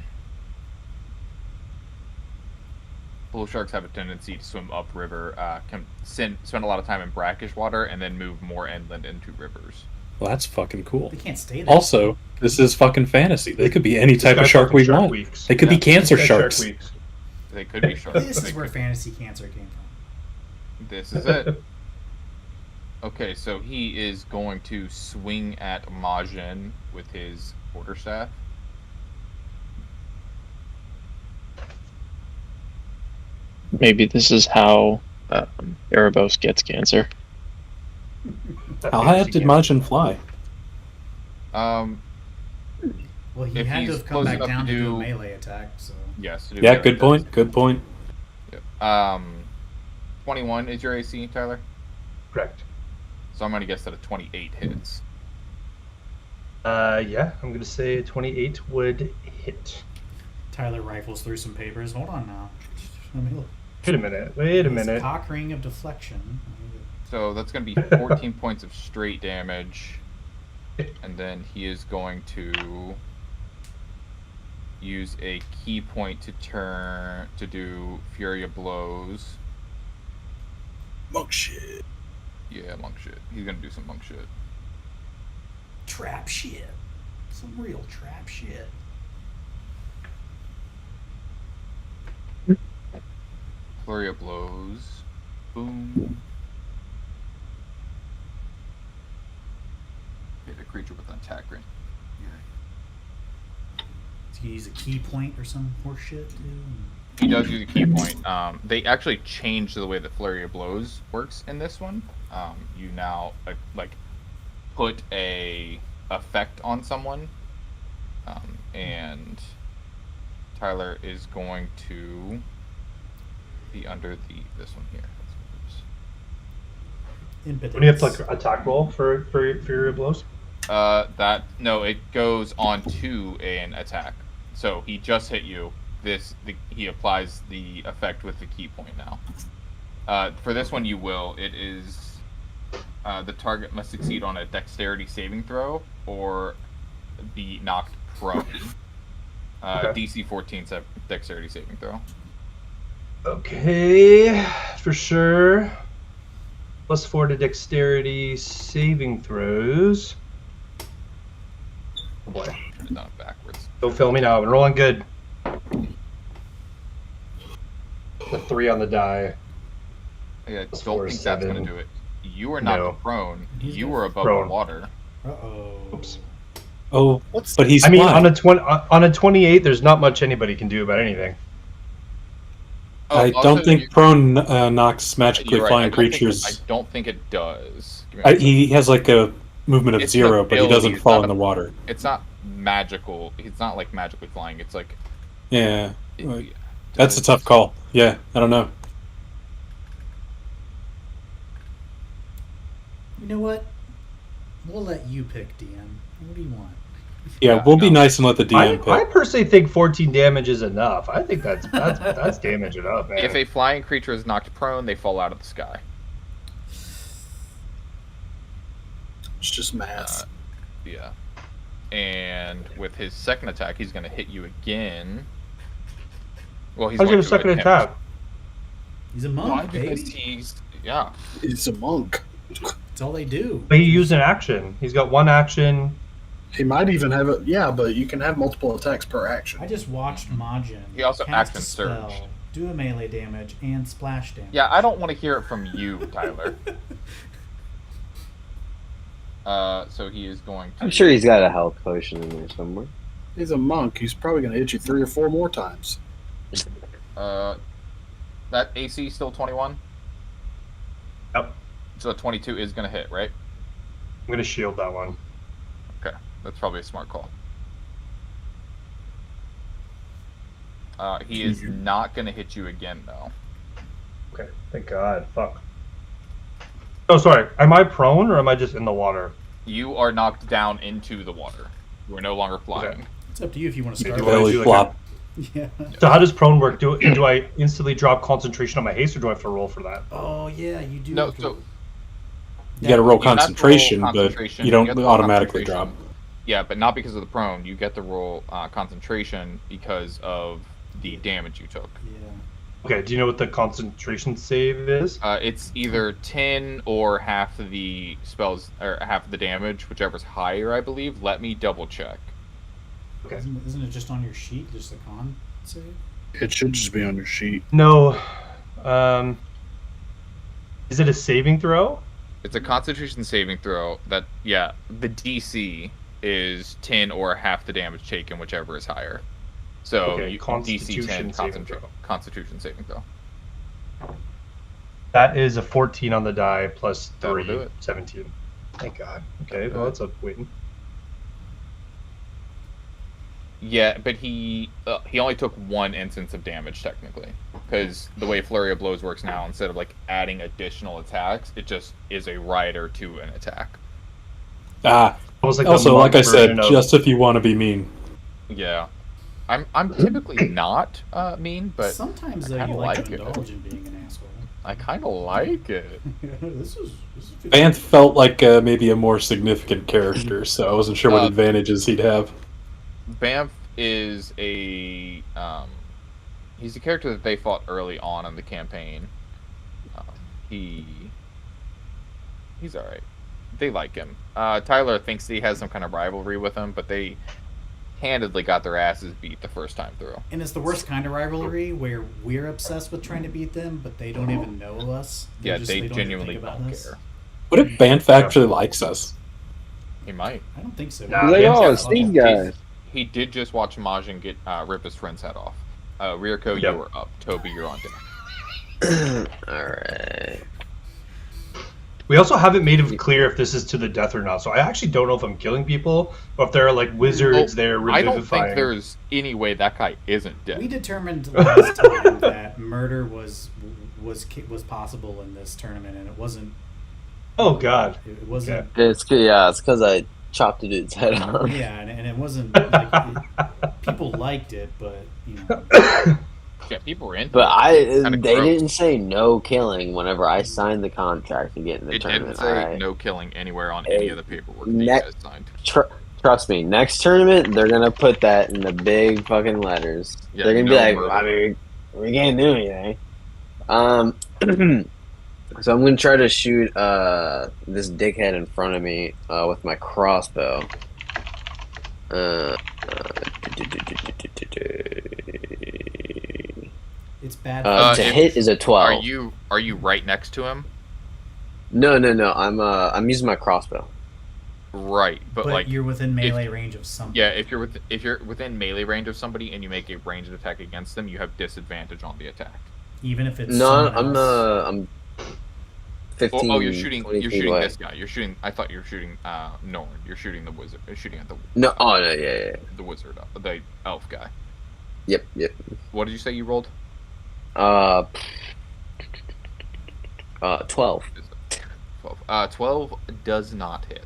Bull sharks have a tendency to swim upriver, can spend a lot of time in brackish water, and then move more inland into rivers. Well, that's fucking cool. They can't stay there. Also, this is fucking fantasy. They could be any This type of guy's shark fucking we Shark want. Weeks. They could be Yeah. cancer This guy's sharks. Shark Weeks. They could be sharks. This They is where could- fantasy cancer came from. This is it. Okay, so he is going to swing at Majin with his quarterstaff. Maybe this is how Erebos gets cancer. How high up did Majin fly? Well, he If had to he's have come close back enough down to to do do- a melee attack, so. Yes. to do Yeah, melee good point. attacks. Good point. Yep. 21 is your AC, Tyler. Correct. So I'm gonna guess that a 28 hits. Yeah, I'm gonna say 28 would hit. Tyler rifles through some papers. Hold on now. Let me look. Wait a minute. Wait a His minute. Cock ring of deflection. So that's gonna be 14 points of straight damage, and then he is going to use a key point to do Fury of Blows. Monk shit. Yeah, monk shit. He's gonna do some monk shit. Trap shit. Some real trap shit. Flurry of Blows. Boom. Hit a creature with an attack range. Does he use a key point or some horse shit too? He does use a key point. They actually changed the way that Flurry of Blows works in this one. You now like put a effect on someone, and Tyler is going to be under this one here. Impotence. When you have to like attack roll for your blows? It goes on to an attack. So he just hit you. He applies the effect with the key point now. For this one, you will. It is the target must succeed on a dexterity saving throw or be knocked prone. Okay. DC 14 dexterity saving throw. Okay, for sure. +4 to dexterity saving throws. Oh boy. Turn it down backwards. Don't fail me now. I've been rolling good. The 3 on the die. I don't Plus 4 think is that's 7. going to do it. You were not No. prone. He's You not were above prone. the water. Uh-oh. Oops. Oh, but he's I mean, flying. on a 28, there's not much anybody can do about anything. I also, don't think prone knocks magically you're right, flying I don't think creatures. I don't think it does. Give me one second. He has like a movement of It's an 0, but he ability, doesn't it's fall not in a- the water. It's not magical. It's not like magically flying. It's like Yeah, it- that's a tough call. Yeah, I don't know. You know what? We'll let you pick, DM. What do you want? Yeah, Yeah, we'll be no. nice and let the DM I pick. personally think 14 damage is enough. I think that's damage enough, man. If a flying creature is knocked prone, they fall out of the sky. It's just math. Yeah. And with his second attack, he's going to hit you again. Well, he's How's he going have a second attempt. attack? He's a Why? monk, Because baby. he's yeah. He's a monk. That's all they do. But he used an action. He's got one action. He might even have it. Yeah, but you can have multiple attacks per action. I just watched Majin He also cast action a spell, surge. do a melee damage, and splash damage. Yeah, I don't want to hear it from you, Tyler. So he is going to. I'm sure he's got a health potion in there somewhere. He's a monk. He's probably going to hit you 3 or 4 more times. That AC still 21. Yep. So 22 is going to hit, right? I'm gonna shield that one. Okay, that's probably a smart call. He is not going to hit you again, though. Okay, thank God. Fuck. Oh, sorry. Am I prone or am I just in the water? You are knocked down into the water. You are no longer flying. Okay. It's up to you if you want to Yeah, start. do I Belly do like flop. Yeah. So how does prone work? Do I instantly drop concentration on my haste, or do I have to roll for that? Oh yeah, you do. No, have to- so You gotta roll you have to roll concentration, concentration, but you don't have to roll automatically drop. concentration. Yeah, but not because of the prone. You get to roll concentration because of the damage you took. Yeah. Okay, do you know what the concentration save is? It's either 10 or half of the spells, or half of the damage, whichever's higher, I believe. Let me double check. Okay. Isn't it just on your sheet, just the con save? It should just be on your sheet. No. Is it a saving throw? It's a Constitution saving throw. The DC is 10 or half the damage taken, whichever is higher. So Okay, DC Constitution 10 saving throw. Constitution saving throw. That is a 14 on the die plus That'll 3, do it. 17. Thank God. Okay, That'll do well, it. that's a win. Yeah, but he only took one instance of damage technically, because the way Flurry of Blows works now, instead of like adding additional attacks, it just is a rider to an attack. Almost like the Also, monk like I said, version of- just if you want to be mean. Yeah, I'm typically not mean, but sometimes I though kinda you like like to it. indulge in being an asshole. I kind of like it. this is Vanth felt like maybe a more significant character, so I wasn't sure what advantages he'd have. Banff is a he's a character that they fought early on in the campaign. He's all right. They like him. Tyler thinks he has some kind of rivalry with him, but they handedly got their asses beat the first time through. And it's the worst kind of rivalry where we're obsessed with trying to beat them, but they don't even know us. Yeah, Just- they don't even genuinely think about don't us. care. What if Banff actually likes us? He might. I don't think so. Nah, Like, Vince oh, got it's lucky. these guys. He did just watch Majin get rip his friend's head off. Ryoko, Yep. you were up. Toby, you're on deck. Alright. We also haven't made it clear if this is to the death or not, so I actually don't know if I'm killing people or if there are like wizards there I don't revivifying. think there's any way that guy isn't dead. We determined last time that murder was possible in this tournament, and it wasn't. Oh God. It wasn't. It's because I chopped a dude's head off. Yeah, and it wasn't. Like, people liked it, but you know. Yeah, people were into But it. It's kinda they gross. didn't say no killing whenever I signed the contract to get in the It didn't tournament. say alright? no killing anywhere on any of the paperwork that you Ne- guys signed. Trust me, next tournament they're gonna put that in the big fucking letters. Yeah, they're gonna no be like, murder. I mean, we can't do anything. So I'm gonna try to shoot this dickhead in front of me with my crossbow. It's bad. To hit is a 12. Are you right next to him? No. I'm using my crossbow. Right, but like you're within melee range of something. yeah, if you're within melee range of somebody and you make a ranged attack against them, you have disadvantage on the attack. Even if it's No, someone else. I'm 15. Oh, you're shooting 20 feet shooting away. this guy. You're shooting. I thought you were shooting Norn. You're shooting the wizard. You're shooting at the No, oh no, yeah. the wizard, the elf guy. Yep. What did you say you rolled? 12. 12. 12 does not hit.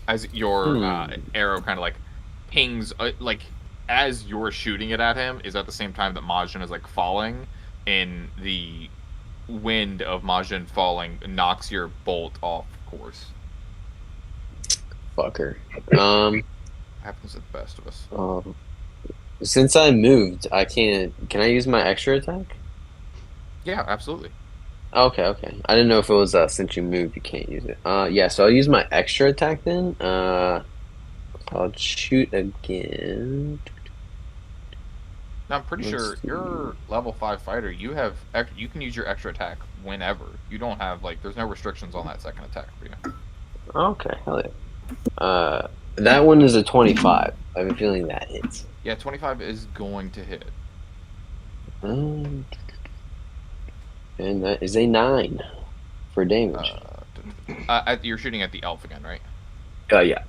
As your arrow kind of like pings, like as you're shooting it at him, is at the same time that Majin is like falling, and the wind of Majin falling knocks your bolt off course. motherfucker. Happens to the best of us. Since I moved, I can't. Can I use my extra attack? Yeah, absolutely. Okay. I didn't know if it was since you moved, you can't use it. Yeah. So I'll use my extra attack then. I'll shoot again. Now, I'm pretty sure Let's you're level 5 fighter. You have you can use your extra attack whenever. You don't have like there's no restrictions on that second attack for you. Okay, hell yeah. That one is a 25. I have a feeling that hits. Yeah, 25 is going to hit. And that is a 9 for damage. You're shooting at the elf again, right? Yeah.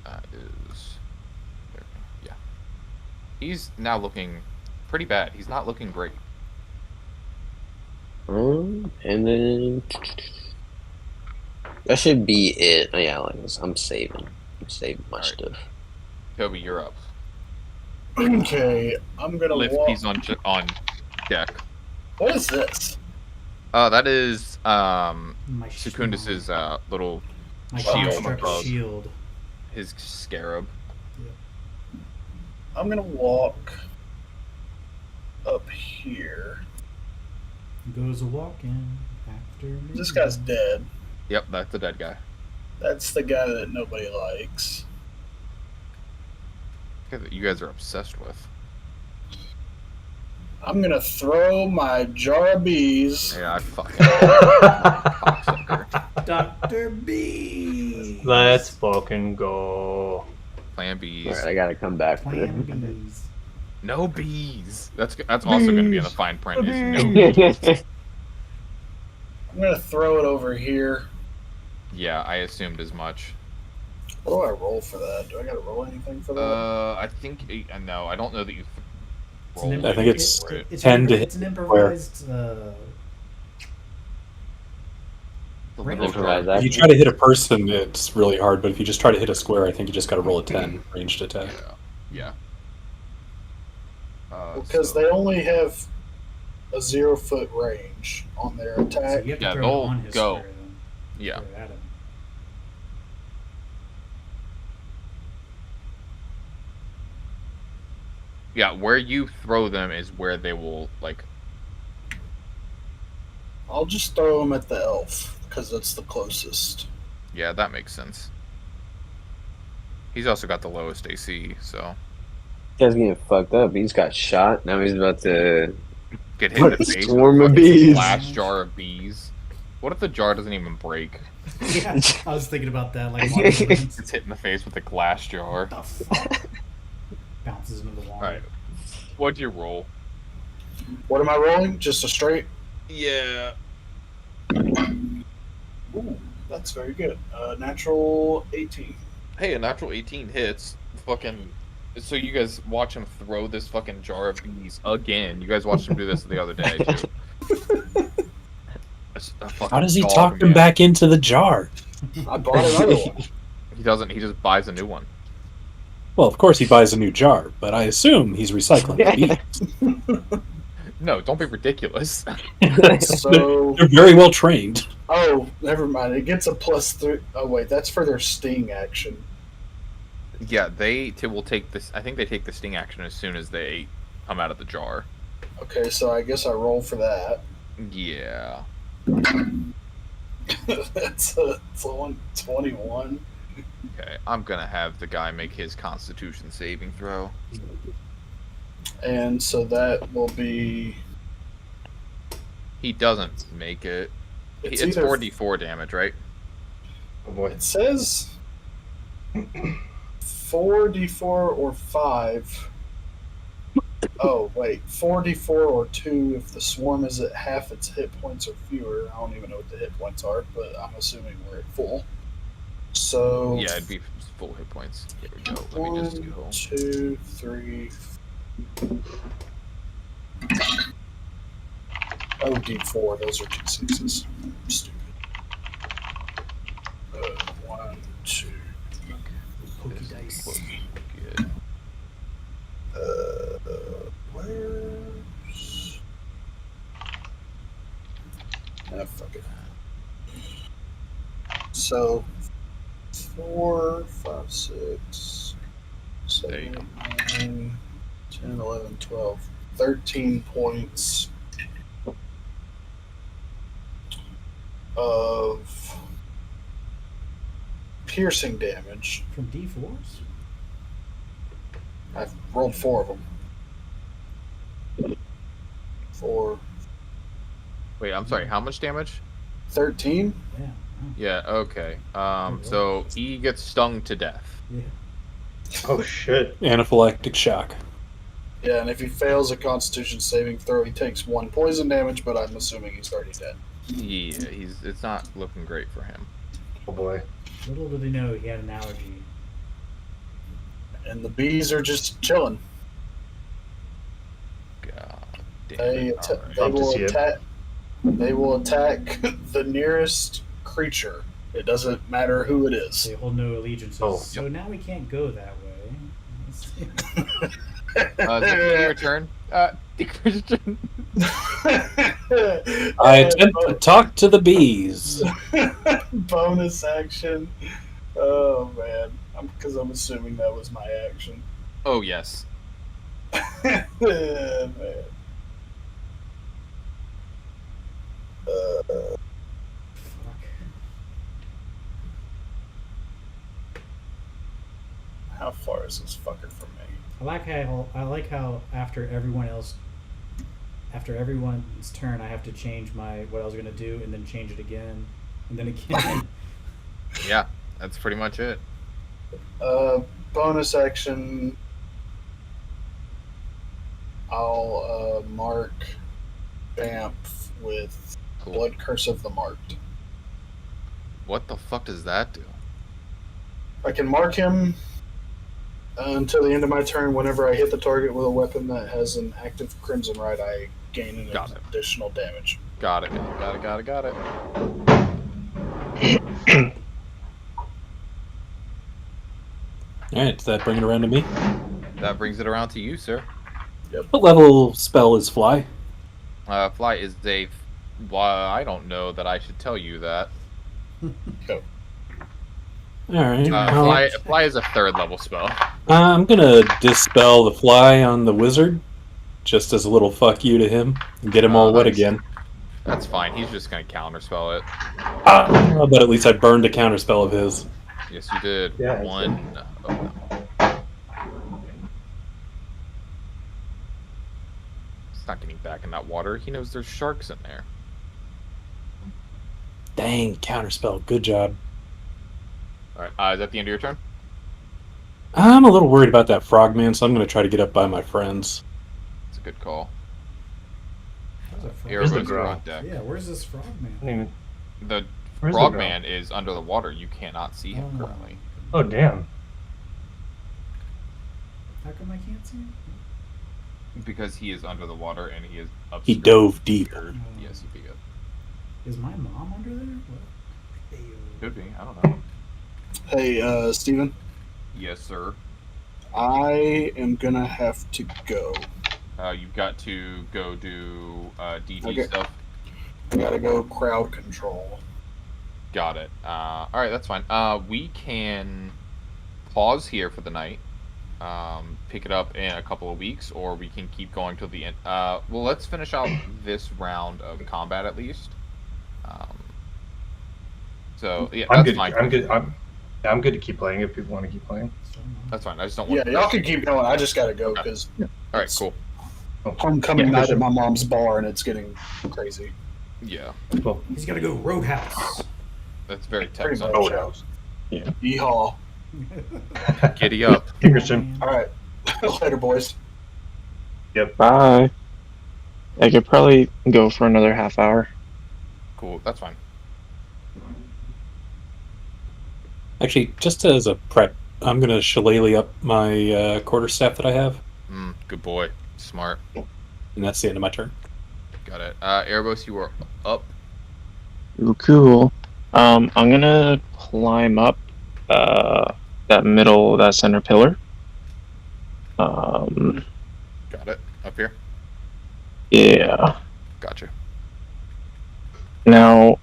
That is. Yeah. He's now looking pretty bad. He's not looking great. And then that should be it. Oh, yeah, like I'm saving my Alright. stuff. Toby, you're up. Okay, I'm gonna Lift walk. piece on deck. What is this? That is My Secundus's little my shield construct above. shield. his scarab. I'm gonna walk up here. Goes a walking after me. This guy's dead. Yep, that's the dead guy. That's the guy that nobody likes. That you guys are obsessed with. I'm gonna throw my jar of bees. Yeah, I fucking cocksucker. Dr. B. Let's fucking go. Plan B's. Alright, I gotta come back for Plan this. B's. No bees. That's also going to be in the fine print. Is no bees. I'm gonna throw it over here. Yeah, I assumed as much. What do I roll for that? Do I gotta roll anything for that? I think no. I don't know that you. It's an I think it's for it. 10 to It's an hit improvised. The Right. little Improvise jar- If you try to hit a person, it's really hard. But if you just try to hit a square, I think you just got to roll a 10 ranged attack. Yeah. Because so- they only have a 0-foot range on their So attack. you have to Yeah, throw they'll it on his go. square, then. Yeah. Throw it at him. Yeah, where you throw them is where they will like. I'll just throw them at the elf because that's the closest. Yeah, that makes sense. He's also got the lowest AC, so This guy's getting fucked up. He just got shot. Now he's about to. get hit in the What a face swarm with a of fucking bees. Glass jar of bees. What if the jar doesn't even break? Yeah, I was thinking about that. Like, Martin Lawrence. It's hit in the face with a glass jar. The fuck? Bounces into the wall. Alright. What'd you roll? What am I rolling? Just a straight? Yeah. Ooh, that's very good. Natural 18. Hey, a natural 18 hits. Fucking. So you guys watch him throw this fucking jar of bees again. You guys watched him do this the other day too. A fucking How does he dog talk him man. back into the jar? I bought another one. He doesn't. He just buys a new one. Well, of course he buys a new jar, but I assume he's recycling the bees. No, don't be ridiculous. So, They're very well trained. oh, never mind. It gets a +3. Oh, wait, that's for their sting action. Yeah, they will take this. I think they take the sting action as soon as they come out of the jar. Okay, so I guess I roll for that. Yeah. That's a 21. Okay, I'm gonna have the guy make his Constitution saving throw. And so that will be. He doesn't make it. It's It's either 4d4 damage, right? Oh boy. It says 4d4 or 5. Oh, wait. 4d4 or 2 if the swarm is at half its hit points or fewer. I don't even know what the hit points are, but I'm assuming we're at full. So. Yeah, it'd be full hit points. Here we go. Let me just go. 1, 2, 3. Oh, D4. Those are 2 6s. I'm stupid. 1, 2. Pokey dice. Good. Where's. Ah, fuck it. So, 4, 5, 6, 7, There you 8, 9, 10, 11, 12, 13 points of piercing damage. From D4s? I've rolled 4 of them. 4, Wait, I'm sorry. How much damage? 13? Yeah. Wow. Yeah. Okay. So he gets stung to death. Yeah. Oh shit. Anaphylactic shock. Yeah, and if he fails a Constitution saving throw, he takes 1 poison damage, but I'm assuming he's already dead. Yeah, it's not looking great for him. Oh boy. Little did he know he had an allergy. And the bees are just chilling. God damn They, it. atta- Alright. they Love to will see it. attack. They will attack the nearest creature. It doesn't matter who it is. They hold no allegiances. Oh, So now we can't go that way. Let's see. Is it your turn? Christian. I attempt to talk to the bees. Bonus action. Oh man, because I'm assuming that was my action. Oh yes. Man. Fuck. How far is this fucker from me? I like how after everyone's turn, I have to change what I was gonna do, and then change it again, and then again. Yeah, that's pretty much it. Bonus action. I'll mark Bamf with Cool. Blood Curse of the Marked. What the fuck does that do? I can mark him until the end of my turn. Whenever I hit the target with a weapon that has an active Crimson Rite, I gain an Got it. additional damage. Got it. Got it. Alright, does that bring it around to me? That brings it around to you, sir. What level spell is Fly? Fly is a. Well, I don't know that I should tell you that. Alright. Fly is a 3rd level spell. I'm gonna dispel the fly on the wizard, just as a little fuck you to him, and get him all wet Nice. again. That's fine. He's just gonna counterspell it. But at least I burned a counterspell of his. Yes, you did. Yeah, I One. Oh, no. He's not getting back in that water. He knows there's sharks in there. Dang, counterspell. Good job. All right. Is that the end of your turn? I'm a little worried about that frogman, so I'm gonna try to get up by my friends. It's a good call. Where's that frog? Here's the Arrows are girl. on deck. Yeah, where's this frog man? The Where's the frogman is under the water. You cannot see him Oh. currently Oh damn. How come I can't see him? because he is under the water and he is up. He dove deep. Yes, he did. Is my mom under there? What? Hey, Could be. I don't know. Hey, Steven, Yes, sir. I am gonna have to go. You've got to go do DD Okay. stuff. I gotta go crowd control. Got it. All right, that's fine. We can pause here for the night. Pick it up in a couple of weeks, or we can keep going till the end. Well, let's finish out this round of combat at least. So yeah, I'm that's good. fine. I'm good. I'm good to keep playing if people want to keep playing. That's fine. I just don't Yeah, want. y'all can keep going. I just gotta go Okay. because All right, cool. homecoming Yeah, night sure. at my mom's bar and it's getting crazy. Yeah, Cool. He's gotta go Roadhouse. that's very Pretty Texan. much. Roadhouse. Yeehaw. Giddy up. Hey, Christian. All right. Later, boys. Bye. I could probably go for another half hour. Cool. That's fine. Actually, just as a prep, I'm gonna shillelagh up my quarterstaff that I have, Good boy. Smart. and that's the end of my turn. Got it. Erebos, you are up. Ooh, cool. I'm gonna climb up that center pillar. Got it. Up here. Yeah. Gotcha. Now,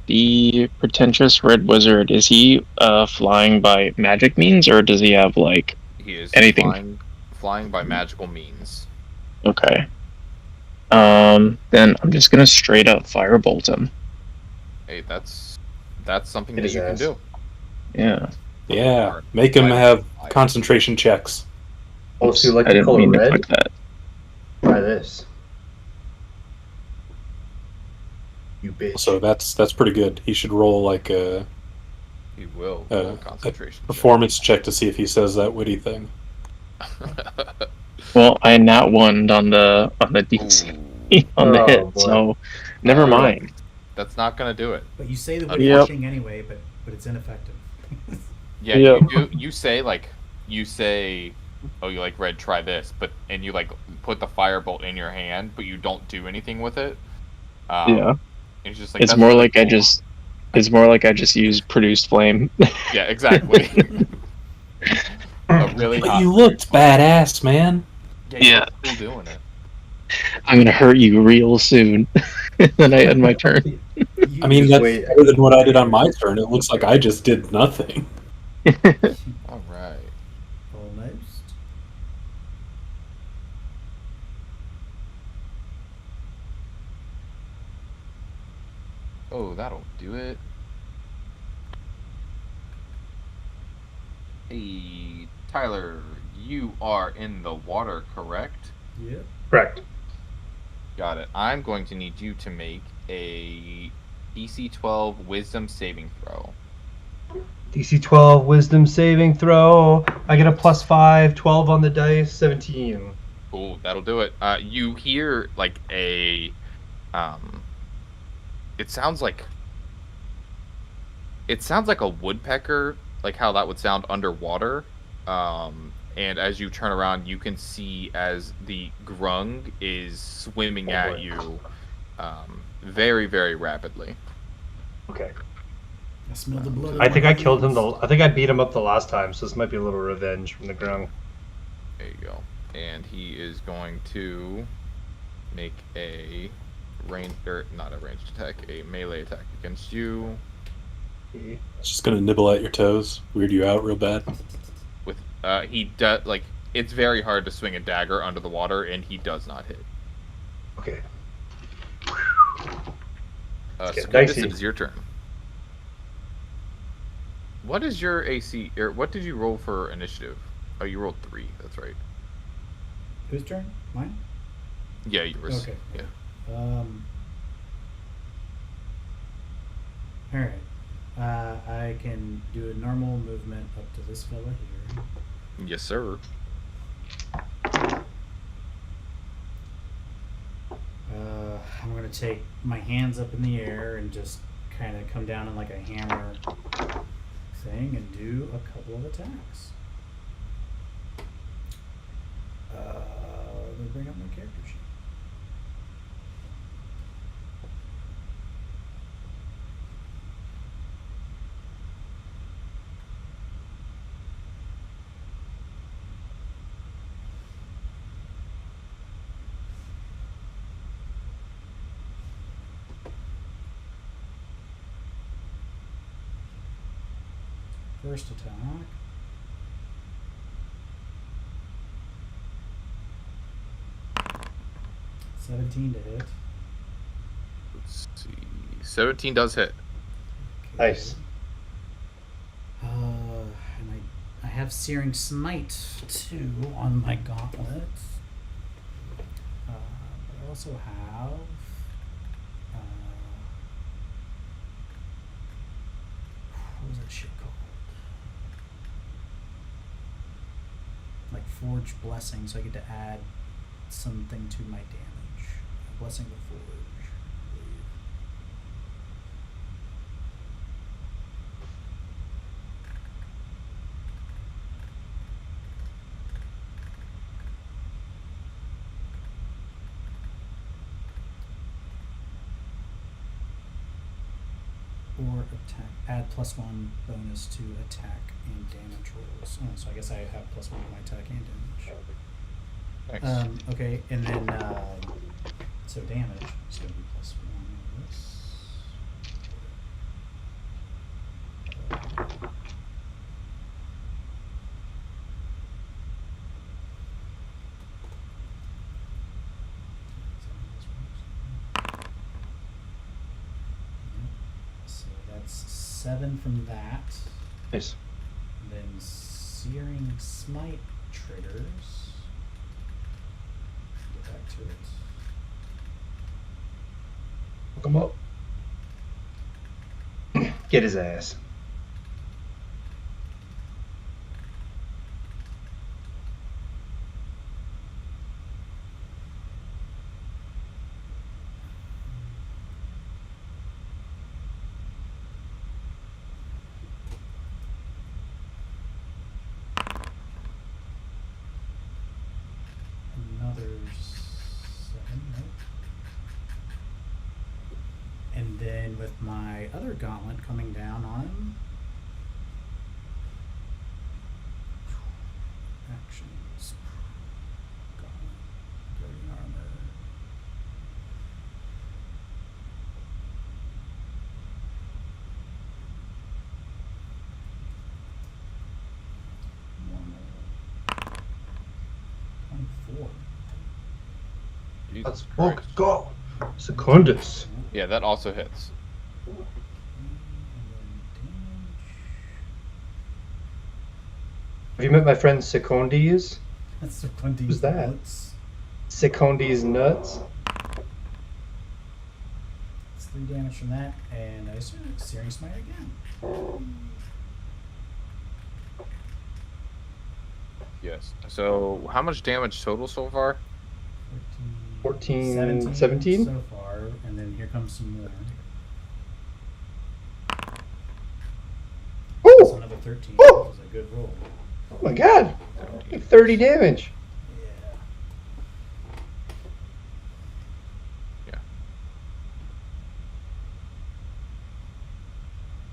the pretentious red wizard, is he flying by magic means, or does he have like He is anything? flying by magical means. Okay. Then I'm just gonna straight up firebolt him. Hey, that's something Hit that his you can ass. do. Yeah. Yeah. Make him have concentration checks. Oh, so you like I the didn't color mean to red? click that. Try this. You bitch. So that's pretty good. He should roll like a He will roll concentration. performance check to see if he says that witty thing. Well, I nat one on the DC on the Oh, hit, boy. so never mind. That's not gonna do it. But you say the witty Yep. thing anyway, but it's ineffective. Yeah, Yep. you say oh, you like red, try this, and you like put the firebolt in your hand, but you don't do anything with it. Yeah. It's just like It's that's more really like I cool. just. It's more like I just used produced flame. Yeah, exactly. A really But hot you looked badass, man. Yeah. you're still doing it. I'm gonna hurt you real soon. Then I end my turn. I mean, Just that's wait. better than what I did on my turn. It looks like I just did nothing. All right. Almost. Oh, that'll do it. Hey, Tyler, you are in the water, correct? Yep. Correct. Got it. I'm going to need you to make a DC 12 Wisdom saving throw. DC 12 Wisdom saving throw. I get a +5, 12 on the dice, 17. Cool, that'll do it. You hear like a, it sounds like a woodpecker, like how that would sound underwater. And as you turn around, you can see as the grung is swimming at boy. you, very, very rapidly. Okay. I smell the blood. I think I killed him. I think I beat him up the last time, so this might be a little revenge from the grung. There you go. And he is going to make a not a ranged attack, a melee attack against you. It's just gonna nibble at your toes, weird you out real bad. With he does like it's very hard to swing a dagger under the water, and he does not hit. Okay. get Scoobus, dicey. it is your turn. What is your AC? Or what did you roll for initiative? Oh, you rolled 3. That's right. Whose turn? Mine? Yeah, yours. Okay. Yeah. Alright. I can do a normal movement up to this fella here. Yes, sir. I'm gonna take my hands up in the air and just kind of come down in like a hammer thing and do a couple of attacks. Let me bring up my character sheet. First attack. $17 to hit. Let's see. 17 does hit. Okay. Nice. And I have Searing Smite too on my gauntlet. But I also have what was that shit called? Like Forge Blessing, so I get to add something to my damage. Blessing the Forge, I believe. Or attack, add +1 bonus to attack and damage rolls. Oh, so I guess I have +1 to my attack and damage. Nice. Okay, and then so damage is going to be +1 on this. 7 from that. Nice. And then Searing Smite triggers. Get back to it. Hook him up. Get his ass. Another 7, right? And then with my other gauntlet coming down on him. Actions. Gauntlet. Guardian armor. Normal. 24. Jesus Let's Christ. go. Secundus. Yeah, that also hits. And then damage. Have you met my friend Secundis? That's the Quentin. Who's that? Secundis nuts. It's 3 damage from that, and I assume it's Searing Smite again. Yes. So, how much damage total so far? 14, 17? so far, and then here comes some more. That's Ooh! another 13. Woo! That was a good roll. Oh my god. Like 30 damage. Yeah.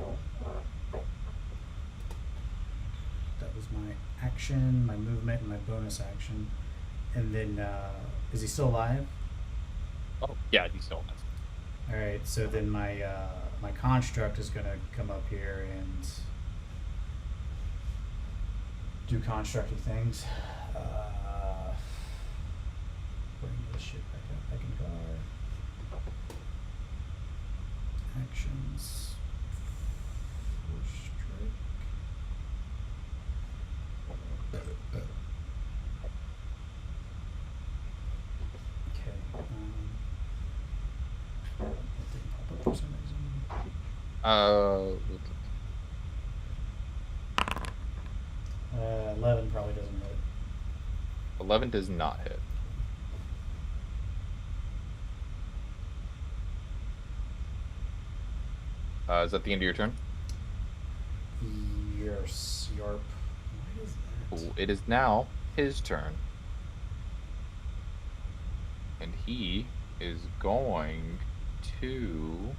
Yeah. That was my action, my movement, and my bonus action. And then, is he still alive? Oh, yeah, he's still alive. Alright, so then my my construct is gonna come up here and do constructive things. Bring this shit back in guard. Actions. Force strike. Okay. It didn't pop up for some reason. 11 probably doesn't hit. 11 does not hit. Is that the end of your turn? Yes, Yarp. What is that? Ooh, it is now his turn. And he is going to...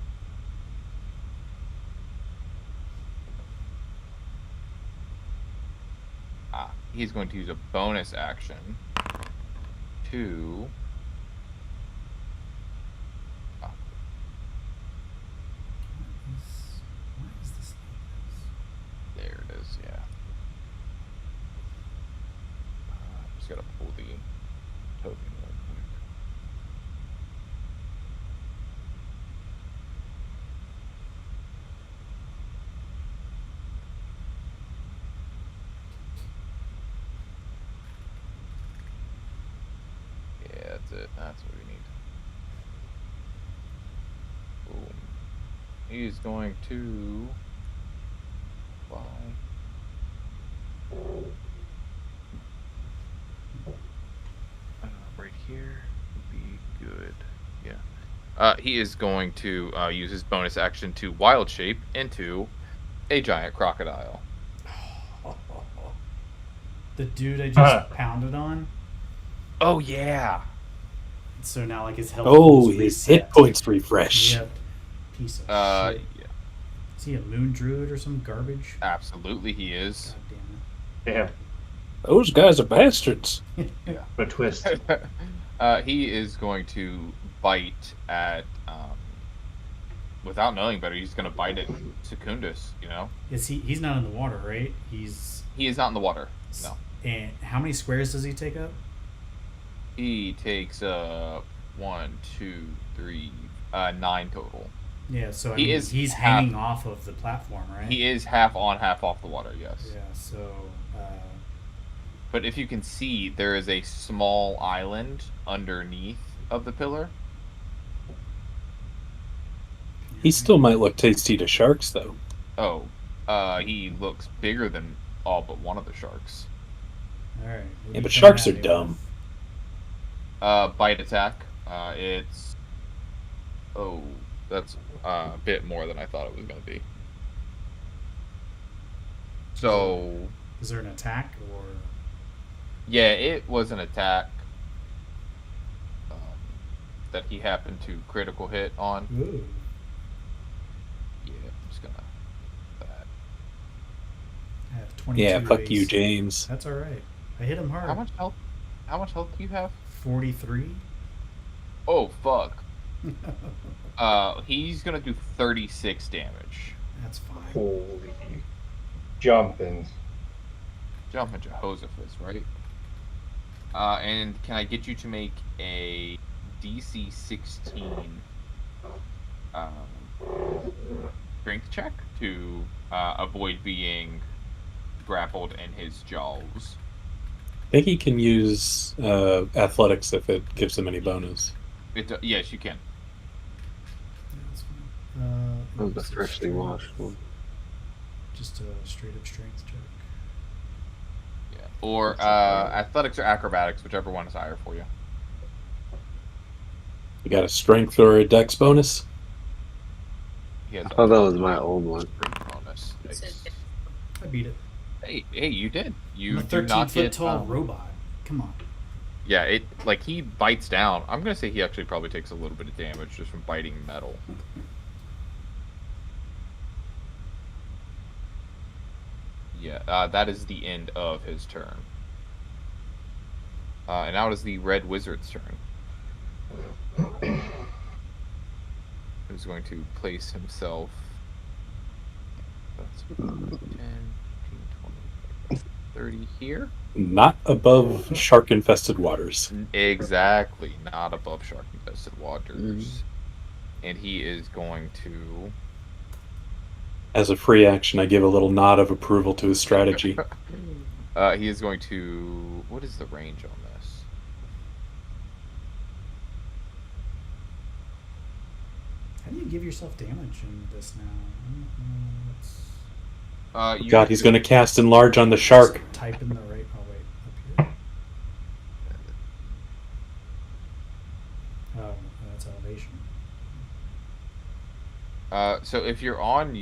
he's going to use a bonus action to... Why is this like There it is, yeah. Just gotta pull the token real quick. Yeah, that's it. That's what we need. Boom. He's going to fly. Right here would be good. Yeah. He is going to use his bonus action to wild shape into a giant crocodile. the dude I just pounded on? Oh yeah. So now like his health Oh, is his reset. hit points refresh. Yep. Piece of shit. Yeah. Is he a moon druid or some garbage? Absolutely, he is. God Damn. Those guys are bastards. damn it. What a twist. He is going to bite at. Without knowing better, he's going to bite at Secundus. You know, He's not in the water, right? he is not in the water. No, And how many squares does he take up? he takes 1, 2, 3, 9 total. Yeah, so I He mean, is he's half- hanging off of the platform, right? He is half on, half off the water. Yes. Yeah, so But if you can see, there is a small island underneath of the pillar. He still might look tasty to sharks, though. Oh, he looks bigger than all but one of the sharks. all right. Yeah, but sharks are dumb. Bite attack. It's that's a bit more than I thought it was going to be. So Is there an attack or? yeah, it was an attack that he happened to critical hit on. Ooh. Yeah, I'm just gonna that. I have 22 Yeah, fuck you, AC. James. That's all right. I hit him hard. How much health? How much health do you have? 43. Oh fuck. He's gonna do 36 damage. That's fine. Holy jumping. Jumping Jehoshaphat, right? And can I get you to make a DC 16 strength check to avoid being grappled in his jaws? I think he can use athletics if it gives him any bonus. Yes, you can. Yeah, that's fine. Oh, the freshly washed one. Just a straight up strength check. Yeah. Or athletics or acrobatics, whichever one is higher for you. You got a strength or a dex bonus? He has I thought that was my old one. bonus. Nice. I beat it. Hey, you did. You I'm a do 13 not foot get tall robot. Come on. Yeah, it like he bites down. I'm gonna say he actually probably takes a little bit of damage just from biting metal. Yeah, that is the end of his turn. And now it is the Red Wizard's turn. Who's going to place himself. That's 10, 15, 20, 30 here. Not above shark-infested waters. Exactly, not above shark-infested waters. And he is going to. As a free action, I give a little nod of approval to his strategy. He is going to. What is the range on this? How do you give yourself damage in this now? I don't know. What's... God, he's going to cast Enlarge on the shark. Just type in the right. Oh wait, up here. Oh, that's elevation. So if you're in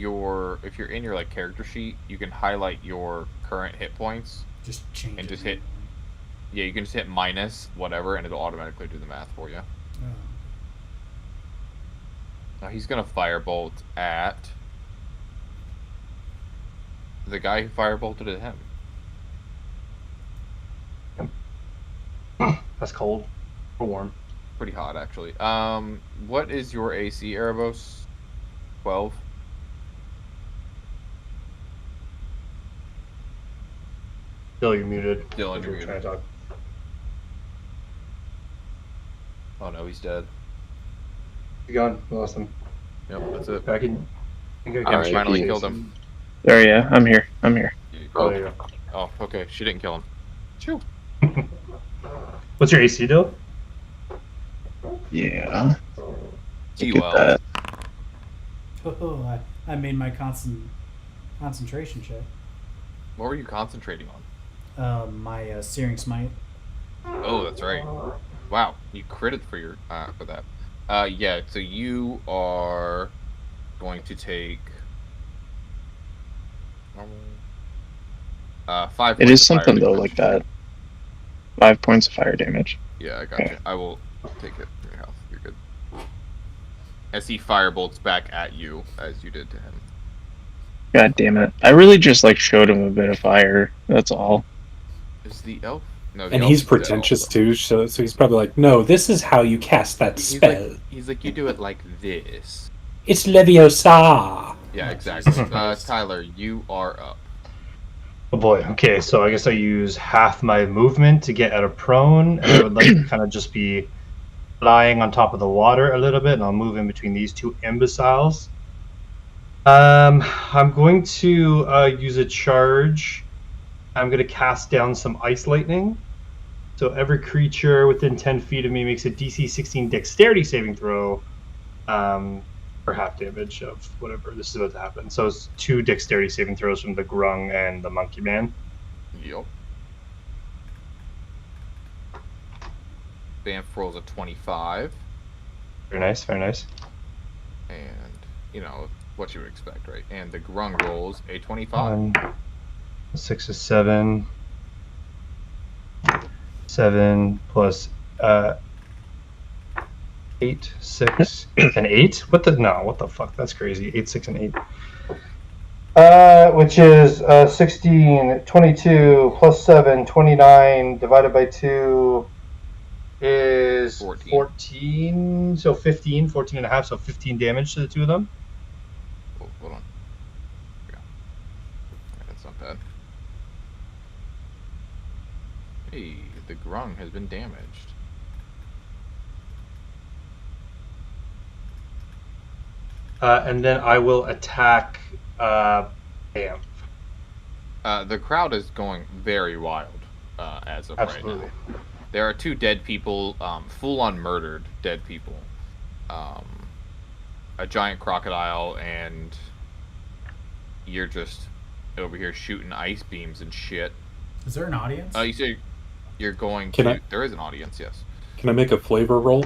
your like character sheet, you can highlight your current hit points. Just change. And it just hit. Yeah, you can just hit minus whatever, and it'll automatically do the math for you. Oh. Now he's gonna firebolt at the guy who firebolted at him. That's cold or warm. Pretty hot, actually. What is your AC, Erebos? 12. Still, you're muted. Dylan, If you're we're trying to talk. Oh no, he's dead. He's gone. We lost him. Yep, that's it. I can. I think I I can. Alright, finally he killed is. him. There, yeah, I'm here. Oh, there you Oh, okay. She didn't kill him. Shoo. go. What's your AC, Dill? Yeah. T Look at well. that. Oh, I made my concentration check. What were you concentrating on? My Searing Smite. Oh, that's right. Wow, you critted for your for that. Yeah. So you are going to take 5. It points is of fire something though, damage. like that. 5 points of fire damage. Yeah, I got you. I will take it from your health. You're good. As he firebolts back at you, as you did to him. God damn it! I really just like showed him a bit of fire. That's all. Is the elf? No, the And elf he's is dead pretentious also. too, so he's probably like, no, this is how you cast that He's spell. like, you do it like this. It's Leviosa! Yeah, Oh, exactly. Jesus Christ. Tyler, you are up. Oh boy. Okay, so I guess I use half my movement to get out of prone, and I would like to kind of just be lying on top of the water a little bit, and I'll move in between these two imbeciles. I'm going to use a charge. I'm going to cast down some ice lightning. So every creature within 10 feet of me makes a DC 16 dexterity saving throw for half damage of whatever this is about to happen. So it's 2 dexterity saving throws from the Grung and the Monkey Man. Yup. Banff rolls a 25. Very nice, very nice. And, you know, what you would expect, right? And the Grung rolls a 25. 6 is 7. 7 plus 8, 6, and 8? What the fuck? That's crazy. 8, 6, and 8. Which is 16, 22, plus 7, 29, divided by 2 is 14. So 15, 14 and a half, so 15 damage to the two of them. Oh, hold on. Yeah. That's not bad. Hey, the Grung has been damaged. And then I will attack Banff. The crowd is going very wild as of Absolutely. right now. There are 2 dead people, full-on murdered dead people. A giant crocodile, and you're just over here shooting ice beams and shit. Is there an audience? You say you're going Can to... I- There is an audience, yes. Can I make a flavor roll?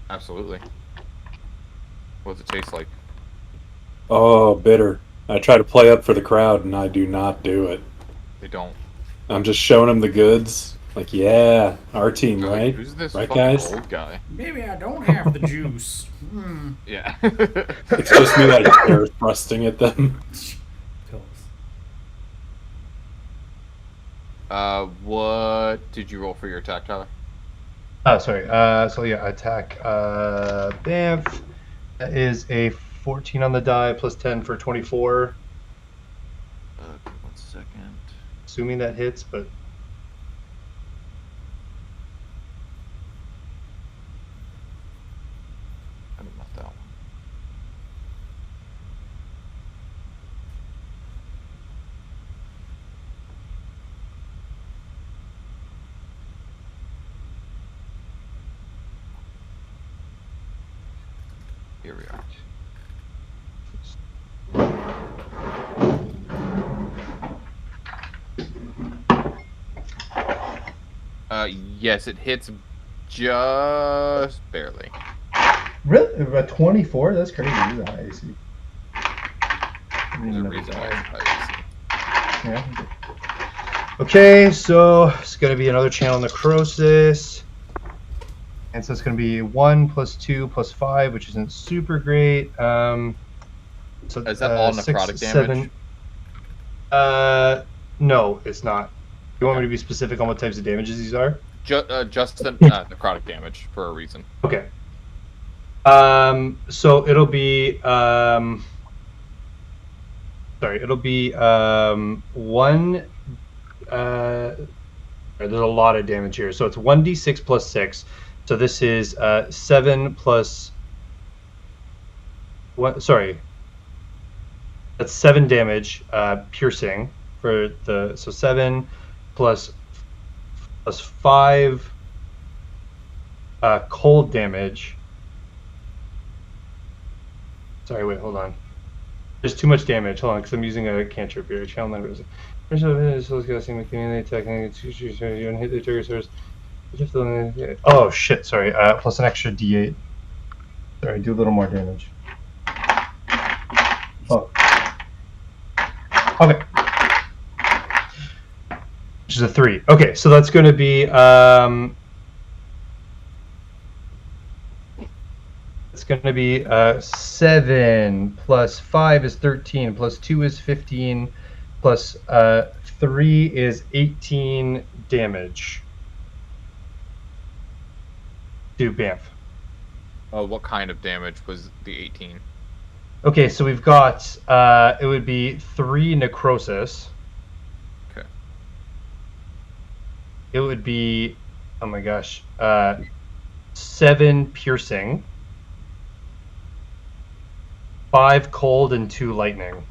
Absolutely. What's it taste like? Oh, bitter. I try to play up for the crowd, and I do not do it. They don't. I'm just showing them the goods. Like, yeah, our team, They're like, right? Who's this Right, fucking guys? old guy? Maybe I don't have the juice. Yeah. It's just me like air thrusting at them. Pills. What did you roll for your attack, Tyler? Oh, sorry. So yeah, attack Banff. That is a 14 on the die, plus 10 for 24. 1 second. Assuming that hits, but I don't know that one. Here we are. Yes, it hits just barely. really, a 24? That's crazy. This is a high AC. There's a reason why it's high Yeah. Okay, so it's gonna be another channel necrosis, and so it's gonna be 1 plus 2 plus 5, which isn't super great. So Is that all 6, necrotic 7. No, it's not. You want me to be specific on what types of damages these are? Just the necrotic damage for a reason. Okay. So it'll be sorry, it'll be 1. There's a lot of damage here. So it's 1d6 plus 6. So this is 7 plus. What? Sorry. That's 7 damage, piercing for the. So 7 plus 5 cold damage. Sorry, wait, hold on. There's too much damage. Hold on, because I'm using a cantrip here. Channel numbers. Oh shit! Sorry. Plus an extra D8. Sorry, do a little more damage. Oh. Okay. Which is a 3. Okay, so that's going to be it's going to be 7 plus 5 is 13 plus 2 is 15 plus 3 is 18 damage to Banff. What kind of damage was the 18? Okay, so we've got it would be 3 necrosis. Okay. It would be, oh my gosh, 7 piercing, 5 cold, and 2 lightning.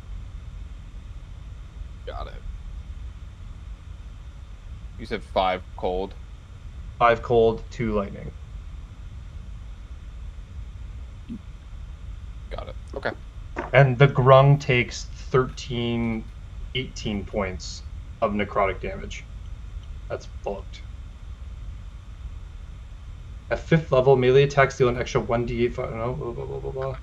Got it. You said 5 cold. 5 cold, 2 lightning. Got it. Okay. And the Grung takes 18 points of necrotic damage. That's bulked. At 5th level, melee attacks deal an extra 1d8. No, blah, blah, blah, blah, blah.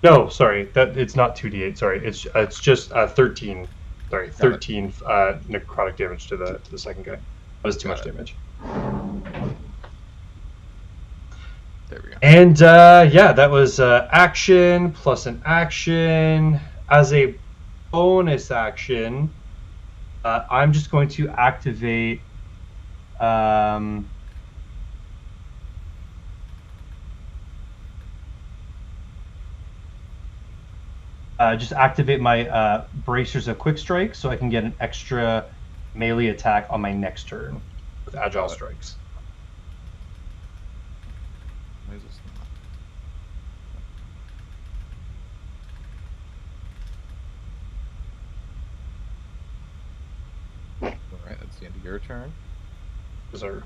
No, sorry, that it's not 2d8. Sorry, it's just 13. Sorry, 13 necrotic damage to the second guy. That was too much damage. There we go. And yeah, that was action plus an action. As a bonus action, I'm just going to activate. Just activate my bracers of quick strike so I can get an extra melee attack on my next turn with agile strikes. Why is this not? Alright, that's the end of your turn. Sir.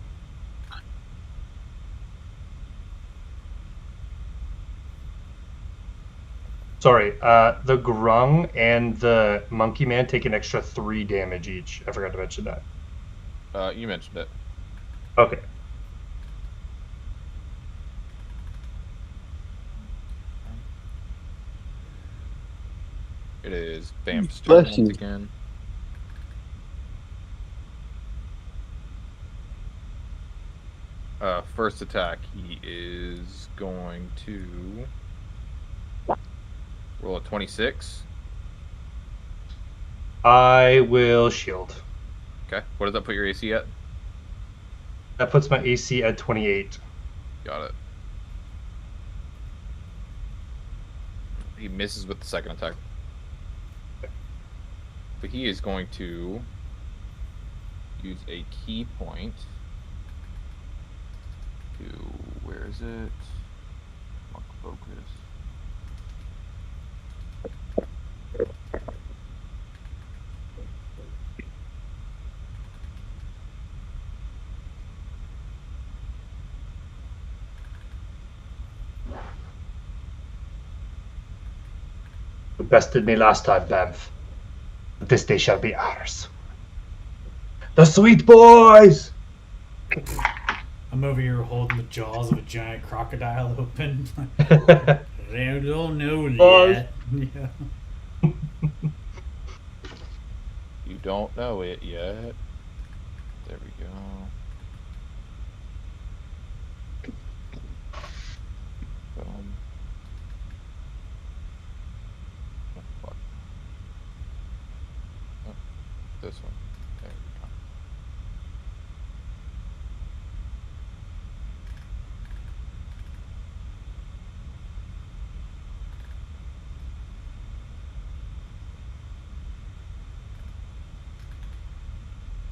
Sorry, the Grung and the Monkey Man take an extra 3 damage each. I forgot to mention that. You mentioned it. Okay. It is Vamp's turn Bless you. once again. First attack, he is going to roll a 26. I will shield. Okay. What does that put your AC at? That puts my AC at 28. Got it. He misses with the second attack. But he is going to use a key point to, where is it? Mark focus. You bested me last time, Banff. But this day shall be ours. The sweet boys! I'm over here holding the jaws of a giant crocodile open. They don't know yet. Yeah. You don't know it yet. There we go. Boom. Oh, fuck. Oh, this one. There we go.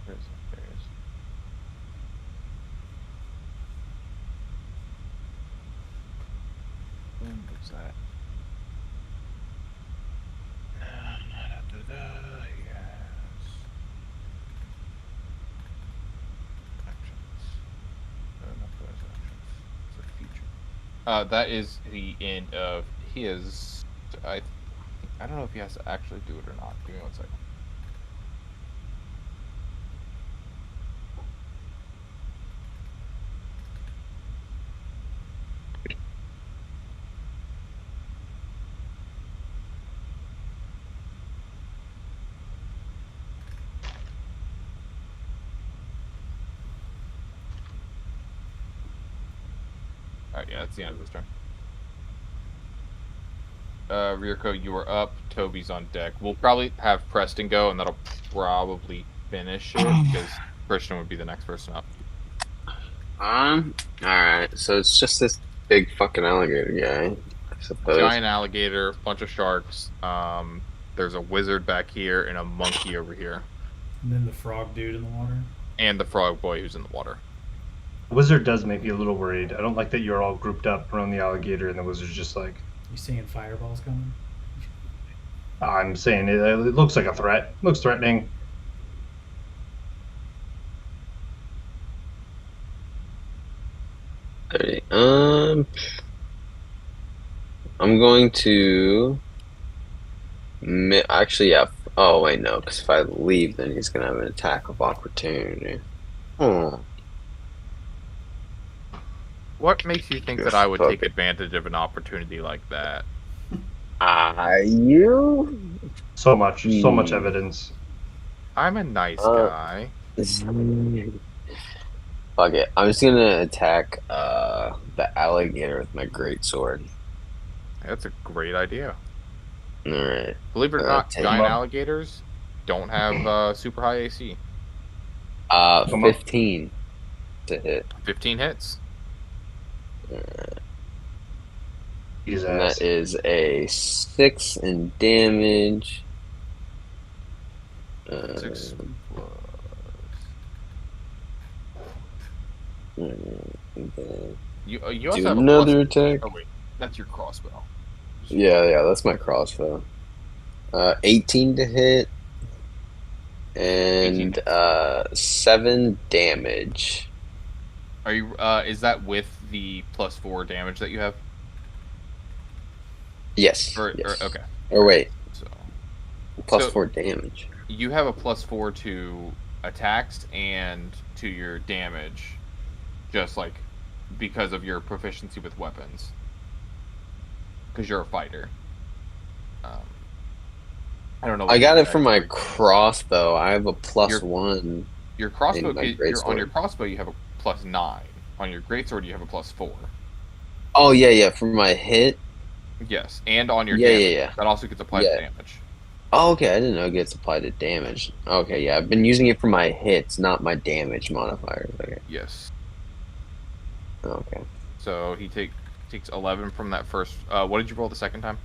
Where is it? There it is. What's that? Yes. Actions. Not those actions. It's a feature. That is the end of his. I don't know if he has to actually do it or not. Give me 1 second. Alright, yeah, that's the end of his turn. Ryuko, you are up. Toby's on deck. We'll probably have Preston go, and that'll probably finish it, because Christian would be the next person up. Alright, so it's just this big fucking alligator guy, I suppose. Giant alligator, bunch of sharks. There's a wizard back here, and a monkey over here. And then the frog dude in the water. And the frog boy who's in the water. Wizard does make me a little worried. I don't like that you're all grouped up around the alligator and the wizard's just like, You seeing fireballs coming? I'm saying it looks like a threat. Looks threatening. Alright, I'm going to. Actually, yeah. Oh wait, no, because if I leave, then he's gonna have an attack of opportunity. Oh, What makes you think Yes, that I would fuck take it. advantage of an opportunity like that? you? So much evidence. I'm a nice Uh, guy. Fuck it. I'm just gonna attack the alligator with my greatsword. That's a great idea. Alright. Believe it or Uh, not, take giant him up. alligators don't have super high AC. Come up. 15 to hit. 15 hits. His And ass. that is a 6 in damage. 6 plus. You also Do have another a plus. attack. Oh wait, that's your crossbow. Yeah, that's my crossbow. 18 to hit. 18 And hits. 7 damage. Are you? Is that with the +4 damage that you have? Yes. Or yes. okay. Or wait, So plus So- 4 damage. you have a +4 to attacks and to your damage, just like because of your proficiency with weapons. Because you're a fighter. I don't know. I what got the it from my exact word is. crossbow. I have a plus Your- 1. Your crossbow. in my On your greatsword. crossbow, you have a +9. On your greatsword, you have a +4. Oh, yeah, for my hit. Yes, and on your Yeah, damage. yeah. That also gets applied Yeah. to damage. Oh, okay, I didn't know it gets applied to damage. Okay, yeah, I've been using it for my hits, not my damage modifiers. Okay. Yes. Okay. So he takes 11 from that first. What did you roll the second time?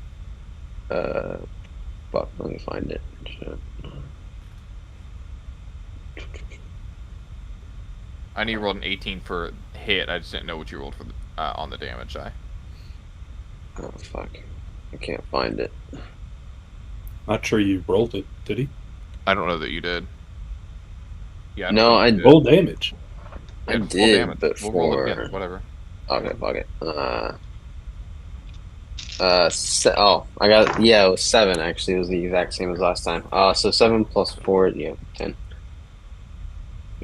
Fuck, let me find it. Shit. I knew you rolled an 18 for hit. I just didn't know what you rolled for the, on the damage die. Oh, fuck. I can't find it. Not sure you rolled it, did he? I don't know that you did. Yeah. don't No, think I you did. Roll damage. I Yeah, full did, damage. but We'll roll it for... again. Whatever. Okay, fuck it. I got, yeah, it was 7 actually. It was the exact same as last time. So 7 plus 4, yeah, 10.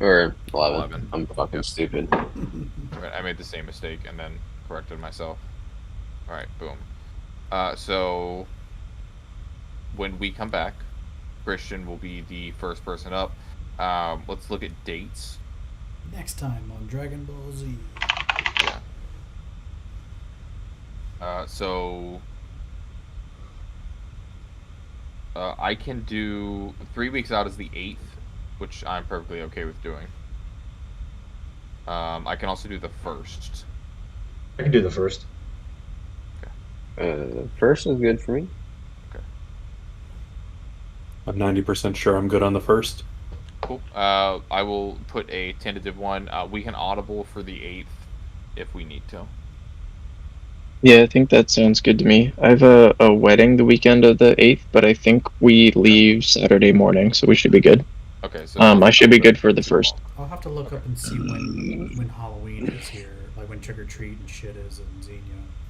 Or 11. 11. I'm fucking Yep. stupid. I made the same mistake and then corrected myself. All right, boom. So when we come back, Christian will be the first person up. Let's look at dates. Next time on Dragon Ball Z. So I can do 3 weeks out is the 8th, which I'm perfectly okay with doing. I can also do the 1st. I can do the first. First is good for me. I'm 90% sure I'm good on the first. Cool. I will put a tentative one. We can audible for the 8th if we need to. Yeah, I think that sounds good to me. I have a wedding the weekend of the 8th, but I think we leave Saturday morning, so we should be good. Okay, so I should be good for the first. I'll have to look up and see when Halloween is here, like when trick or treat and shit is in Xenia.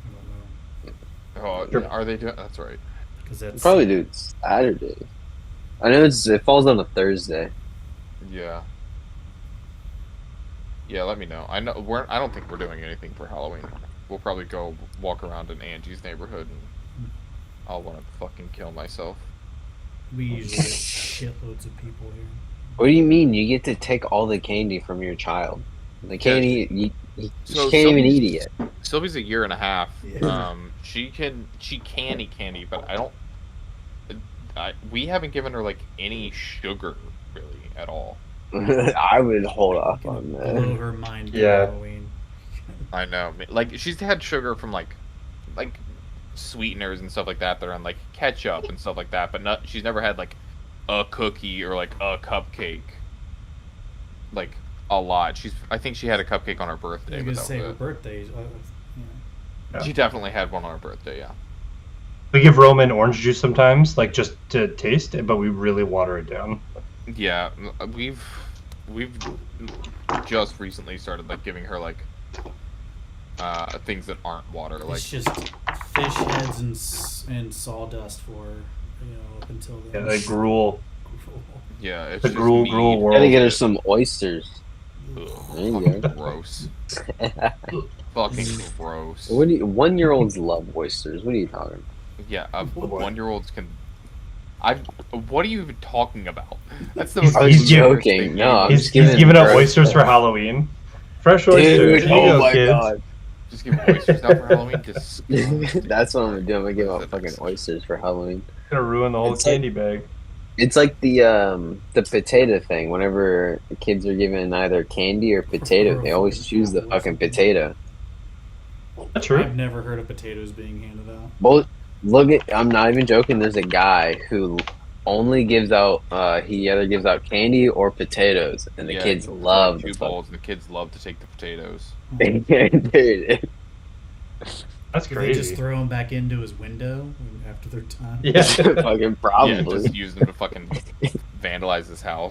I don't know, Oh, Sure. are they doing? That's right. because that's Probably do it Saturday. I know it falls on a Thursday. Yeah. Yeah, let me know. I don't think we're doing anything for Halloween. We'll probably go walk around in Angie's neighborhood and I'll want to fucking kill myself. we usually get shitloads of people here. What do you mean? You get to take all the candy from your child. The candy, you So can't even Sylvie's- eat it yet. Sylvie's a year and a half. Yeah. She can eat candy, but I don't. We haven't given her like any sugar really at all. I would hold off on Blow that. her mind by Yeah. Halloween. I know. Like she's had sugar from like sweeteners and stuff like that that are on like ketchup and stuff like that, but she's never had like a cookie or like a cupcake. Like a lot. I think she had a cupcake on her I birthday. was But gonna that say was her it. birthday. Yeah. She definitely had one on her birthday. Yeah. We give Roman orange juice sometimes, like just to taste it, but we really water it down. Yeah, we've just recently started like giving her like things that aren't water. Like It's just fish heads and sawdust for her, up until Yeah, then. like gruel. yeah, it's The just gruel mead. world. Gotta get her some oysters. Ugh, There you fucking go. gross. Fucking gross. 1-year-olds love oysters. What are you talking? Yeah, What? 1-year-olds can. What are you even talking about? That's the He's- most he's ludicrous joking. thing No, I'm you- just He's giving out gross oysters for stuff. Halloween. Fresh oysters. Dude, Here you oh go, my kids. god. Just give oysters out for Halloween. Disgusting. That's what I'm gonna do. I'm gonna give out fucking oysters for Halloween. Gonna ruin the whole It's like- candy bag. It's like the potato thing. Whenever the kids are given either candy or potato, they always choose the fucking potato. That's true. I've never heard of potatoes being handed out. Well, look at. I'm not even joking. There's a guy who only gives out. He either gives out candy or potatoes, and the Yeah, kids it's like love two the bowls, and the kids love to take the potatoes. Dude. That's Do they just crazy. throw them back into his window after their time? Yeah. Fucking Yeah, probably. just use them to fucking vandalize his house.